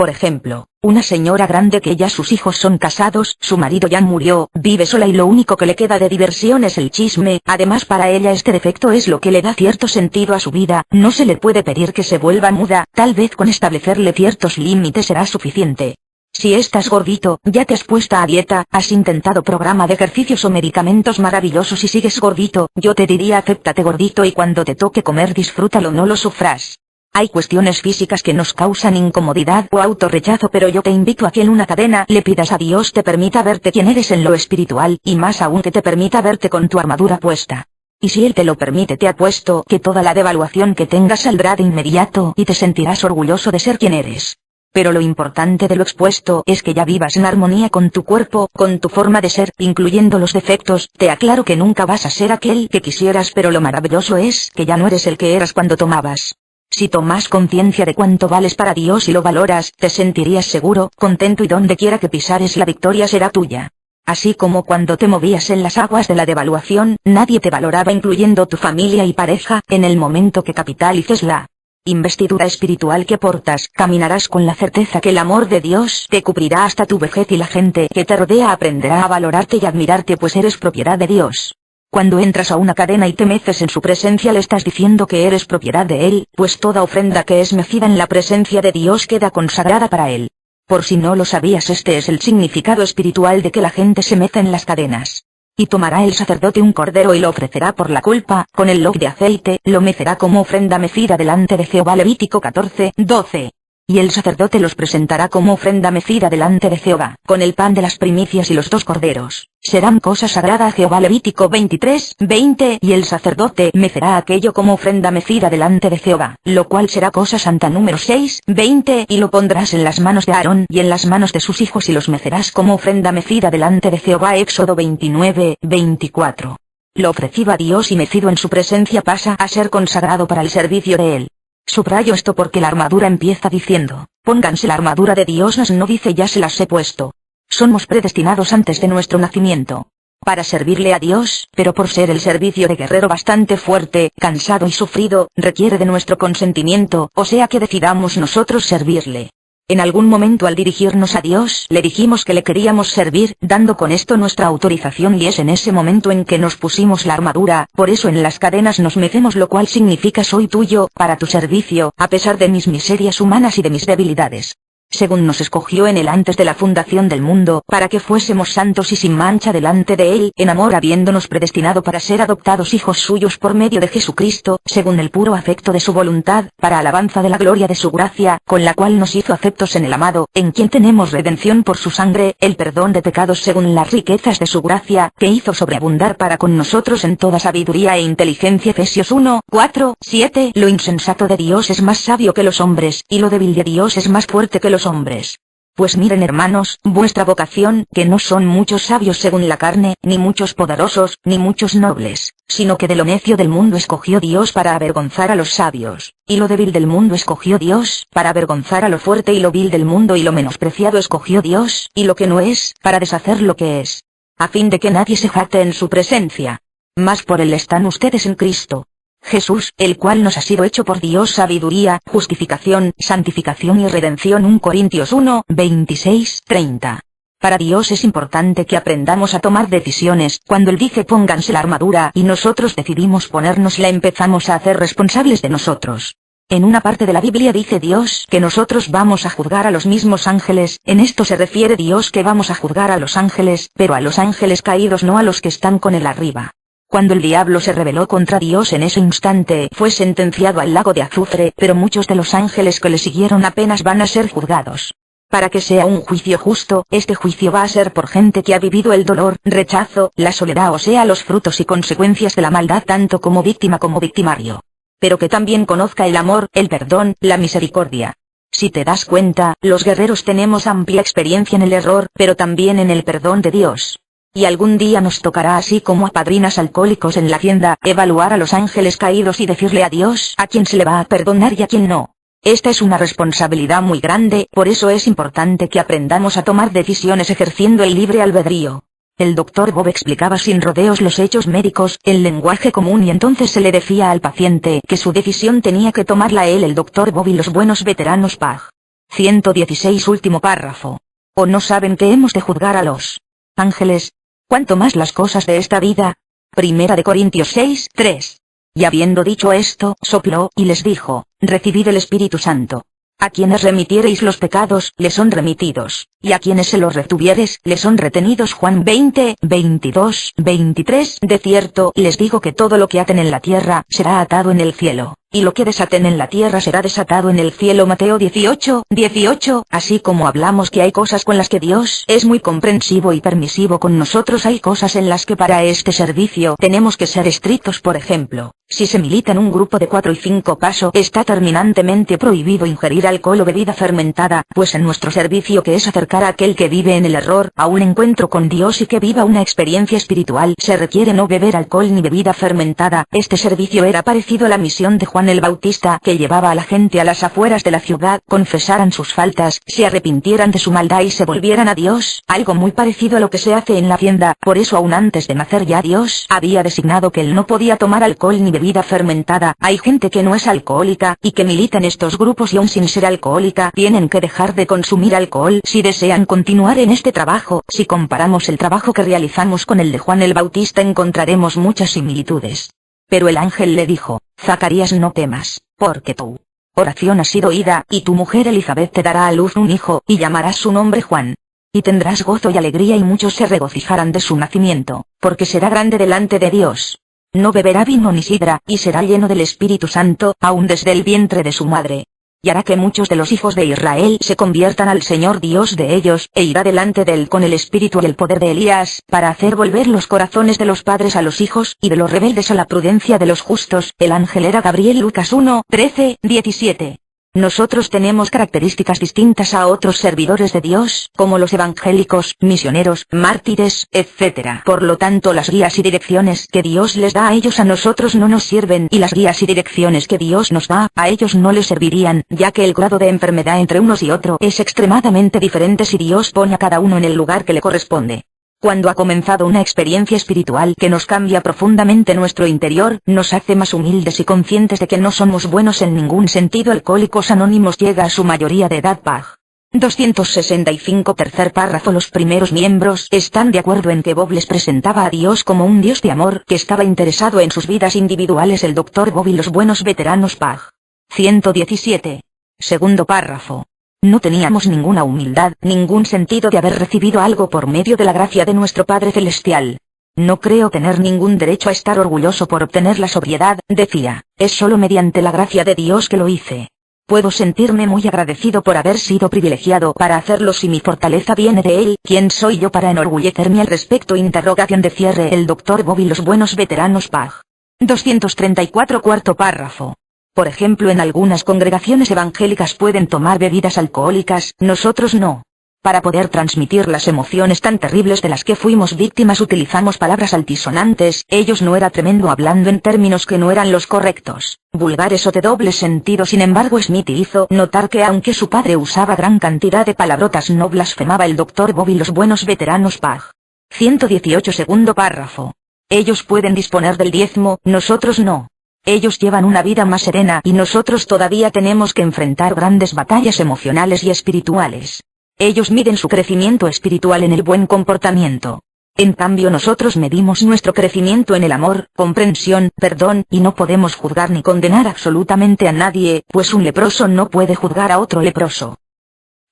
Speaker 1: Por ejemplo, una señora grande que ya sus hijos son casados, su marido ya murió, vive sola y lo único que le queda de diversión es el chisme. Además, para ella este defecto es lo que le da cierto sentido a su vida. No se le puede pedir que se vuelva muda, tal vez con establecerle ciertos límites será suficiente. Si estás gordito, ya te has puesto a dieta, has intentado programa de ejercicios o medicamentos maravillosos y sigues gordito, yo te diría acéptate gordito y cuando te toque comer disfrútalo, no lo sufras. Hay cuestiones físicas que nos causan incomodidad o autorrechazo, pero yo te invito a que en una cadena le pidas a Dios te permita verte quien eres en lo espiritual, y más aún que te permita verte con tu armadura puesta. Y si Él te lo permite, te apuesto que toda la devaluación que tengas saldrá de inmediato y te sentirás orgulloso de ser quien eres. Pero lo importante de lo expuesto es que ya vivas en armonía con tu cuerpo, con tu forma de ser, incluyendo los defectos. Te aclaro que nunca vas a ser aquel que quisieras, pero lo maravilloso es que ya no eres el que eras cuando tomabas. Si tomas conciencia de cuánto vales para Dios y lo valoras, te sentirías seguro, contento y donde quiera que pisares la victoria será tuya. Así como cuando te movías en las aguas de la devaluación, nadie te valoraba incluyendo tu familia y pareja, en el momento que capitalices la investidura espiritual que portas, caminarás con la certeza que el amor de Dios te cubrirá hasta tu vejez y la gente que te rodea aprenderá a valorarte y admirarte pues eres propiedad de Dios. Cuando entras a una cadena y te meces en su presencia le estás diciendo que eres propiedad de Él, pues toda ofrenda que es mecida en la presencia de Dios queda consagrada para Él. Por si no lo sabías, este es el significado espiritual de que la gente se meta en las cadenas. Y tomará el sacerdote un cordero y lo ofrecerá por la culpa, con el log de aceite, lo mecerá como ofrenda mecida delante de Jehová. Levítico 14:12. Y el sacerdote los presentará como ofrenda mecida delante de Jehová, con el pan de las primicias y los 2 corderos. Serán cosa sagrada a Jehová. Levítico 23:20. Y el sacerdote mecerá aquello como ofrenda mecida delante de Jehová, lo cual será cosa santa. Número 6:20. Y lo pondrás en las manos de Aarón y en las manos de sus hijos y los mecerás como ofrenda mecida delante de Jehová. Éxodo 29:24. Lo ofrecido a Dios y mecido en su presencia pasa a ser consagrado para el servicio de Él. Subrayo esto porque la armadura empieza diciendo, pónganse la armadura de Dios, mas no dice ya se las he puesto. Somos predestinados antes de nuestro nacimiento para servirle a Dios, pero por ser el servicio de guerrero bastante fuerte, cansado y sufrido, requiere de nuestro consentimiento, o sea que decidamos nosotros servirle. En algún momento al dirigirnos a Dios, le dijimos que le queríamos servir, dando con esto nuestra autorización y es en ese momento en que nos pusimos la armadura, por eso en las cadenas nos mecemos, lo cual significa soy tuyo, para tu servicio, a pesar de mis miserias humanas y de mis debilidades. Según nos escogió en él antes de la fundación del mundo, para que fuésemos santos y sin mancha delante de él, en amor habiéndonos predestinado para ser adoptados hijos suyos por medio de Jesucristo, según el puro afecto de su voluntad, para alabanza de la gloria de su gracia, con la cual nos hizo aceptos en el amado, en quien tenemos redención por su sangre, el perdón de pecados según las riquezas de su gracia, que hizo sobreabundar para con nosotros en toda sabiduría e inteligencia. Efesios 1:4-7. Lo insensato de Dios es más sabio que los hombres, y lo débil de Dios es más fuerte que los hombres. Pues miren, hermanos, vuestra vocación, que no son muchos sabios según la carne, ni muchos poderosos, ni muchos nobles, sino que de lo necio del mundo escogió Dios para avergonzar a los sabios, y lo débil del mundo escogió Dios, para avergonzar a lo fuerte, y lo vil del mundo y lo menospreciado escogió Dios, y lo que no es, para deshacer lo que es, a fin de que nadie se jacte en su presencia. Mas por él están ustedes en Cristo Jesús, el cual nos ha sido hecho por Dios sabiduría, justificación, santificación y redención. 1 Corintios 1:26-30. Para Dios es importante que aprendamos a tomar decisiones. Cuando Él dice pónganse la armadura y nosotros decidimos ponérnosla, empezamos a hacer responsables de nosotros. En una parte de la Biblia dice Dios que nosotros vamos a juzgar a los mismos ángeles. En esto se refiere Dios que vamos a juzgar a los ángeles, pero a los ángeles caídos, no a los que están con Él arriba. Cuando el diablo se rebeló contra Dios, en ese instante fue sentenciado al lago de azufre, pero muchos de los ángeles que le siguieron apenas van a ser juzgados. Para que sea un juicio justo, este juicio va a ser por gente que ha vivido el dolor, rechazo, la soledad, o sea los frutos y consecuencias de la maldad, tanto como víctima como victimario. Pero que también conozca el amor, el perdón, la misericordia. Si te das cuenta, los guerreros tenemos amplia experiencia en el error, pero también en el perdón de Dios. Y algún día nos tocará, así como a padrinas alcohólicos en la hacienda, evaluar a los ángeles caídos y decirle a Dios a quién se le va a perdonar y a quién no. Esta es una responsabilidad muy grande, por eso es importante que aprendamos a tomar decisiones ejerciendo el libre albedrío. El Dr. Bob explicaba sin rodeos los hechos médicos, en lenguaje común, y entonces se le decía al paciente que su decisión tenía que tomarla él, el Dr. Bob y los buenos veteranos PAG. 116 último párrafo. ¿O no saben que hemos de juzgar a los ángeles? ¿Cuánto más las cosas de esta vida? Primera de Corintios 6, 3. Y habiendo dicho esto, sopló, y les dijo, recibid el Espíritu Santo. A quienes remitiereis los pecados, les son remitidos, y a quienes se los retuvieres, les son retenidos. Juan 20, 22, 23. De cierto, les digo que todo lo que aten en la tierra, será atado en el cielo, y lo que desaten en la tierra será desatado en el cielo. Mateo 18, 18. Así como hablamos que hay cosas con las que Dios es muy comprensivo y permisivo con nosotros, hay cosas en las que para este servicio tenemos que ser estrictos. Por ejemplo, si se milita en un grupo de 4 y 5 paso, está terminantemente prohibido ingerir alcohol o bebida fermentada, pues en nuestro servicio, que es acercar a aquel que vive en el error a un encuentro con Dios y que viva una experiencia espiritual, se requiere no beber alcohol ni bebida fermentada. Este servicio era parecido a la misión de Juan el Bautista, que llevaba a la gente a las afueras de la ciudad, confesaran sus faltas, se arrepintieran de su maldad y se volvieran a Dios, algo muy parecido a lo que se hace en la hacienda. Por eso, aún antes de nacer, ya Dios había designado que él no podía tomar alcohol ni bebida fermentada. Hay gente que no es alcohólica, y que milita en estos grupos y aún sin ser alcohólica, tienen que dejar de consumir alcohol si desean continuar en este trabajo. Si comparamos el trabajo que realizamos con el de Juan el Bautista, encontraremos muchas similitudes. Pero el ángel le dijo, Zacarías, no temas, porque tu oración ha sido oída, y tu mujer Elizabeth te dará a luz un hijo, y llamarás su nombre Juan. Y tendrás gozo y alegría, y muchos se regocijarán de su nacimiento, porque será grande delante de Dios. No beberá vino ni sidra, y será lleno del Espíritu Santo, aún desde el vientre de su madre. Y hará que muchos de los hijos de Israel se conviertan al Señor Dios de ellos, e irá delante de él con el espíritu y el poder de Elías, para hacer volver los corazones de los padres a los hijos, y de los rebeldes a la prudencia de los justos. El ángel era Gabriel. Lucas 1, 13, 17. Nosotros tenemos características distintas a otros servidores de Dios, como los evangélicos, misioneros, mártires, etc. Por lo tanto, las guías y direcciones que Dios les da a ellos a nosotros no nos sirven, y las guías y direcciones que Dios nos da a ellos no les servirían, ya que el grado de enfermedad entre unos y otro es extremadamente diferente si Dios pone a cada uno en el lugar que le corresponde. Cuando ha comenzado una experiencia espiritual que nos cambia profundamente nuestro interior, nos hace más humildes y conscientes de que no somos buenos en ningún sentido. Alcohólicos Anónimos llega a su mayoría de edad. Pag. 265 tercer párrafo. Los primeros miembros están de acuerdo en que Bob les presentaba a Dios como un Dios de amor que estaba interesado en sus vidas individuales. El Dr. Bob y los buenos veteranos. Pag. 117. Segundo párrafo. No teníamos ninguna humildad, ningún sentido de haber recibido algo por medio de la gracia de nuestro Padre Celestial. No creo tener ningún derecho a estar orgulloso por obtener la sobriedad, decía, es solo mediante la gracia de Dios que lo hice. Puedo sentirme muy agradecido por haber sido privilegiado para hacerlo si mi fortaleza viene de él. ¿Quién soy yo para enorgullecerme al respecto? Interrogación de cierre. El Dr. Bob y los buenos veteranos. Pag. 234 cuarto párrafo. Por ejemplo, en algunas congregaciones evangélicas pueden tomar bebidas alcohólicas, nosotros no. Para poder transmitir las emociones tan terribles de las que fuimos víctimas utilizamos palabras altisonantes. Ellos no era tremendo hablando en términos que no eran los correctos, vulgares o de doble sentido. Sin embargo, Smith hizo notar que aunque su padre usaba gran cantidad de palabrotas, no blasfemaba. El Dr. Bob y los buenos veteranos. Pag. 118 segundo párrafo. Ellos pueden disponer del diezmo, nosotros no. Ellos llevan una vida más serena y nosotros todavía tenemos que enfrentar grandes batallas emocionales y espirituales. Ellos miden su crecimiento espiritual en el buen comportamiento. En cambio, nosotros medimos nuestro crecimiento en el amor, comprensión, perdón, y no podemos juzgar ni condenar absolutamente a nadie, pues un leproso no puede juzgar a otro leproso.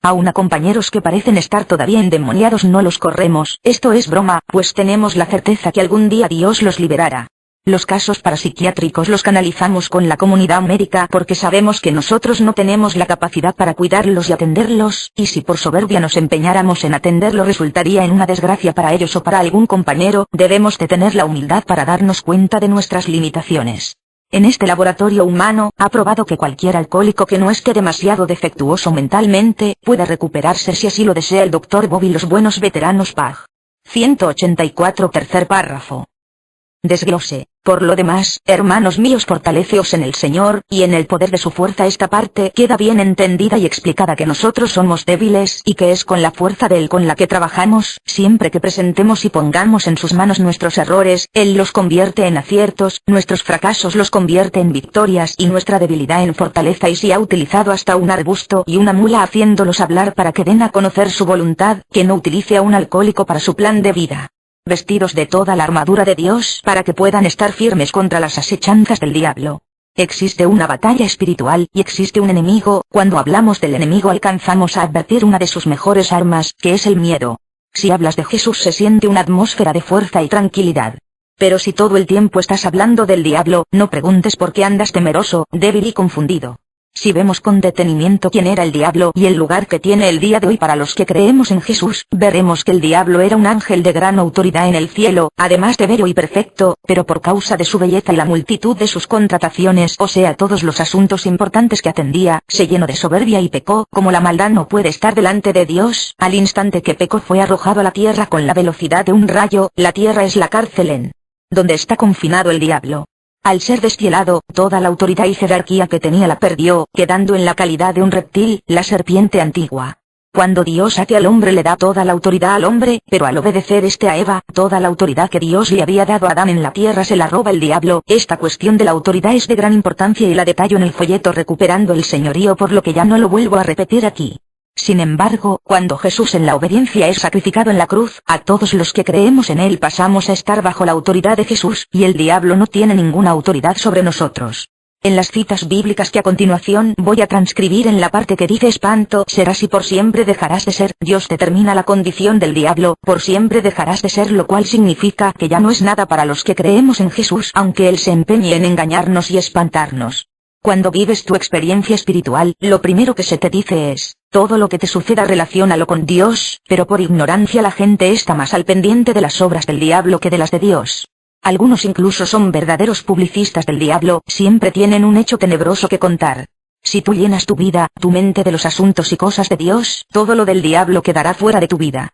Speaker 1: Aún a compañeros que parecen estar todavía endemoniados no los corremos. Esto es broma, pues tenemos la certeza que algún día Dios los liberará. Los casos parapsiquiátricos los canalizamos con la comunidad médica porque sabemos que nosotros no tenemos la capacidad para cuidarlos y atenderlos, y si por soberbia nos empeñáramos en atenderlos resultaría en una desgracia para ellos o para algún compañero. Debemos de tener la humildad para darnos cuenta de nuestras limitaciones. En este laboratorio humano, ha probado que cualquier alcohólico que no esté demasiado defectuoso mentalmente, puede recuperarse si así lo desea. El Dr. Bob y los buenos veteranos. Pag. 184 tercer párrafo. Desglose. Por lo demás, hermanos míos, fortaleceos en el Señor, y en el poder de su fuerza. Esta parte queda bien entendida y explicada, que nosotros somos débiles, y que es con la fuerza de Él con la que trabajamos. Siempre que presentemos y pongamos en sus manos nuestros errores, Él los convierte en aciertos, nuestros fracasos los convierte en victorias, y nuestra debilidad en fortaleza. Y si ha utilizado hasta un arbusto y una mula haciéndolos hablar para que den a conocer su voluntad, que no utilice a un alcohólico para su plan de vida. Vestidos de toda la armadura de Dios para que puedan estar firmes contra las asechanzas del diablo. Existe una batalla espiritual y existe un enemigo. Cuando hablamos del enemigo alcanzamos a advertir una de sus mejores armas, que es el miedo. Si hablas de Jesús se siente una atmósfera de fuerza y tranquilidad. Pero si todo el tiempo estás hablando del diablo, no preguntes por qué andas temeroso, débil y confundido. Si vemos con detenimiento quién era el diablo y el lugar que tiene el día de hoy para los que creemos en Jesús, veremos que el diablo era un ángel de gran autoridad en el cielo, además de bello y perfecto, pero por causa de su belleza y la multitud de sus contrataciones, o sea todos los asuntos importantes que atendía, se llenó de soberbia y pecó. Como la maldad no puede estar delante de Dios, al instante que pecó fue arrojado a la tierra con la velocidad de un rayo. La tierra es la cárcel en donde está confinado el diablo. Al ser deshielado, toda la autoridad y jerarquía que tenía la perdió, quedando en la calidad de un reptil, la serpiente antigua. Cuando Dios hace al hombre le da toda la autoridad al hombre, pero al obedecer a Eva, toda la autoridad que Dios le había dado a Adán en la tierra se la roba el diablo. Esta cuestión de la autoridad es de gran importancia y la detallo en el folleto Recuperando el Señorío, por lo que ya no lo vuelvo a repetir aquí. Sin embargo, cuando Jesús en la obediencia es sacrificado en la cruz, a todos los que creemos en Él pasamos a estar bajo la autoridad de Jesús, y el diablo no tiene ninguna autoridad sobre nosotros. En las citas bíblicas que a continuación voy a transcribir en la parte que dice espanto serás y por siempre dejarás de ser, Dios determina la condición del diablo, por siempre dejarás de ser, lo cual significa que ya no es nada para los que creemos en Jesús, aunque Él se empeñe en engañarnos y espantarnos. Cuando vives tu experiencia espiritual, lo primero que se te dice es, todo lo que te suceda relaciónalo con Dios, pero por ignorancia la gente está más al pendiente de las obras del diablo que de las de Dios. Algunos incluso son verdaderos publicistas del diablo, siempre tienen un hecho tenebroso que contar. Si tú llenas tu vida, tu mente de los asuntos y cosas de Dios, todo lo del diablo quedará fuera de tu vida.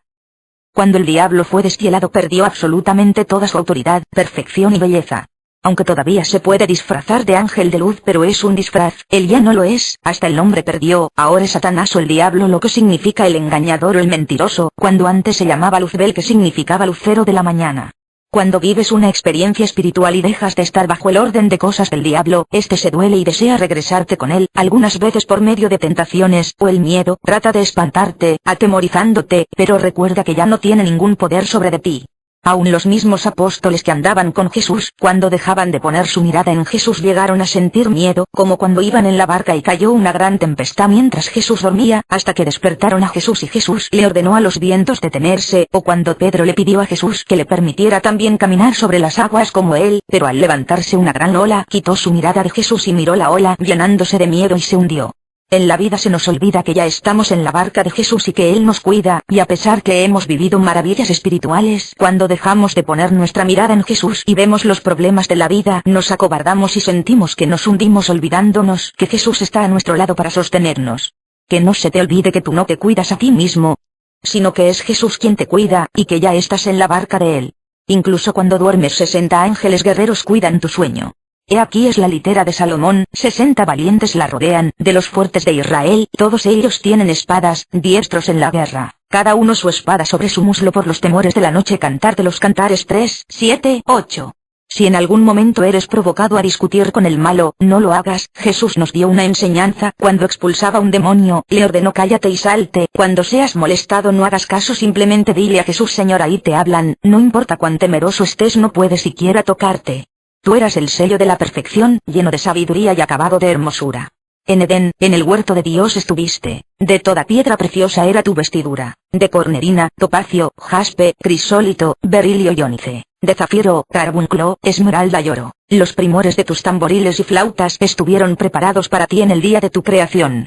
Speaker 1: Cuando el diablo fue deshielado perdió absolutamente toda su autoridad, perfección y belleza. Aunque todavía se puede disfrazar de ángel de luz, pero es un disfraz, él ya no lo es, hasta el nombre perdió. Ahora es Satanás o el diablo, lo que significa el engañador o el mentiroso, cuando antes se llamaba Luzbel, que significaba lucero de la mañana. Cuando vives una experiencia espiritual y dejas de estar bajo el orden de cosas del diablo, se duele y desea regresarte con él, algunas veces por medio de tentaciones, o el miedo, trata de espantarte, atemorizándote, pero recuerda que ya no tiene ningún poder sobre de ti. Aún los mismos apóstoles que andaban con Jesús, cuando dejaban de poner su mirada en Jesús llegaron a sentir miedo, como cuando iban en la barca y cayó una gran tempestad mientras Jesús dormía, hasta que despertaron a Jesús y Jesús le ordenó a los vientos detenerse, o cuando Pedro le pidió a Jesús que le permitiera también caminar sobre las aguas como él, pero al levantarse una gran ola, quitó su mirada de Jesús y miró la ola, llenándose de miedo y se hundió. En la vida se nos olvida que ya estamos en la barca de Jesús y que Él nos cuida, y a pesar que hemos vivido maravillas espirituales, cuando dejamos de poner nuestra mirada en Jesús y vemos los problemas de la vida, nos acobardamos y sentimos que nos hundimos olvidándonos que Jesús está a nuestro lado para sostenernos. Que no se te olvide que tú no te cuidas a ti mismo, sino que es Jesús quien te cuida, y que ya estás en la barca de Él. Incluso cuando duermes 60 ángeles guerreros cuidan tu sueño. He aquí es la litera de Salomón, 60 valientes la rodean, de los fuertes de Israel, todos ellos tienen espadas, diestros en la guerra, cada uno su espada sobre su muslo por los temores de la noche. Cantar de los Cantares 3, 7, 8. Si en algún momento eres provocado a discutir con el malo, no lo hagas. Jesús nos dio una enseñanza, cuando expulsaba un demonio, le ordenó cállate y salte. Cuando seas molestado no hagas caso, simplemente dile a Jesús Señor ahí te hablan, no importa cuán temeroso estés no puede siquiera tocarte. Tú eras el sello de la perfección, lleno de sabiduría y acabado de hermosura. En Edén, en el huerto de Dios estuviste. De toda piedra preciosa era tu vestidura, de cornerina, topacio, jaspe, crisólito, berilio y ónice, de zafiro, carbunclo, esmeralda y oro. Los primores de tus tamboriles y flautas estuvieron preparados para ti en el día de tu creación.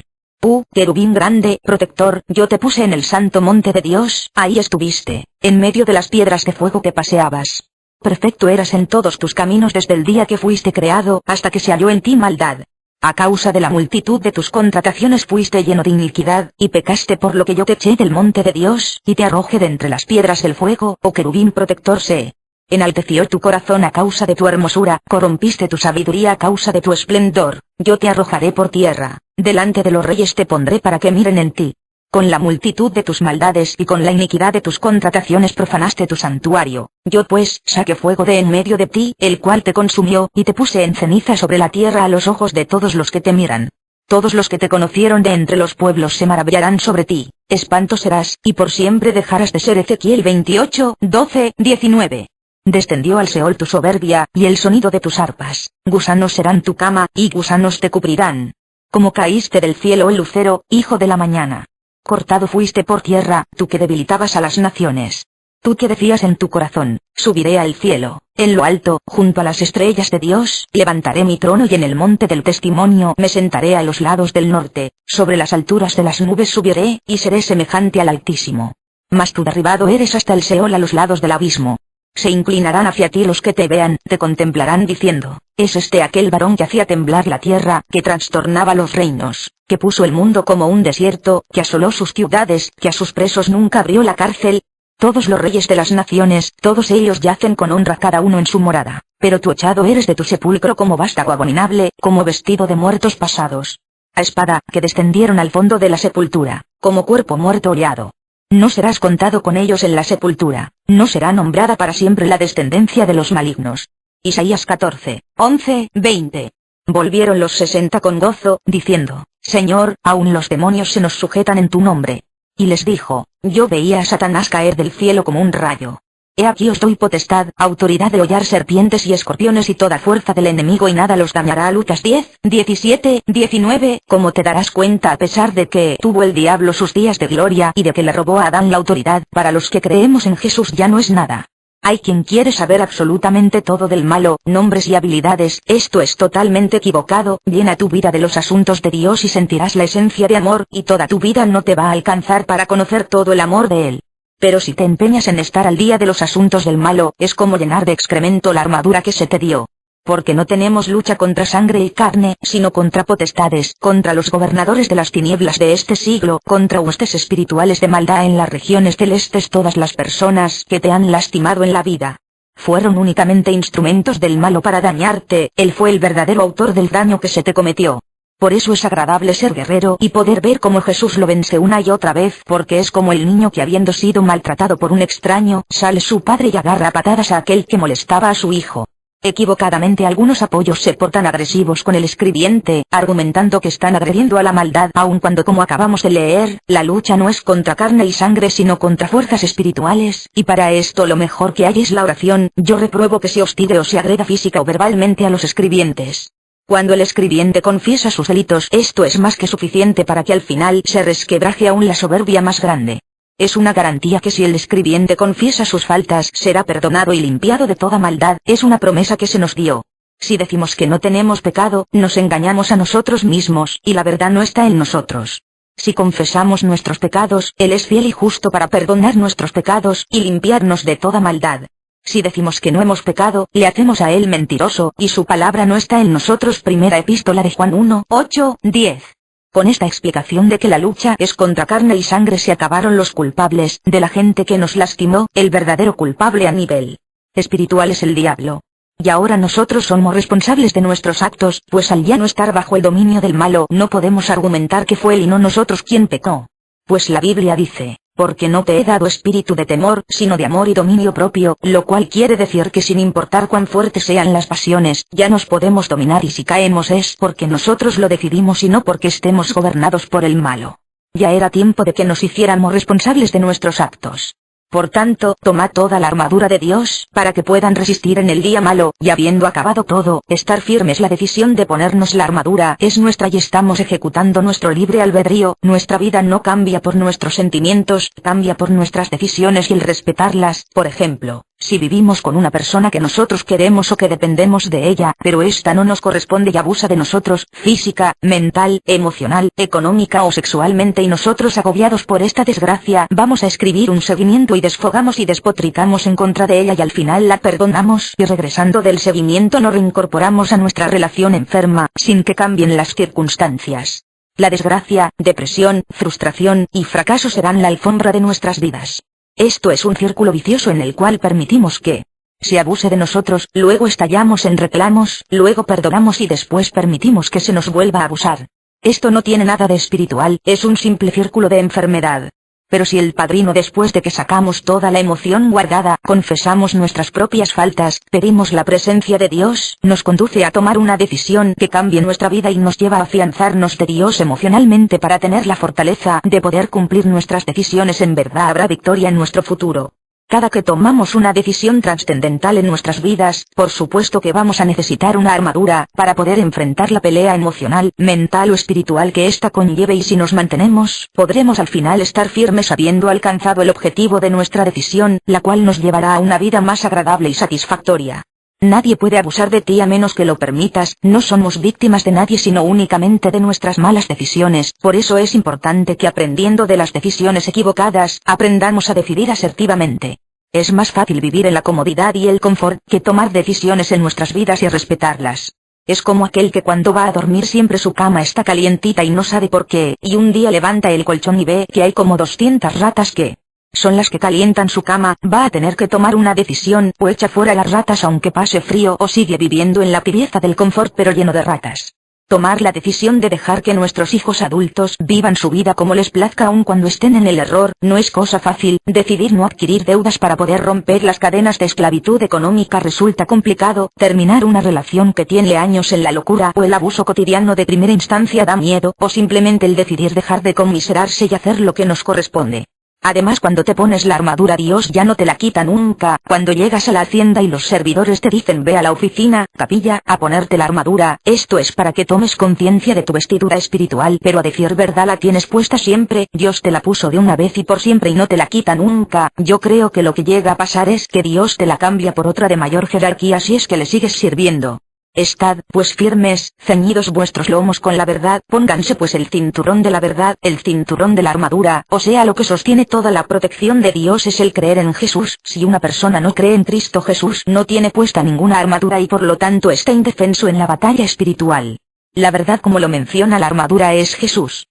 Speaker 1: Querubín grande, protector, yo te puse en el santo monte de Dios, ahí estuviste, en medio de las piedras de fuego que paseabas. Perfecto eras en todos tus caminos desde el día que fuiste creado, hasta que se halló en ti maldad. A causa de la multitud de tus contrataciones fuiste lleno de iniquidad, y pecaste por lo que yo te eché del monte de Dios, y te arrojé de entre las piedras del fuego, oh querubín protector sé. Enalteció tu corazón a causa de tu hermosura, corrompiste tu sabiduría a causa de tu esplendor. Yo te arrojaré por tierra, delante de los reyes te pondré para que miren en ti. Con la multitud de tus maldades y con la iniquidad de tus contrataciones profanaste tu santuario. Yo pues saqué fuego de en medio de ti, el cual te consumió, y te puse en ceniza sobre la tierra a los ojos de todos los que te miran. Todos los que te conocieron de entre los pueblos se maravillarán sobre ti. Espanto serás, y por siempre dejarás de ser. Ezequiel 28, 12, 19. Descendió al Seol tu soberbia, y el sonido de tus arpas. Gusanos serán tu cama, y gusanos te cubrirán. Como caíste del cielo, oh lucero, hijo de la mañana. Cortado fuiste por tierra, tú que debilitabas a las naciones. Tú que decías en tu corazón, subiré al cielo, en lo alto, junto a las estrellas de Dios, levantaré mi trono y en el monte del testimonio me sentaré a los lados del norte, sobre las alturas de las nubes subiré, y seré semejante al Altísimo. Mas tú derribado eres hasta el Seol, a los lados del abismo. Se inclinarán hacia ti los que te vean, te contemplarán diciendo, ¿es este aquel varón que hacía temblar la tierra, que trastornaba los reinos, que puso el mundo como un desierto, que asoló sus ciudades, que a sus presos nunca abrió la cárcel? Todos los reyes de las naciones, todos ellos yacen con honra cada uno en su morada, pero tú echado eres de tu sepulcro como vástago abominable, como vestido de muertos pasados. A espada, que descendieron al fondo de la sepultura, como cuerpo muerto hollado. No serás contado con ellos en la sepultura, no será nombrada para siempre la descendencia de los malignos. Isaías 14, 11, 20. Volvieron los 60 con gozo, diciendo, Señor, aún los demonios se nos sujetan en tu nombre. Y les dijo, yo veía a Satanás caer del cielo como un rayo. He aquí os doy potestad, autoridad de hollar serpientes y escorpiones y toda fuerza del enemigo y nada los dañará. Lucas 10, 17, 19. Como te darás cuenta a pesar de que tuvo el diablo sus días de gloria y de que le robó a Adán la autoridad, para los que creemos en Jesús ya no es nada. Hay quien quiere saber absolutamente todo del malo, nombres y habilidades. Esto es totalmente equivocado. Llena tu vida de los asuntos de Dios y sentirás la esencia de amor, y toda tu vida no te va a alcanzar para conocer todo el amor de Él. Pero si te empeñas en estar al día de los asuntos del malo, es como llenar de excremento la armadura que se te dio. Porque no tenemos lucha contra sangre y carne, sino contra potestades, contra los gobernadores de las tinieblas de este siglo, contra huestes espirituales de maldad en las regiones celestes. Todas las personas que te han lastimado en la vida fueron únicamente instrumentos del malo para dañarte. Él fue el verdadero autor del daño que se te cometió. Por eso es agradable ser guerrero y poder ver cómo Jesús lo vence una y otra vez, porque es como el niño que, habiendo sido maltratado por un extraño, sale su padre y agarra a patadas a aquel que molestaba a su hijo. Equivocadamente algunos apoyos se portan agresivos con el escribiente, argumentando que están agrediendo a la maldad, aun cuando, como acabamos de leer, la lucha no es contra carne y sangre sino contra fuerzas espirituales, y para esto lo mejor que hay es la oración. Yo repruebo que se hostigue o se agreda física o verbalmente a los escribientes. Cuando el escribiente confiesa sus delitos, esto es más que suficiente para que al final se resquebraje aún la soberbia más grande. Es una garantía que si el escribiente confiesa sus faltas, será perdonado y limpiado de toda maldad. Es una promesa que se nos dio. Si decimos que no tenemos pecado, nos engañamos a nosotros mismos, y la verdad no está en nosotros. Si confesamos nuestros pecados, Él es fiel y justo para perdonar nuestros pecados y limpiarnos de toda maldad. Si decimos que no hemos pecado, le hacemos a Él mentiroso, y su palabra no está en nosotros. Primera epístola de Juan 1, 8, 10. Con esta explicación de que la lucha es contra carne y sangre se acabaron los culpables de la gente que nos lastimó. El verdadero culpable a nivel espiritual es el diablo. Y ahora nosotros somos responsables de nuestros actos, pues al ya no estar bajo el dominio del malo no podemos argumentar que fue él y no nosotros quien pecó. Pues la Biblia dice, porque no te he dado espíritu de temor, sino de amor y dominio propio, lo cual quiere decir que sin importar cuán fuertes sean las pasiones, ya nos podemos dominar, y si caemos es porque nosotros lo decidimos y no porque estemos gobernados por el malo. Ya era tiempo de que nos hiciéramos responsables de nuestros actos. Por tanto, tomad toda la armadura de Dios, para que puedan resistir en el día malo, y habiendo acabado todo, estar firmes. La decisión de ponernos la armadura es nuestra y estamos ejecutando nuestro libre albedrío. Nuestra vida no cambia por nuestros sentimientos, cambia por nuestras decisiones y el respetarlas. Por ejemplo, si vivimos con una persona que nosotros queremos o que dependemos de ella, pero esta no nos corresponde y abusa de nosotros, física, mental, emocional, económica o sexualmente, y nosotros agobiados por esta desgracia, vamos a escribir un seguimiento y desfogamos y despotricamos en contra de ella y al final la perdonamos, y regresando del seguimiento nos reincorporamos a nuestra relación enferma, sin que cambien las circunstancias. La desgracia, depresión, frustración y fracaso serán la alfombra de nuestras vidas. Esto es un círculo vicioso en el cual permitimos que se abuse de nosotros, luego estallamos en reclamos, luego perdonamos y después permitimos que se nos vuelva a abusar. Esto no tiene nada de espiritual, es un simple círculo de enfermedad. Pero si el padrino, después de que sacamos toda la emoción guardada, confesamos nuestras propias faltas, pedimos la presencia de Dios, nos conduce a tomar una decisión que cambie nuestra vida y nos lleva a afianzarnos de Dios emocionalmente para tener la fortaleza de poder cumplir nuestras decisiones, en verdad habrá victoria en nuestro futuro. Cada que tomamos una decisión trascendental en nuestras vidas, por supuesto que vamos a necesitar una armadura, para poder enfrentar la pelea emocional, mental o espiritual que ésta conlleve, y si nos mantenemos, podremos al final estar firmes habiendo alcanzado el objetivo de nuestra decisión, la cual nos llevará a una vida más agradable y satisfactoria. Nadie puede abusar de ti a menos que lo permitas, no somos víctimas de nadie sino únicamente de nuestras malas decisiones, por eso es importante que aprendiendo de las decisiones equivocadas, aprendamos a decidir asertivamente. Es más fácil vivir en la comodidad y el confort que tomar decisiones en nuestras vidas y respetarlas. Es como aquel que cuando va a dormir siempre su cama está calientita y no sabe por qué, y un día levanta el colchón y ve que hay como 200 ratas que son las que calientan su cama, va a tener que tomar una decisión, o echa fuera las ratas aunque pase frío, o sigue viviendo en la tibieza del confort pero lleno de ratas. Tomar la decisión de dejar que nuestros hijos adultos vivan su vida como les plazca aun cuando estén en el error, no es cosa fácil. Decidir no adquirir deudas para poder romper las cadenas de esclavitud económica resulta complicado. Terminar una relación que tiene años en la locura o el abuso cotidiano de primera instancia da miedo, o simplemente el decidir dejar de conmiserarse y hacer lo que nos corresponde. Además, cuando te pones la armadura, Dios ya no te la quita nunca. Cuando llegas a la hacienda y los servidores te dicen ve a la oficina, capilla, a ponerte la armadura, esto es para que tomes conciencia de tu vestidura espiritual, pero a decir verdad la tienes puesta siempre. Dios te la puso de una vez y por siempre y no te la quita nunca. Yo creo que lo que llega a pasar es que Dios te la cambia por otra de mayor jerarquía si es que le sigues sirviendo. Estad, pues, firmes, ceñidos vuestros lomos con la verdad, pónganse pues el cinturón de la verdad, el cinturón de la armadura, o sea lo que sostiene toda la protección de Dios es el creer en Jesús. Si una persona no cree en Cristo Jesús, no tiene puesta ninguna armadura y por lo tanto está indefenso en la batalla espiritual. La verdad, como lo menciona la armadura, es Jesús.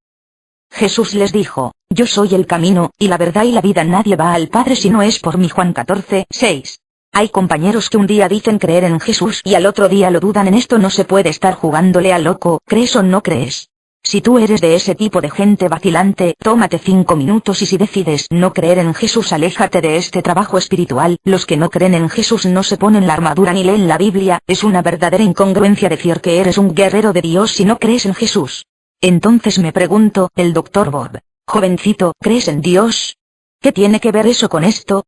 Speaker 1: Jesús les dijo, yo soy el camino, y la verdad y la vida, nadie va al Padre si no es por mí. Juan 14:6. Hay compañeros que un día dicen creer en Jesús y al otro día lo dudan. En esto no se puede estar jugándole al loco, crees o no crees. Si tú eres de ese tipo de gente vacilante, tómate 5 minutos y si decides no creer en Jesús, aléjate de este trabajo espiritual. Los que no creen en Jesús no se ponen la armadura ni leen la Biblia. Es una verdadera incongruencia decir que eres un guerrero de Dios si no crees en Jesús. Entonces me pregunto, el Dr. Bob, jovencito, ¿crees en Dios? ¿Qué tiene que ver eso con esto?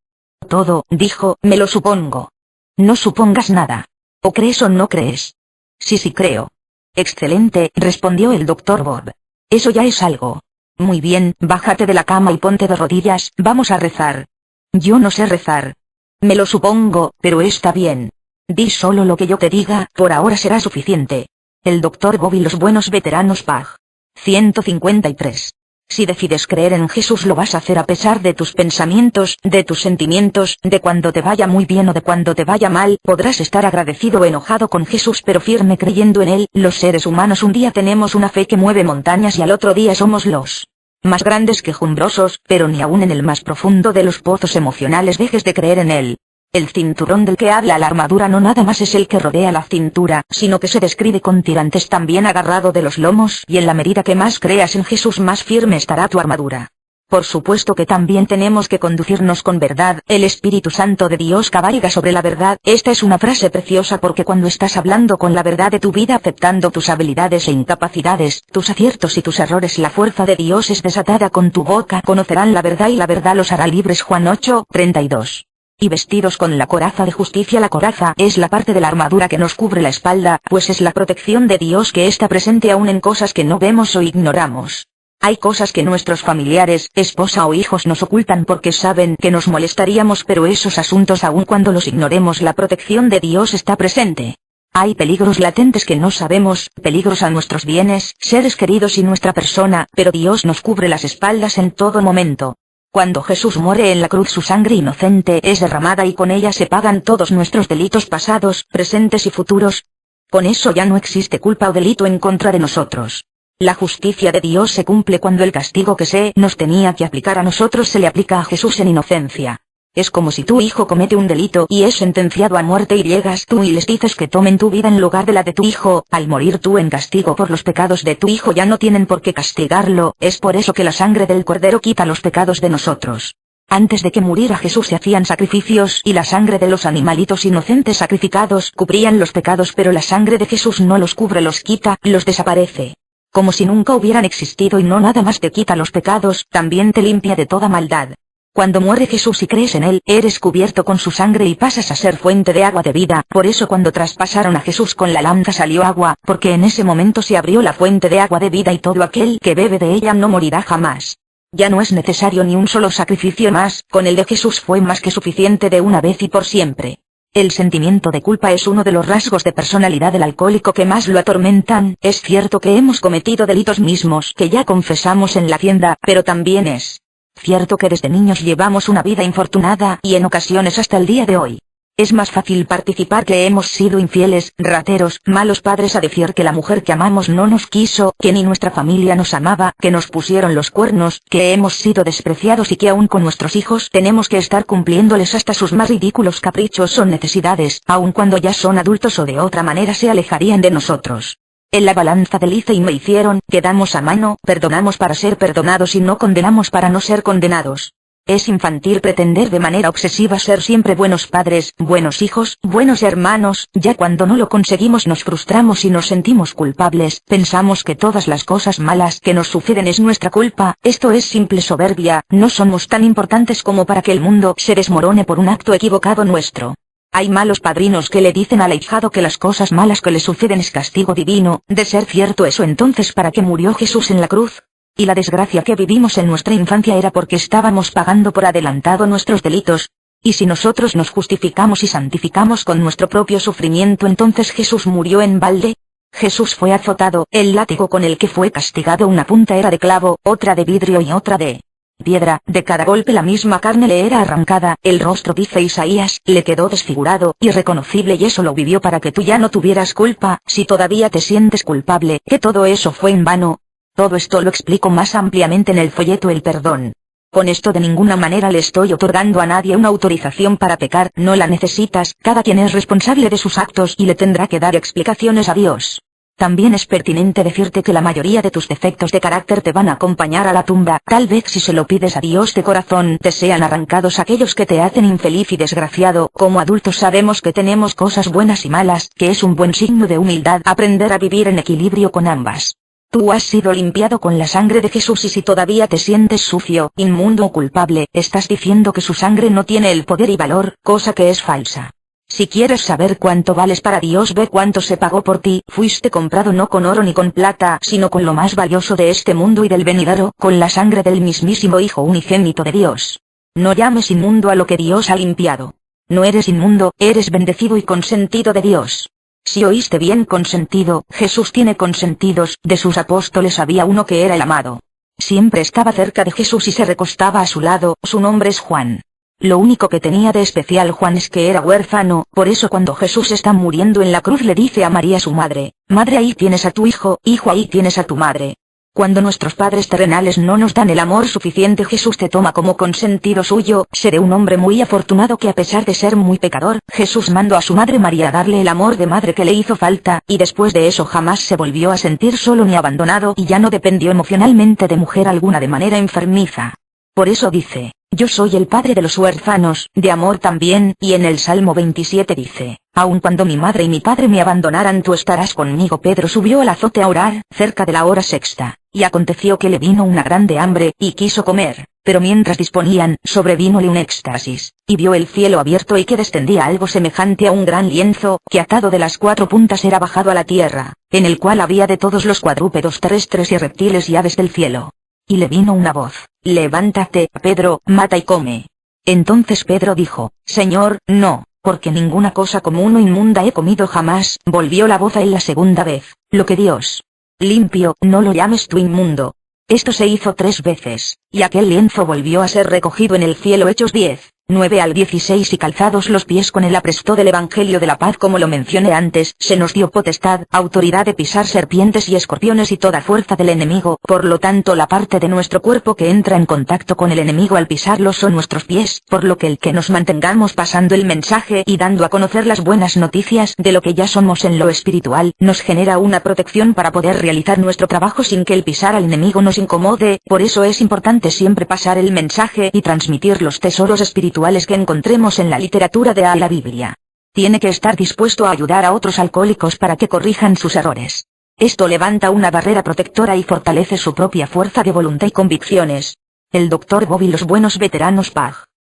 Speaker 1: Todo, dijo, me lo supongo. No supongas nada. O crees o no crees. Sí, creo. Excelente, respondió el Dr. Bob. Eso ya es algo. Muy bien, bájate de la cama y ponte de rodillas, vamos a rezar. Yo no sé rezar. Me lo supongo, pero está bien. Di solo lo que yo te diga, por ahora será suficiente. El Dr. Bob y los buenos veteranos Pag. 153. Si decides creer en Jesús lo vas a hacer a pesar de tus pensamientos, de tus sentimientos, de cuando te vaya muy bien o de cuando te vaya mal. Podrás estar agradecido o enojado con Jesús pero firme creyendo en Él. Los seres humanos un día tenemos una fe que mueve montañas y al otro día somos los más grandes quejumbrosos, pero ni aun en el más profundo de los pozos emocionales dejes de creer en Él. El cinturón del que habla la armadura no nada más es el que rodea la cintura, sino que se describe con tirantes también agarrado de los lomos, y en la medida que más creas en Jesús más firme estará tu armadura. Por supuesto que también tenemos que conducirnos con verdad, el Espíritu Santo de Dios cabalga sobre la verdad. Esta es una frase preciosa porque cuando estás hablando con la verdad de tu vida, aceptando tus habilidades e incapacidades, tus aciertos y tus errores, la fuerza de Dios es desatada con tu boca. Conocerán la verdad y la verdad los hará libres. Juan 8:32. Y vestidos con la coraza de justicia. La coraza es la parte de la armadura que nos cubre la espalda, pues es la protección de Dios que está presente aún en cosas que no vemos o ignoramos. Hay cosas que nuestros familiares, esposa o hijos nos ocultan porque saben que nos molestaríamos, pero esos asuntos aun cuando los ignoremos la protección de Dios está presente. Hay peligros latentes que no sabemos, peligros a nuestros bienes, seres queridos y nuestra persona, pero Dios nos cubre las espaldas en todo momento. Cuando Jesús muere en la cruz su sangre inocente es derramada y con ella se pagan todos nuestros delitos pasados, presentes y futuros. Con eso ya no existe culpa o delito en contra de nosotros. La justicia de Dios se cumple cuando el castigo que se nos tenía que aplicar a nosotros se le aplica a Jesús en inocencia. Es como si tu hijo comete un delito y es sentenciado a muerte y llegas tú y les dices que tomen tu vida en lugar de la de tu hijo. Al morir tú en castigo por los pecados de tu hijo ya no tienen por qué castigarlo. Es por eso que la sangre del Cordero quita los pecados de nosotros. Antes de que muriera Jesús se hacían sacrificios y la sangre de los animalitos inocentes sacrificados cubrían los pecados, pero la sangre de Jesús no los cubre, los quita, los desaparece. Como si nunca hubieran existido, y no nada más te quita los pecados, también te limpia de toda maldad. Cuando muere Jesús y crees en él, eres cubierto con su sangre y pasas a ser fuente de agua de vida. Por eso cuando traspasaron a Jesús con la lanza salió agua, porque en ese momento se abrió la fuente de agua de vida y todo aquel que bebe de ella no morirá jamás. Ya no es necesario ni un solo sacrificio más, con el de Jesús fue más que suficiente de una vez y por siempre. El sentimiento de culpa es uno de los rasgos de personalidad del alcohólico que más lo atormentan. Es cierto que hemos cometido delitos mismos que ya confesamos en la tienda, pero también es cierto que desde niños llevamos una vida infortunada y en ocasiones hasta el día de hoy. Es más fácil participar que hemos sido infieles, rateros, malos padres, a decir que la mujer que amamos no nos quiso, que ni nuestra familia nos amaba, que nos pusieron los cuernos, que hemos sido despreciados y que aún con nuestros hijos tenemos que estar cumpliéndoles hasta sus más ridículos caprichos o necesidades, aun cuando ya son adultos o de otra manera se alejarían de nosotros. En la balanza del hice y me hicieron, quedamos a mano, perdonamos para ser perdonados y no condenamos para no ser condenados. Es infantil pretender de manera obsesiva ser siempre buenos padres, buenos hijos, buenos hermanos. Ya cuando no lo conseguimos nos frustramos y nos sentimos culpables, pensamos que todas las cosas malas que nos suceden es nuestra culpa. Esto es simple soberbia, no somos tan importantes como para que el mundo se desmorone por un acto equivocado nuestro. Hay malos padrinos que le dicen al ahijado que las cosas malas que le suceden es castigo divino. De ser cierto eso, entonces ¿para qué murió Jesús en la cruz? Y la desgracia que vivimos en nuestra infancia era porque estábamos pagando por adelantado nuestros delitos. Y si nosotros nos justificamos y santificamos con nuestro propio sufrimiento, entonces Jesús murió en balde. Jesús fue azotado, el látigo con el que fue castigado una punta era de clavo, otra de vidrio y otra de piedra, de cada golpe la misma carne le era arrancada, el rostro, dice Isaías, le quedó desfigurado, irreconocible, y eso lo vivió para que tú ya no tuvieras culpa. Si todavía te sientes culpable, que todo eso fue en vano. Todo esto lo explico más ampliamente en el folleto El Perdón. Con esto de ninguna manera le estoy otorgando a nadie una autorización para pecar, no la necesitas, cada quien es responsable de sus actos y le tendrá que dar explicaciones a Dios. También es pertinente decirte que la mayoría de tus defectos de carácter te van a acompañar a la tumba. Tal vez si se lo pides a Dios de corazón, te sean arrancados aquellos que te hacen infeliz y desgraciado. Como adultos sabemos que tenemos cosas buenas y malas, que es un buen signo de humildad aprender a vivir en equilibrio con ambas. Tú has sido limpiado con la sangre de Jesús, y si todavía te sientes sucio, inmundo o culpable, estás diciendo que su sangre no tiene el poder y valor, cosa que es falsa. Si quieres saber cuánto vales para Dios, ve cuánto se pagó por ti. Fuiste comprado no con oro ni con plata, sino con lo más valioso de este mundo y del venidero, con la sangre del mismísimo Hijo unigénito de Dios. No llames inmundo a lo que Dios ha limpiado. No eres inmundo, eres bendecido y consentido de Dios. Si oíste bien, consentido. Jesús tiene consentidos. De sus apóstoles había uno que era el amado. Siempre estaba cerca de Jesús y se recostaba a su lado. Su nombre es Juan. Lo único que tenía de especial Juan es que era huérfano. Por eso cuando Jesús está muriendo en la cruz le dice a María su madre: Madre, ahí tienes a tu hijo, hijo, ahí tienes a tu madre. Cuando nuestros padres terrenales no nos dan el amor suficiente, Jesús te toma como consentido suyo. Seré un hombre muy afortunado que, a pesar de ser muy pecador, Jesús mandó a su madre María a darle el amor de madre que le hizo falta, y después de eso jamás se volvió a sentir solo ni abandonado, y ya no dependió emocionalmente de mujer alguna de manera enfermiza. Por eso dice: Yo soy el padre de los huérfanos, de amor también, y en el Salmo 27 dice: Aun cuando mi madre y mi padre me abandonaran, tú estarás conmigo. Pedro subió al azote a orar, cerca de la hora sexta, y aconteció que le vino una grande hambre, y quiso comer, pero mientras disponían, sobrevínole un éxtasis, y vio el cielo abierto y que descendía algo semejante a un gran lienzo, que atado de las cuatro puntas era bajado a la tierra, en el cual había de todos los cuadrúpedos terrestres y reptiles y aves del cielo. Y le vino una voz: Levántate, Pedro, mata y come. Entonces Pedro dijo: Señor, no, porque ninguna cosa común o inmunda he comido jamás. Volvió la voz a él la segunda vez: Lo que Dios limpio, no lo llames tú inmundo. Esto se hizo 3 veces, y aquel lienzo volvió a ser recogido en el cielo. Hechos 10, 9 al 16 y calzados los pies con el apresto del Evangelio de la paz como lo mencioné antes, se nos dio potestad, autoridad de pisar serpientes y escorpiones y toda fuerza del enemigo, por lo tanto la parte de nuestro cuerpo que entra en contacto con el enemigo al pisarlo son nuestros pies, por lo que el que nos mantengamos pasando el mensaje y dando a conocer las buenas noticias de lo que ya somos en lo espiritual, nos genera una protección para poder realizar nuestro trabajo sin que el pisar al enemigo nos incomode, por eso es importante siempre pasar el mensaje y transmitir los tesoros espirituales que encontremos en la literatura de la Biblia. Tiene que estar dispuesto a ayudar a otros alcohólicos para que corrijan sus errores. Esto levanta una barrera protectora y fortalece su propia fuerza de voluntad y convicciones. El Dr. Bob y los buenos veteranos Pag.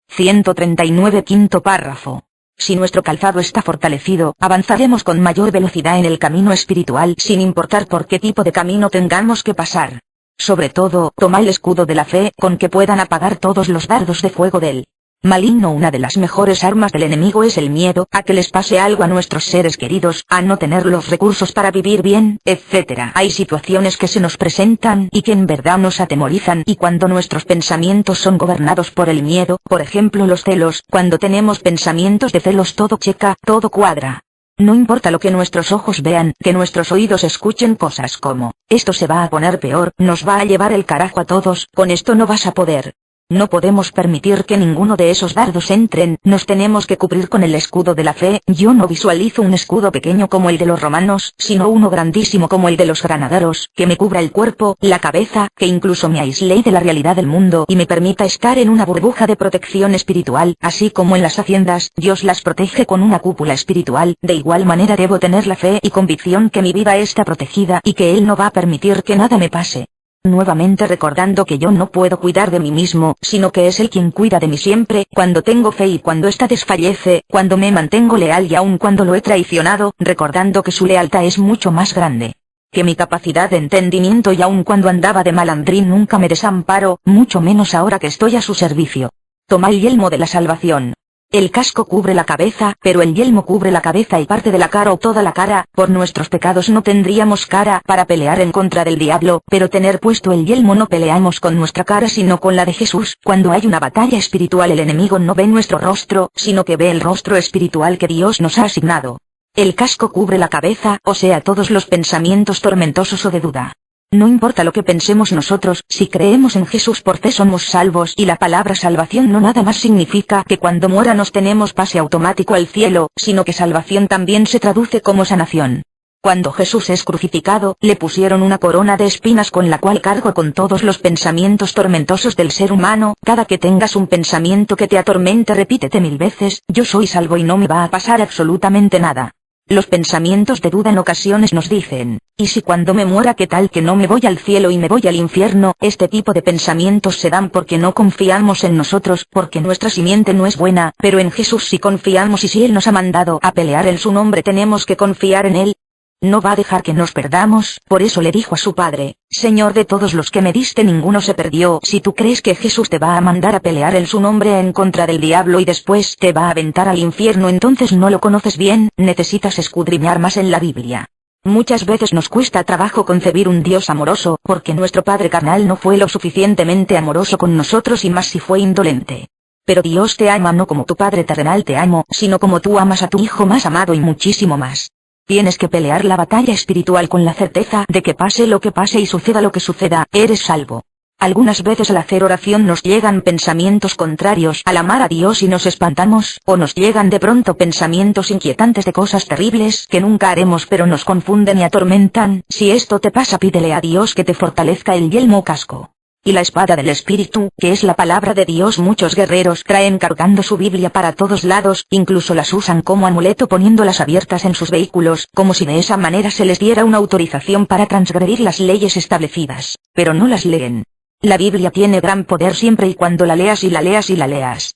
Speaker 1: 139 quinto párrafo. Si nuestro calzado está fortalecido, avanzaremos con mayor velocidad en el camino espiritual sin importar por qué tipo de camino tengamos que pasar. Sobre todo, toma el escudo de la fe, con que puedan apagar todos los dardos de fuego del maligno. Una de las mejores armas del enemigo es el miedo, a que les pase algo a nuestros seres queridos, a no tener los recursos para vivir bien, etc. Hay situaciones que se nos presentan y que en verdad nos atemorizan, y cuando nuestros pensamientos son gobernados por el miedo, por ejemplo los celos, cuando tenemos pensamientos de celos todo checa, todo cuadra. No importa lo que nuestros ojos vean, que nuestros oídos escuchen cosas como, esto se va a poner peor, nos va a llevar el carajo a todos, con esto no vas a poder. No podemos permitir que ninguno de esos dardos entren, nos tenemos que cubrir con el escudo de la fe. Yo no visualizo un escudo pequeño como el de los romanos, sino uno grandísimo como el de los granaderos, que me cubra el cuerpo, la cabeza, que incluso me aísle de la realidad del mundo y me permita estar en una burbuja de protección espiritual, así como en las haciendas, Dios las protege con una cúpula espiritual. De igual manera debo tener la fe y convicción que mi vida está protegida y que Él no va a permitir que nada me pase. Nuevamente recordando que yo no puedo cuidar de mí mismo, sino que es Él quien cuida de mí siempre, cuando tengo fe y cuando ésta desfallece, cuando me mantengo leal y aun cuando lo he traicionado, recordando que su lealtad es mucho más grande que mi capacidad de entendimiento, y aun cuando andaba de malandrín nunca me desamparo, mucho menos ahora que estoy a su servicio. Toma el yelmo de la salvación. El casco cubre la cabeza, pero el yelmo cubre la cabeza y parte de la cara o toda la cara. Por nuestros pecados no tendríamos cara para pelear en contra del diablo, pero tener puesto el yelmo no peleamos con nuestra cara sino con la de Jesús. Cuando hay una batalla espiritual el enemigo no ve nuestro rostro, sino que ve el rostro espiritual que Dios nos ha asignado. El casco cubre la cabeza, o sea todos los pensamientos tormentosos o de duda. No importa lo que pensemos nosotros, si creemos en Jesús por fe somos salvos, y la palabra salvación no nada más significa que cuando muera nos tenemos pase automático al cielo, sino que salvación también se traduce como sanación. Cuando Jesús es crucificado, le pusieron una corona de espinas con la cual cargo con todos los pensamientos tormentosos del ser humano. Cada que tengas un pensamiento que te atormente repítete 1000 veces, yo soy salvo y no me va a pasar absolutamente nada. Los pensamientos de duda en ocasiones nos dicen, ¿y si cuando me muera qué tal que no me voy al cielo y me voy al infierno? Este tipo de pensamientos se dan porque no confiamos en nosotros, porque nuestra simiente no es buena, pero en Jesús sí confiamos, y si Él nos ha mandado a pelear en su nombre tenemos que confiar en Él. No va a dejar que nos perdamos, por eso le dijo a su padre, Señor, de todos los que me diste ninguno se perdió. Si tú crees que Jesús te va a mandar a pelear en su nombre en contra del diablo y después te va a aventar al infierno, entonces no lo conoces bien, necesitas escudriñar más en la Biblia. Muchas veces nos cuesta trabajo concebir un Dios amoroso, porque nuestro padre carnal no fue lo suficientemente amoroso con nosotros y más si fue indolente. Pero Dios te ama no como tu padre terrenal te amó, sino como tú amas a tu hijo más amado y muchísimo más. Tienes que pelear la batalla espiritual con la certeza de que pase lo que pase y suceda lo que suceda, eres salvo. Algunas veces al hacer oración nos llegan pensamientos contrarios al amar a Dios y nos espantamos, o nos llegan de pronto pensamientos inquietantes de cosas terribles que nunca haremos pero nos confunden y atormentan. Si esto te pasa, pídele a Dios que te fortalezca el yelmo o casco y la espada del Espíritu, que es la palabra de Dios. Muchos guerreros traen cargando su Biblia para todos lados, incluso las usan como amuleto poniéndolas abiertas en sus vehículos, como si de esa manera se les diera una autorización para transgredir las leyes establecidas, pero no las leen. La Biblia tiene gran poder siempre y cuando la leas y la leas y la leas.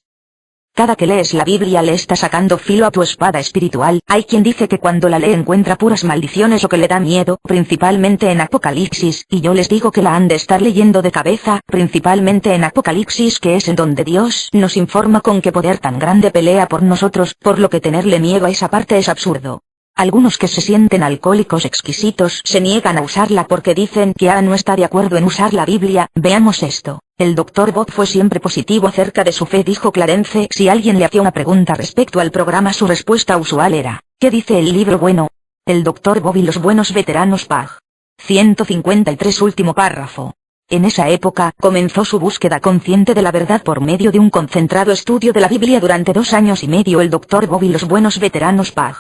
Speaker 1: Cada que lees la Biblia le está sacando filo a tu espada espiritual. Hay quien dice que cuando la lee encuentra puras maldiciones o que le da miedo, principalmente en Apocalipsis, y yo les digo que la han de estar leyendo de cabeza, principalmente en Apocalipsis, que es en donde Dios nos informa con qué poder tan grande pelea por nosotros, por lo que tenerle miedo a esa parte es absurdo. Algunos que se sienten alcohólicos exquisitos se niegan a usarla porque dicen que no está de acuerdo en usar la Biblia. Veamos esto. El Dr. Bob fue siempre positivo acerca de su fe, dijo Clarence. Si alguien le hacía una pregunta respecto al programa, su respuesta usual era: ¿qué dice el libro bueno? El Dr. Bob y los buenos veteranos pag. 153 último párrafo. En esa época, comenzó su búsqueda consciente de la verdad por medio de un concentrado estudio de la Biblia durante 2 años y medio. El Dr. Bob y los buenos veteranos pag.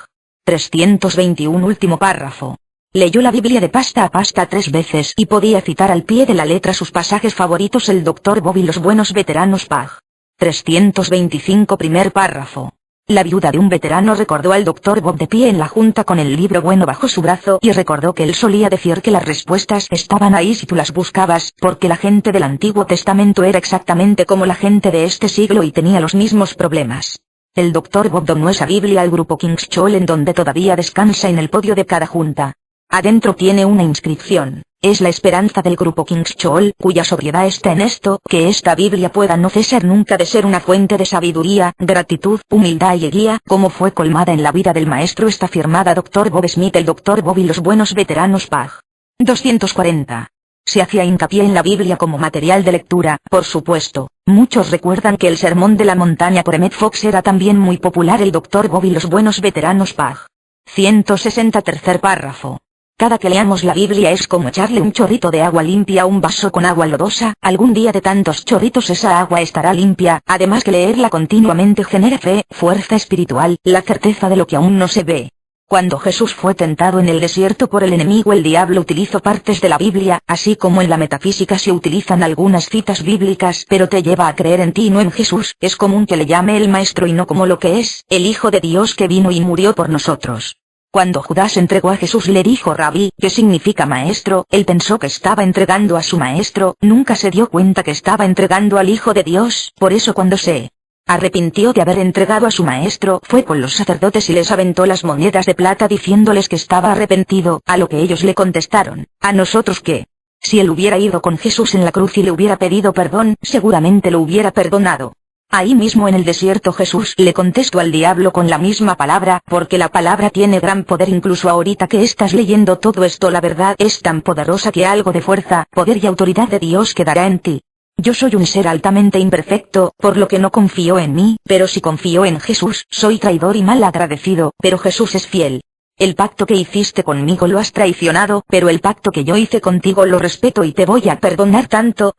Speaker 1: 321 último párrafo. Leyó la Biblia de pasta a pasta 3 veces y podía citar al pie de la letra sus pasajes favoritos. El Dr. Bob y los buenos veteranos pag. 325 primer párrafo. La viuda de un veterano recordó al Dr. Bob de pie en la junta con el libro bueno bajo su brazo y recordó que él solía decir que las respuestas estaban ahí si tú las buscabas, porque la gente del Antiguo Testamento era exactamente como la gente de este siglo y tenía los mismos problemas. El Dr. Bob donó esa Biblia al grupo King's Chapel, en donde todavía descansa en el podio de cada junta. Adentro tiene una inscripción: es la esperanza del grupo King's Chapel, cuya sobriedad está en esto, que esta Biblia pueda no cesar nunca de ser una fuente de sabiduría, gratitud, humildad y guía, como fue colmada en la vida del maestro. Está firmada Dr. Bob Smith. El Dr. Bob y los buenos veteranos pag. 240. Se hacía hincapié en la Biblia como material de lectura, por supuesto. Muchos recuerdan que el Sermón de la Montaña por Emmett Fox era también muy popular. El Dr. Bob y los buenos veteranos pag. 160 tercer párrafo. Cada que leamos la Biblia es como echarle un chorrito de agua limpia a un vaso con agua lodosa. Algún día de tantos chorritos esa agua estará limpia. Además que leerla continuamente genera fe, fuerza espiritual, la certeza de lo que aún no se ve. Cuando Jesús fue tentado en el desierto por el enemigo, el diablo utilizó partes de la Biblia, así como en la metafísica se utilizan algunas citas bíblicas, pero te lleva a creer en ti y no en Jesús. Es común que le llame el maestro y no como lo que es, el Hijo de Dios que vino y murió por nosotros. Cuando Judas entregó a Jesús y le dijo Rabí, que significa maestro, él pensó que estaba entregando a su maestro, nunca se dio cuenta que estaba entregando al Hijo de Dios. Por eso cuando se arrepintió de haber entregado a su maestro, fue con los sacerdotes y les aventó las monedas de plata diciéndoles que estaba arrepentido, a lo que ellos le contestaron: ¿a nosotros qué? Si él hubiera ido con Jesús en la cruz y le hubiera pedido perdón, seguramente lo hubiera perdonado. Ahí mismo en el desierto Jesús le contestó al diablo con la misma palabra, porque la palabra tiene gran poder. Incluso ahorita que estás leyendo todo esto, la verdad es tan poderosa que algo de fuerza, poder y autoridad de Dios quedará en ti. Yo soy un ser altamente imperfecto, por lo que no confío en mí, pero si confío en Jesús, soy traidor y mal agradecido, pero Jesús es fiel. El pacto que hiciste conmigo lo has traicionado, pero el pacto que yo hice contigo lo respeto y te voy a perdonar tanto,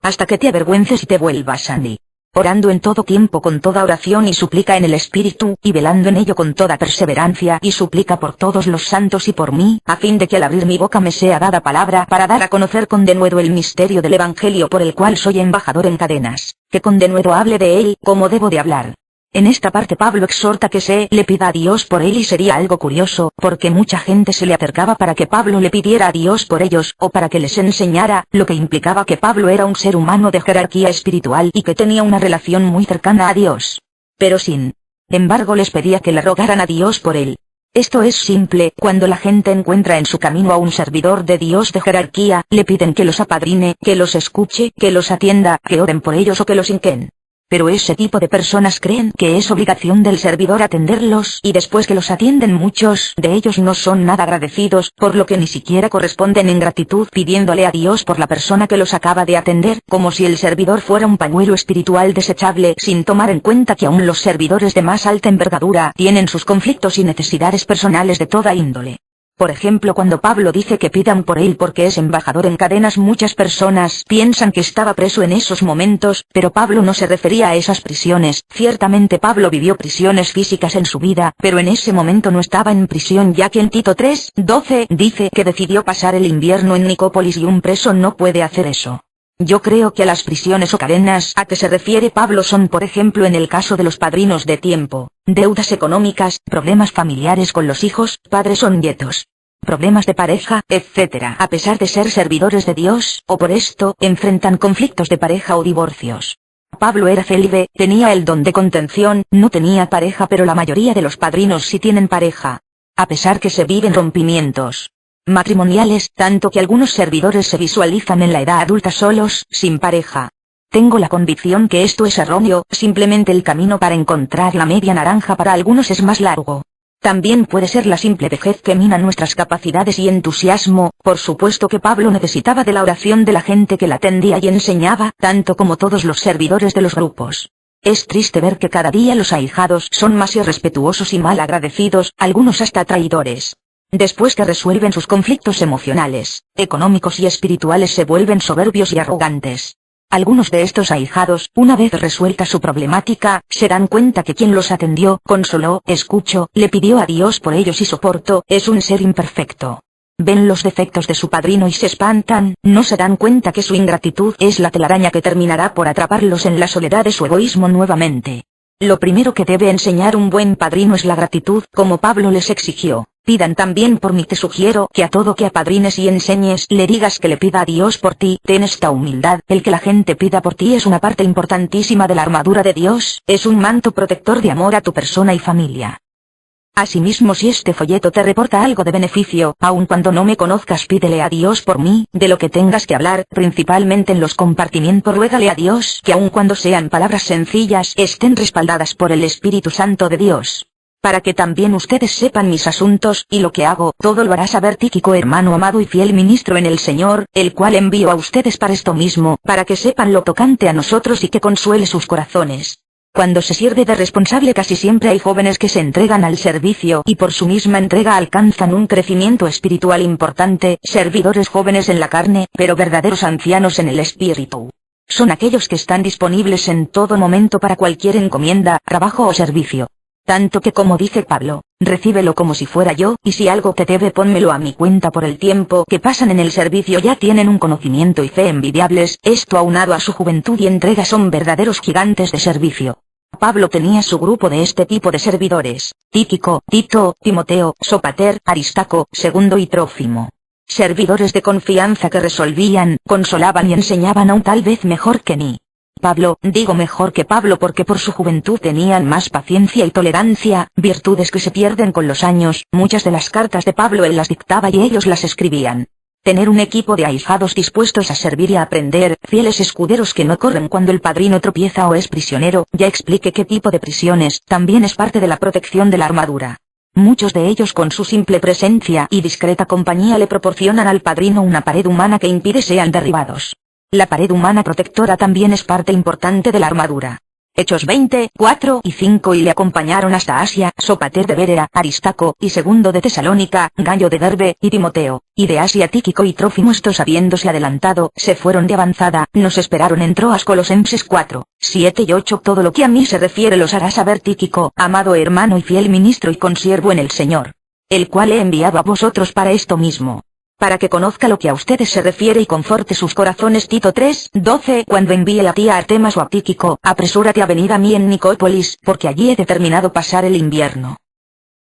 Speaker 1: hasta que te avergüences y te vuelvas Sandy. Orando en todo tiempo con toda oración y súplica en el Espíritu, y velando en ello con toda perseverancia y súplica por todos los santos y por mí, a fin de que al abrir mi boca me sea dada palabra para dar a conocer con denuedo el misterio del Evangelio, por el cual soy embajador en cadenas, que con denuedo hable de él, como debo de hablar. En esta parte Pablo exhorta que se le pida a Dios por él, y sería algo curioso, porque mucha gente se le acercaba para que Pablo le pidiera a Dios por ellos, o para que les enseñara, lo que implicaba que Pablo era un ser humano de jerarquía espiritual y que tenía una relación muy cercana a Dios. Pero sin embargo les pedía que le rogaran a Dios por él. Esto es simple: cuando la gente encuentra en su camino a un servidor de Dios de jerarquía, le piden que los apadrine, que los escuche, que los atienda, que oren por ellos o que los hinquen. Pero ese tipo de personas creen que es obligación del servidor atenderlos, y después que los atienden muchos de ellos no son nada agradecidos, por lo que ni siquiera corresponden en gratitud pidiéndole a Dios por la persona que los acaba de atender, como si el servidor fuera un pañuelo espiritual desechable, sin tomar en cuenta que aún los servidores de más alta envergadura tienen sus conflictos y necesidades personales de toda índole. Por ejemplo, cuando Pablo dice que pidan por él porque es embajador en cadenas, muchas personas piensan que estaba preso en esos momentos, pero Pablo no se refería a esas prisiones. Ciertamente Pablo vivió prisiones físicas en su vida, pero en ese momento no estaba en prisión, ya que en Tito 3:12 dice que decidió pasar el invierno en Nicópolis, y un preso no puede hacer eso. Yo creo que las prisiones o cadenas a que se refiere Pablo son, por ejemplo, en el caso de los padrinos de tiempo, deudas económicas, problemas familiares con los hijos, padres o nietos, problemas de pareja, etc. A pesar de ser servidores de Dios, o por esto, enfrentan conflictos de pareja o divorcios. Pablo era célibe, tenía el don de contención, no tenía pareja, pero la mayoría de los padrinos sí tienen pareja. A pesar que se viven rompimientos matrimoniales, tanto que algunos servidores se visualizan en la edad adulta solos, sin pareja. Tengo la convicción que esto es erróneo, simplemente el camino para encontrar la media naranja para algunos es más largo. También puede ser la simple vejez que mina nuestras capacidades y entusiasmo. Por supuesto que Pablo necesitaba de la oración de la gente que la atendía y enseñaba, tanto como todos los servidores de los grupos. Es triste ver que cada día los ahijados son más irrespetuosos y mal agradecidos, algunos hasta traidores. Después que resuelven sus conflictos emocionales, económicos y espirituales se vuelven soberbios y arrogantes. Algunos de estos ahijados, una vez resuelta su problemática, se dan cuenta que quien los atendió, consoló, escuchó, le pidió a Dios por ellos y soportó, es un ser imperfecto. Ven los defectos de su padrino y se espantan, no se dan cuenta que su ingratitud es la telaraña que terminará por atraparlos en la soledad de su egoísmo nuevamente. Lo primero que debe enseñar un buen padrino es la gratitud, como Pablo les exigió. Pidan también por mí. Te sugiero que a todo que apadrines y enseñes le digas que le pida a Dios por ti. Ten esta humildad, el que la gente pida por ti es una parte importantísima de la armadura de Dios, es un manto protector de amor a tu persona y familia. Asimismo, si este folleto te reporta algo de beneficio, aun cuando no me conozcas, pídele a Dios por mí, de lo que tengas que hablar, principalmente en los compartimientos ruégale a Dios que aun cuando sean palabras sencillas, estén respaldadas por el Espíritu Santo de Dios. Para que también ustedes sepan mis asuntos, y lo que hago, todo lo hará saber Tíquico, hermano amado y fiel ministro en el Señor, el cual envío a ustedes para esto mismo, para que sepan lo tocante a nosotros y que consuele sus corazones. Cuando se sirve de responsable casi siempre hay jóvenes que se entregan al servicio y por su misma entrega alcanzan un crecimiento espiritual importante, servidores jóvenes en la carne, pero verdaderos ancianos en el espíritu. Son aquellos que están disponibles en todo momento para cualquier encomienda, trabajo o servicio. Tanto que, como dice Pablo, recíbelo como si fuera yo, y si algo te debe pónmelo a mi cuenta. Por el tiempo que pasan en el servicio ya tienen un conocimiento y fe envidiables, esto aunado a su juventud y entrega son verdaderos gigantes de servicio. Pablo tenía su grupo de este tipo de servidores: Tíquico, Tito, Timoteo, Sopater, Aristarco, Segundo y Trófimo. Servidores de confianza que resolvían, consolaban y enseñaban aún tal vez mejor que mí. Pablo, digo mejor que Pablo porque por su juventud tenían más paciencia y tolerancia, virtudes que se pierden con los años. Muchas de las cartas de Pablo él las dictaba y ellos las escribían. Tener un equipo de ahijados dispuestos a servir y a aprender, fieles escuderos que no corren cuando el padrino tropieza o es prisionero. Ya expliqué qué tipo de prisiones, también es parte de la protección de la armadura. Muchos de ellos con su simple presencia y discreta compañía le proporcionan al padrino una pared humana que impide sean derribados. La pared humana protectora también es parte importante de la armadura. Hechos 20, 4 y 5 y le acompañaron hasta Asia, Sopater de Berea, Aristarco, y Segundo de Tesalónica, Gallo de Derbe, y Timoteo, y de Asia Tíquico y Trófimo. Estos habiéndose adelantado, se fueron de avanzada, nos esperaron en Troas. Colosenses 4, 7 y 8. Todo lo que a mí se refiere los hará saber Tíquico, amado hermano y fiel ministro y consiervo en el Señor, el cual he enviado a vosotros para esto mismo, para que conozca lo que a ustedes se refiere y conforte sus corazones. Tito 3, 12. Cuando envíe a ti a Artemas o a Tíquico, apresúrate a venir a mí en Nicópolis, porque allí he determinado pasar el invierno.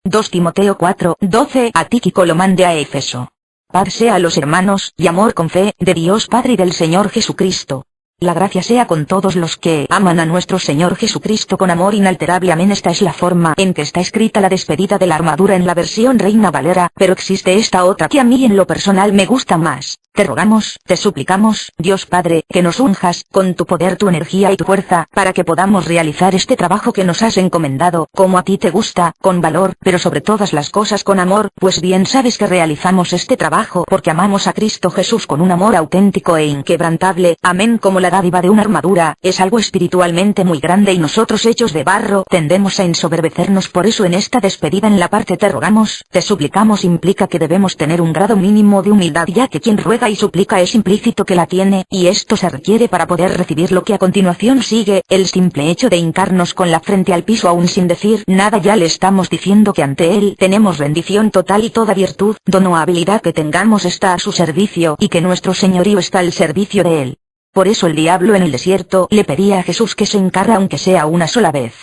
Speaker 1: 2 Timoteo 4, 12. A Tíquico lo mande a Éfeso. Paz sea a los hermanos, y amor con fe, de Dios Padre y del Señor Jesucristo. La gracia sea con todos los que aman a nuestro Señor Jesucristo con amor inalterable. Amén. Esta es la forma en que está escrita la despedida de la armadura en la versión Reina Valera, pero existe esta otra que a mí en lo personal me gusta más. Te rogamos, te suplicamos, Dios Padre, que nos unjas, con tu poder, tu energía y tu fuerza, para que podamos realizar este trabajo que nos has encomendado, como a ti te gusta, con valor, pero sobre todas las cosas con amor, pues bien sabes que realizamos este trabajo porque amamos a Cristo Jesús con un amor auténtico e inquebrantable. Amén. Como la dádiva de una armadura, es algo espiritualmente muy grande y nosotros hechos de barro, tendemos a ensoberbecernos. Por eso en esta despedida en la parte te rogamos, te suplicamos implica que debemos tener un grado mínimo de humildad, ya que quien ruega y suplica es implícito que la tiene, y esto se requiere para poder recibir lo que a continuación sigue. El simple hecho de hincarnos con la frente al piso aún sin decir nada ya le estamos diciendo que ante él tenemos rendición total y toda virtud, don o habilidad que tengamos está a su servicio y que nuestro señorío está al servicio de él. Por eso el diablo en el desierto le pedía a Jesús que se hincara aunque sea una sola vez.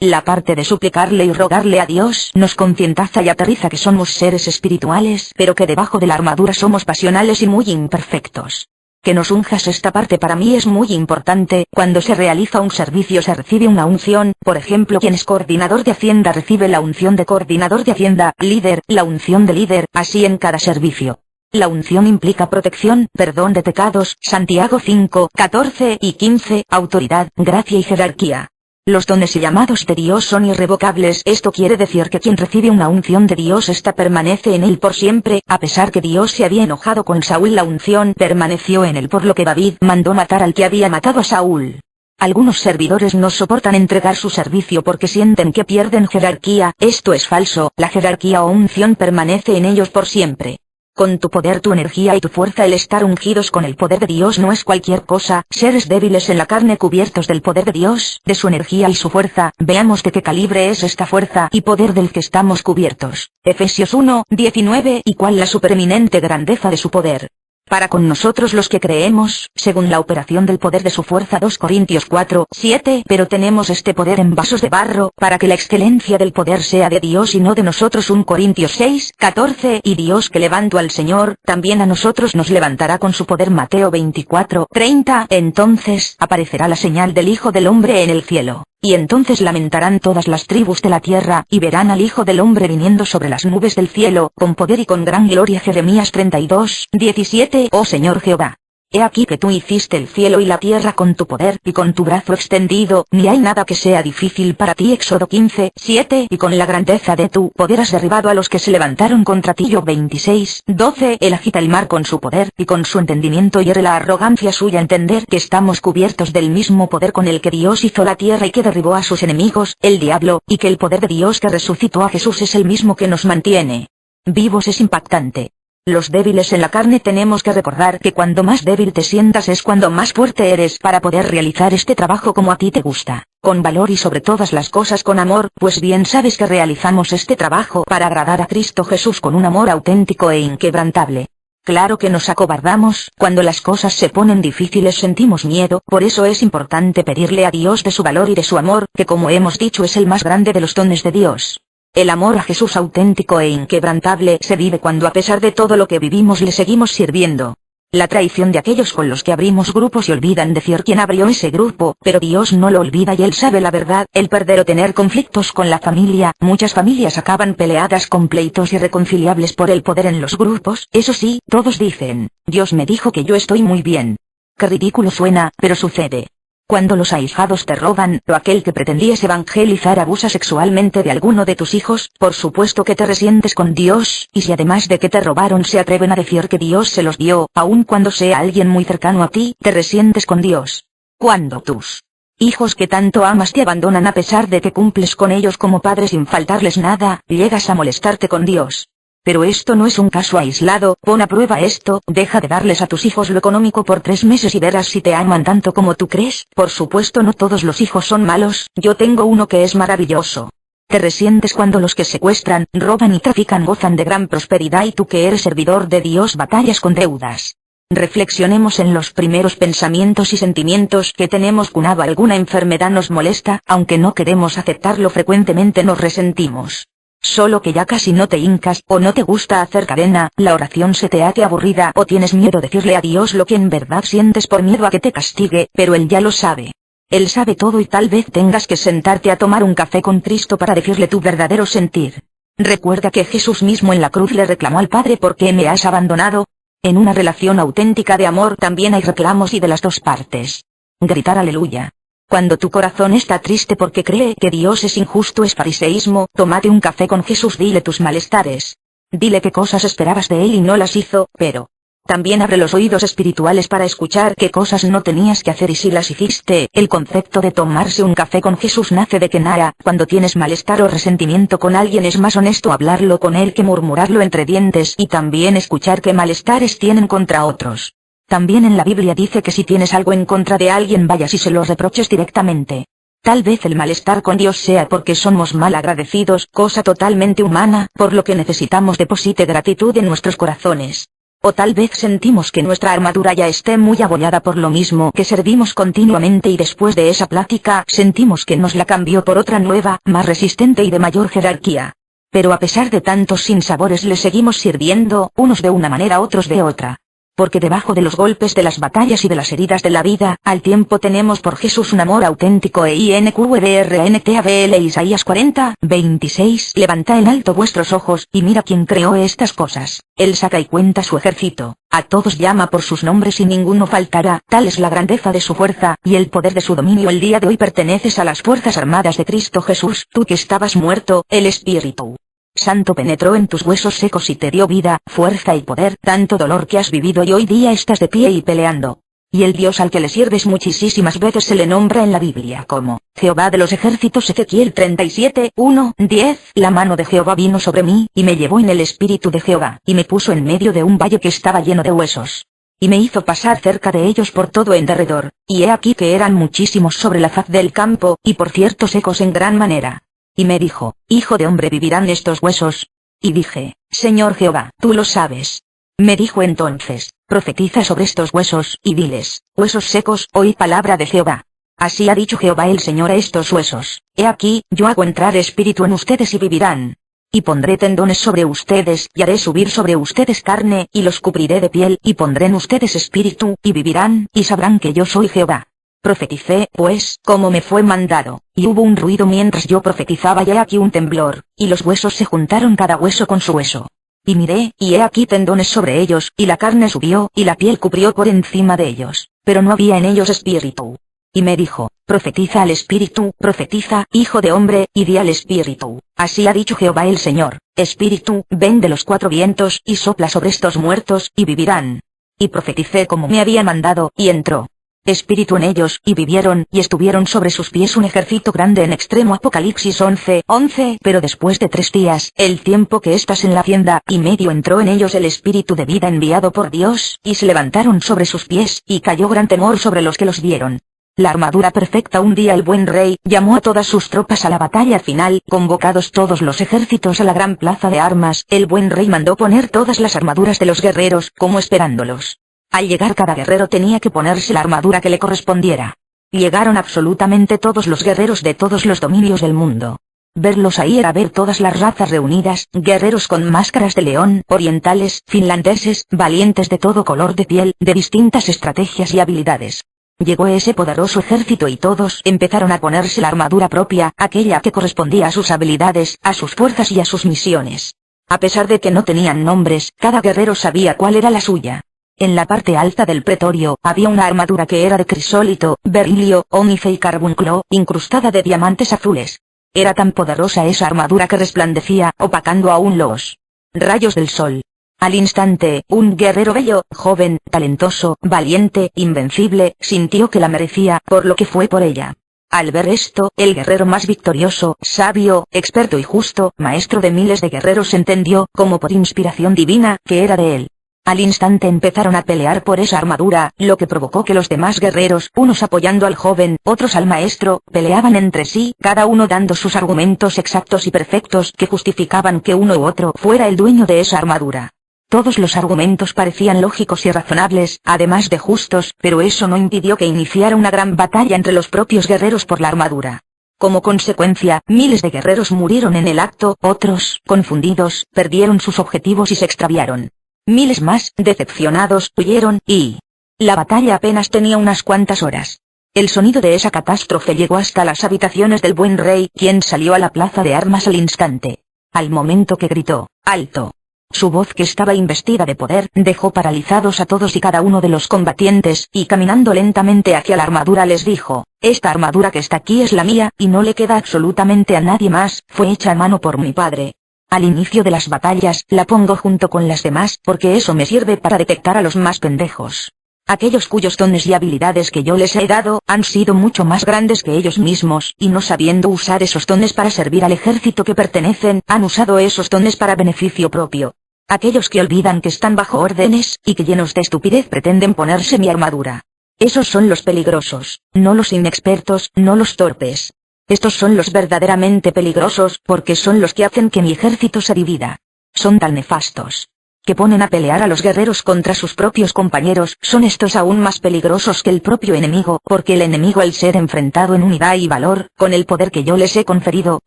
Speaker 1: La parte de suplicarle y rogarle a Dios nos concientiza y aterriza que somos seres espirituales, pero que debajo de la armadura somos pasionales y muy imperfectos. Que nos unjas esta parte para mí es muy importante. Cuando se realiza un servicio se recibe una unción, por ejemplo quien es coordinador de Hacienda recibe la unción de coordinador de Hacienda, líder, la unción de líder, así en cada servicio. La unción implica protección, perdón de pecados, Santiago 5, 14 y 15, autoridad, gracia y jerarquía. Los dones y llamados de Dios son irrevocables. Esto quiere decir que quien recibe una unción de Dios, esta permanece en él por siempre. A pesar que Dios se había enojado con Saúl, la unción permaneció en él, por lo que David mandó matar al que había matado a Saúl. Algunos servidores no soportan entregar su servicio porque sienten que pierden jerarquía. Esto es falso. La jerarquía o unción permanece en ellos por siempre. Con tu poder, tu energía y tu fuerza, el estar ungidos con el poder de Dios no es cualquier cosa. Seres débiles en la carne, cubiertos del poder de Dios, de su energía y su fuerza. Veamos de qué calibre es esta fuerza y poder del que estamos cubiertos. Efesios 1:19. ¿Y cuál la supereminente grandeza de su poder para con nosotros los que creemos, según la operación del poder de su fuerza? 2 Corintios 4:7. Pero tenemos este poder en vasos de barro, para que la excelencia del poder sea de Dios y no de nosotros. 1 Corintios 6:14. Y Dios, que levantó al Señor, también a nosotros nos levantará con su poder. Mateo 24:30. Entonces aparecerá la señal del Hijo del Hombre en el cielo. Y entonces lamentarán todas las tribus de la tierra, y verán al Hijo del Hombre viniendo sobre las nubes del cielo, con poder y con gran gloria. Jeremías 32:17. Oh Señor Jehová, he aquí que tú hiciste el cielo y la tierra con tu poder y con tu brazo extendido, ni hay nada que sea difícil para ti. Éxodo 15:7. Y con la grandeza de tu poder has derribado a los que se levantaron contra ti. Job 26:12. Él agita el mar con su poder, y con su entendimiento hiere la arrogancia suya. Entender que estamos cubiertos del mismo poder con el que Dios hizo la tierra y que derribó a sus enemigos, el diablo, y que el poder de Dios que resucitó a Jesús es el mismo que nos mantiene vivos es impactante. Los débiles en la carne tenemos que recordar que cuando más débil te sientas es cuando más fuerte eres para poder realizar este trabajo como a ti te gusta, con valor y sobre todas las cosas con amor, pues bien sabes que realizamos este trabajo para agradar a Cristo Jesús con un amor auténtico e inquebrantable. Claro que nos acobardamos, cuando las cosas se ponen difíciles sentimos miedo, por eso es importante pedirle a Dios de su valor y de su amor, que como hemos dicho es el más grande de los dones de Dios. El amor a Jesús auténtico e inquebrantable se vive cuando a pesar de todo lo que vivimos le seguimos sirviendo. La traición de aquellos con los que abrimos grupos y olvidan decir quién abrió ese grupo, pero Dios no lo olvida y Él sabe la verdad. El perder o tener conflictos con la familia. Muchas familias acaban peleadas con pleitos irreconciliables por el poder en los grupos. Eso sí, todos dicen, Dios me dijo que yo estoy muy bien. Qué ridículo suena, pero sucede. Cuando los ahijados te roban, o aquel que pretendías evangelizar abusa sexualmente de alguno de tus hijos, por supuesto que te resientes con Dios, y si además de que te robaron se atreven a decir que Dios se los dio, aun cuando sea alguien muy cercano a ti, te resientes con Dios. Cuando tus hijos que tanto amas te abandonan a pesar de que cumples con ellos como padre sin faltarles nada, llegas a molestarte con Dios. Pero esto no es un caso aislado. Pon a prueba esto, deja de darles a tus hijos lo económico por 3 meses y verás si te aman tanto como tú crees. Por supuesto no todos los hijos son malos, yo tengo uno que es maravilloso. Te resientes cuando los que secuestran, roban y trafican gozan de gran prosperidad y tú que eres servidor de Dios batallas con deudas. Reflexionemos en los primeros pensamientos y sentimientos que tenemos cuando alguna enfermedad nos molesta, aunque no queremos aceptarlo frecuentemente nos resentimos. Solo que ya casi no te hincas, o no te gusta hacer cadena, la oración se te hace aburrida o tienes miedo de decirle a Dios lo que en verdad sientes por miedo a que te castigue, pero Él ya lo sabe. Él sabe todo y tal vez tengas que sentarte a tomar un café con Cristo para decirle tu verdadero sentir. Recuerda que Jesús mismo en la cruz le reclamó al Padre ¿por qué me has abandonado? En una relación auténtica de amor también hay reclamos y de las dos partes. Gritar aleluya. Cuando tu corazón está triste porque cree que Dios es injusto es fariseísmo, tómate un café con Jesús, dile tus malestares. Dile qué cosas esperabas de Él y no las hizo, pero también abre los oídos espirituales para escuchar qué cosas no tenías que hacer y si las hiciste. El concepto de tomarse un café con Jesús nace de que cuando tienes malestar o resentimiento con alguien es más honesto hablarlo con Él que murmurarlo entre dientes y también escuchar qué malestares tienen contra otros. También en la Biblia dice que si tienes algo en contra de alguien vayas y se lo reproches directamente. Tal vez el malestar con Dios sea porque somos mal agradecidos, cosa totalmente humana, por lo que necesitamos deposite gratitud en nuestros corazones. O tal vez sentimos que nuestra armadura ya esté muy abollada por lo mismo que servimos continuamente y después de esa plática sentimos que nos la cambió por otra nueva, más resistente y de mayor jerarquía. Pero a pesar de tantos sinsabores le seguimos sirviendo, unos de una manera otros de otra. Porque debajo de los golpes de las batallas y de las heridas de la vida, al tiempo tenemos por Jesús un amor auténtico INQDRNTABL Isaías 40, 26. Levantad en alto vuestros ojos, y mira quién creó estas cosas. Él saca y cuenta su ejército. A todos llama por sus nombres y ninguno faltará. Tal es la grandeza de su fuerza, y el poder de su dominio. El día de hoy perteneces a las fuerzas armadas de Cristo Jesús. Tú que estabas muerto, el Espíritu Santo penetró en tus huesos secos y te dio vida, fuerza y poder, tanto dolor que has vivido y hoy día estás de pie y peleando. Y el Dios al que le sirves muchísimas veces se le nombra en la Biblia como Jehová de los ejércitos. Ezequiel 37, 1, 10. La mano de Jehová vino sobre mí, y me llevó en el espíritu de Jehová, y me puso en medio de un valle que estaba lleno de huesos. Y me hizo pasar cerca de ellos por todo en derredor, y he aquí que eran muchísimos sobre la faz del campo, y por cierto secos en gran manera. Y me dijo, Hijo de hombre, ¿vivirán estos huesos? Y dije, Señor Jehová, tú lo sabes. Me dijo entonces, profetiza sobre estos huesos, y diles, huesos secos, oí palabra de Jehová. Así ha dicho Jehová el Señor a estos huesos, he aquí, yo hago entrar espíritu en ustedes y vivirán. Y pondré tendones sobre ustedes, y haré subir sobre ustedes carne, y los cubriré de piel, y pondré en ustedes espíritu, y vivirán, y sabrán que yo soy Jehová. Profeticé, pues, como me fue mandado, y hubo un ruido mientras yo profetizaba y he aquí un temblor, y los huesos se juntaron cada hueso con su hueso. Y miré, y he aquí tendones sobre ellos, y la carne subió, y la piel cubrió por encima de ellos, pero no había en ellos espíritu. Y me dijo, profetiza al espíritu, profetiza, hijo de hombre, y di al espíritu, así ha dicho Jehová el Señor, espíritu, ven de los cuatro vientos, y sopla sobre estos muertos, y vivirán. Y profeticé como me había mandado, y entró espíritu en ellos, y vivieron, y estuvieron sobre sus pies un ejército grande en extremo. Apocalipsis 11, 11. Pero después de 3 días, el tiempo que estás en la hacienda y medio, entró en ellos el espíritu de vida enviado por Dios, y se levantaron sobre sus pies, y cayó gran temor sobre los que los vieron. La armadura perfecta. Un día el buen rey llamó a todas sus tropas a la batalla final, convocados todos los ejércitos a la gran plaza de armas. El buen rey mandó poner todas las armaduras de los guerreros, como esperándolos. Al llegar cada guerrero tenía que ponerse la armadura que le correspondiera. Llegaron absolutamente todos los guerreros de todos los dominios del mundo. Verlos ahí era ver todas las razas reunidas, guerreros con máscaras de león, orientales, finlandeses, valientes de todo color de piel, de distintas estrategias y habilidades. Llegó ese poderoso ejército y todos empezaron a ponerse la armadura propia, aquella que correspondía a sus habilidades, a sus fuerzas y a sus misiones. A pesar de que no tenían nombres, cada guerrero sabía cuál era la suya. En la parte alta del pretorio, había una armadura que era de crisólito, berilio, ónice y carbunclo, incrustada de diamantes azules. Era tan poderosa esa armadura que resplandecía, opacando aún los rayos del sol. Al instante, un guerrero bello, joven, talentoso, valiente, invencible, sintió que la merecía, por lo que fue por ella. Al ver esto, el guerrero más victorioso, sabio, experto y justo, maestro de miles de guerreros, entendió, como por inspiración divina, que era de él. Al instante empezaron a pelear por esa armadura, lo que provocó que los demás guerreros, unos apoyando al joven, otros al maestro, peleaban entre sí, cada uno dando sus argumentos exactos y perfectos que justificaban que uno u otro fuera el dueño de esa armadura. Todos los argumentos parecían lógicos y razonables, además de justos, pero eso no impidió que iniciara una gran batalla entre los propios guerreros por la armadura. Como consecuencia, miles de guerreros murieron en el acto, otros, confundidos, perdieron sus objetivos y se extraviaron. Miles más, decepcionados, huyeron, y la batalla apenas tenía unas cuantas horas. El sonido de esa catástrofe llegó hasta las habitaciones del buen rey, quien salió a la plaza de armas al instante. Al momento que gritó, ¡alto! Su voz, que estaba investida de poder, dejó paralizados a todos y cada uno de los combatientes, y caminando lentamente hacia la armadura les dijo, esta armadura que está aquí es la mía, y no le queda absolutamente a nadie más, fue hecha a mano por mi padre. Al inicio de las batallas, la pongo junto con las demás, porque eso me sirve para detectar a los más pendejos. Aquellos cuyos dones y habilidades que yo les he dado, han sido mucho más grandes que ellos mismos, y no sabiendo usar esos dones para servir al ejército que pertenecen, han usado esos dones para beneficio propio. Aquellos que olvidan que están bajo órdenes, y que llenos de estupidez pretenden ponerse mi armadura. Esos son los peligrosos, no los inexpertos, no los torpes. Estos son los verdaderamente peligrosos, porque son los que hacen que mi ejército se divida. Son tan nefastos. que ponen a pelear a los guerreros contra sus propios compañeros. Son estos aún más peligrosos que el propio enemigo, porque el enemigo, al ser enfrentado en unidad y valor, con el poder que yo les he conferido,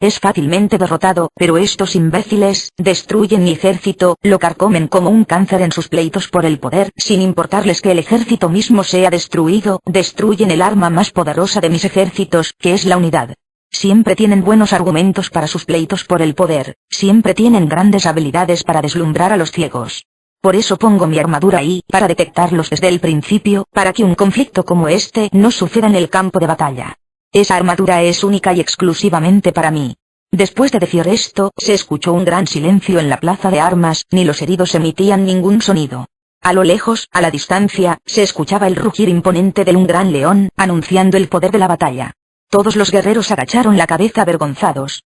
Speaker 1: es fácilmente derrotado, pero estos imbéciles, destruyen mi ejército, lo carcomen como un cáncer en sus pleitos por el poder, sin importarles que el ejército mismo sea destruido, destruyen el arma más poderosa de mis ejércitos, que es la unidad. Siempre tienen buenos argumentos para sus pleitos por el poder, siempre tienen grandes habilidades para deslumbrar a los ciegos. Por eso pongo mi armadura ahí, para detectarlos desde el principio, para que un conflicto como este no suceda en el campo de batalla. Esa armadura es única y exclusivamente para mí. Después de decir esto, se escuchó un gran silencio en la plaza de armas, ni los heridos emitían ningún sonido. A lo lejos, a la distancia, se escuchaba el rugir imponente de un gran león, anunciando el poder de la batalla. Todos los guerreros agacharon la cabeza avergonzados.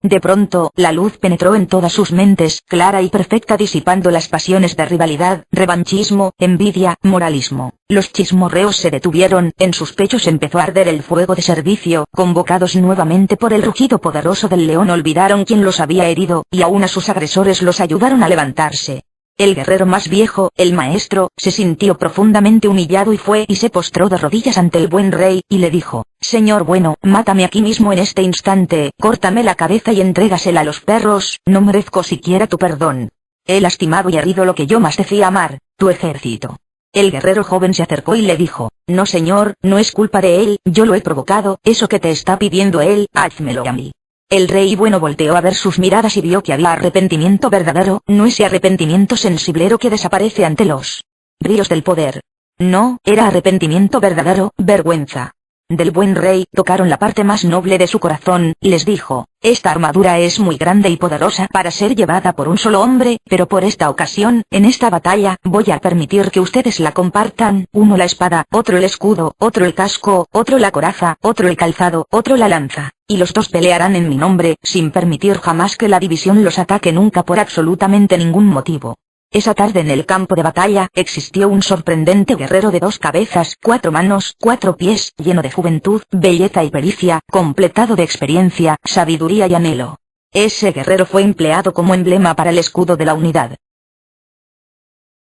Speaker 1: De pronto, la luz penetró en todas sus mentes, clara y perfecta, disipando las pasiones de rivalidad, revanchismo, envidia, moralismo. Los chismorreos se detuvieron, en sus pechos empezó a arder el fuego de servicio. Convocados nuevamente por el rugido poderoso del león, olvidaron quién los había herido, y aún a sus agresores los ayudaron a levantarse. El guerrero más viejo, el maestro, se sintió profundamente humillado y fue y se postró de rodillas ante el buen rey, y le dijo: Señor bueno, mátame aquí mismo en este instante, córtame la cabeza y entrégasela a los perros, no merezco siquiera tu perdón. He lastimado y herido lo que yo más decía amar, tu ejército. El guerrero joven se acercó y le dijo: No señor, no es culpa de él, yo lo he provocado, eso que te está pidiendo él, házmelo a mí. El rey bueno volteó a ver sus miradas y vio que había arrepentimiento verdadero, no ese arrepentimiento sensiblero que desaparece ante los bríos del poder. No, era arrepentimiento verdadero, vergüenza. Del buen rey tocaron la parte más noble de su corazón, y les dijo: Esta armadura es muy grande y poderosa para ser llevada por un solo hombre, pero por esta ocasión, en esta batalla, voy a permitir que ustedes la compartan, uno la espada, otro el escudo, otro el casco, otro la coraza, otro el calzado, otro la lanza. Y los dos pelearán en mi nombre, sin permitir jamás que la división los ataque nunca por absolutamente ningún motivo. Esa tarde en el campo de batalla, existió un sorprendente guerrero de 2 cabezas, 4 manos, 4 pies, lleno de juventud, belleza y pericia, completado de experiencia, sabiduría y anhelo. Ese guerrero fue empleado como emblema para el escudo de la unidad.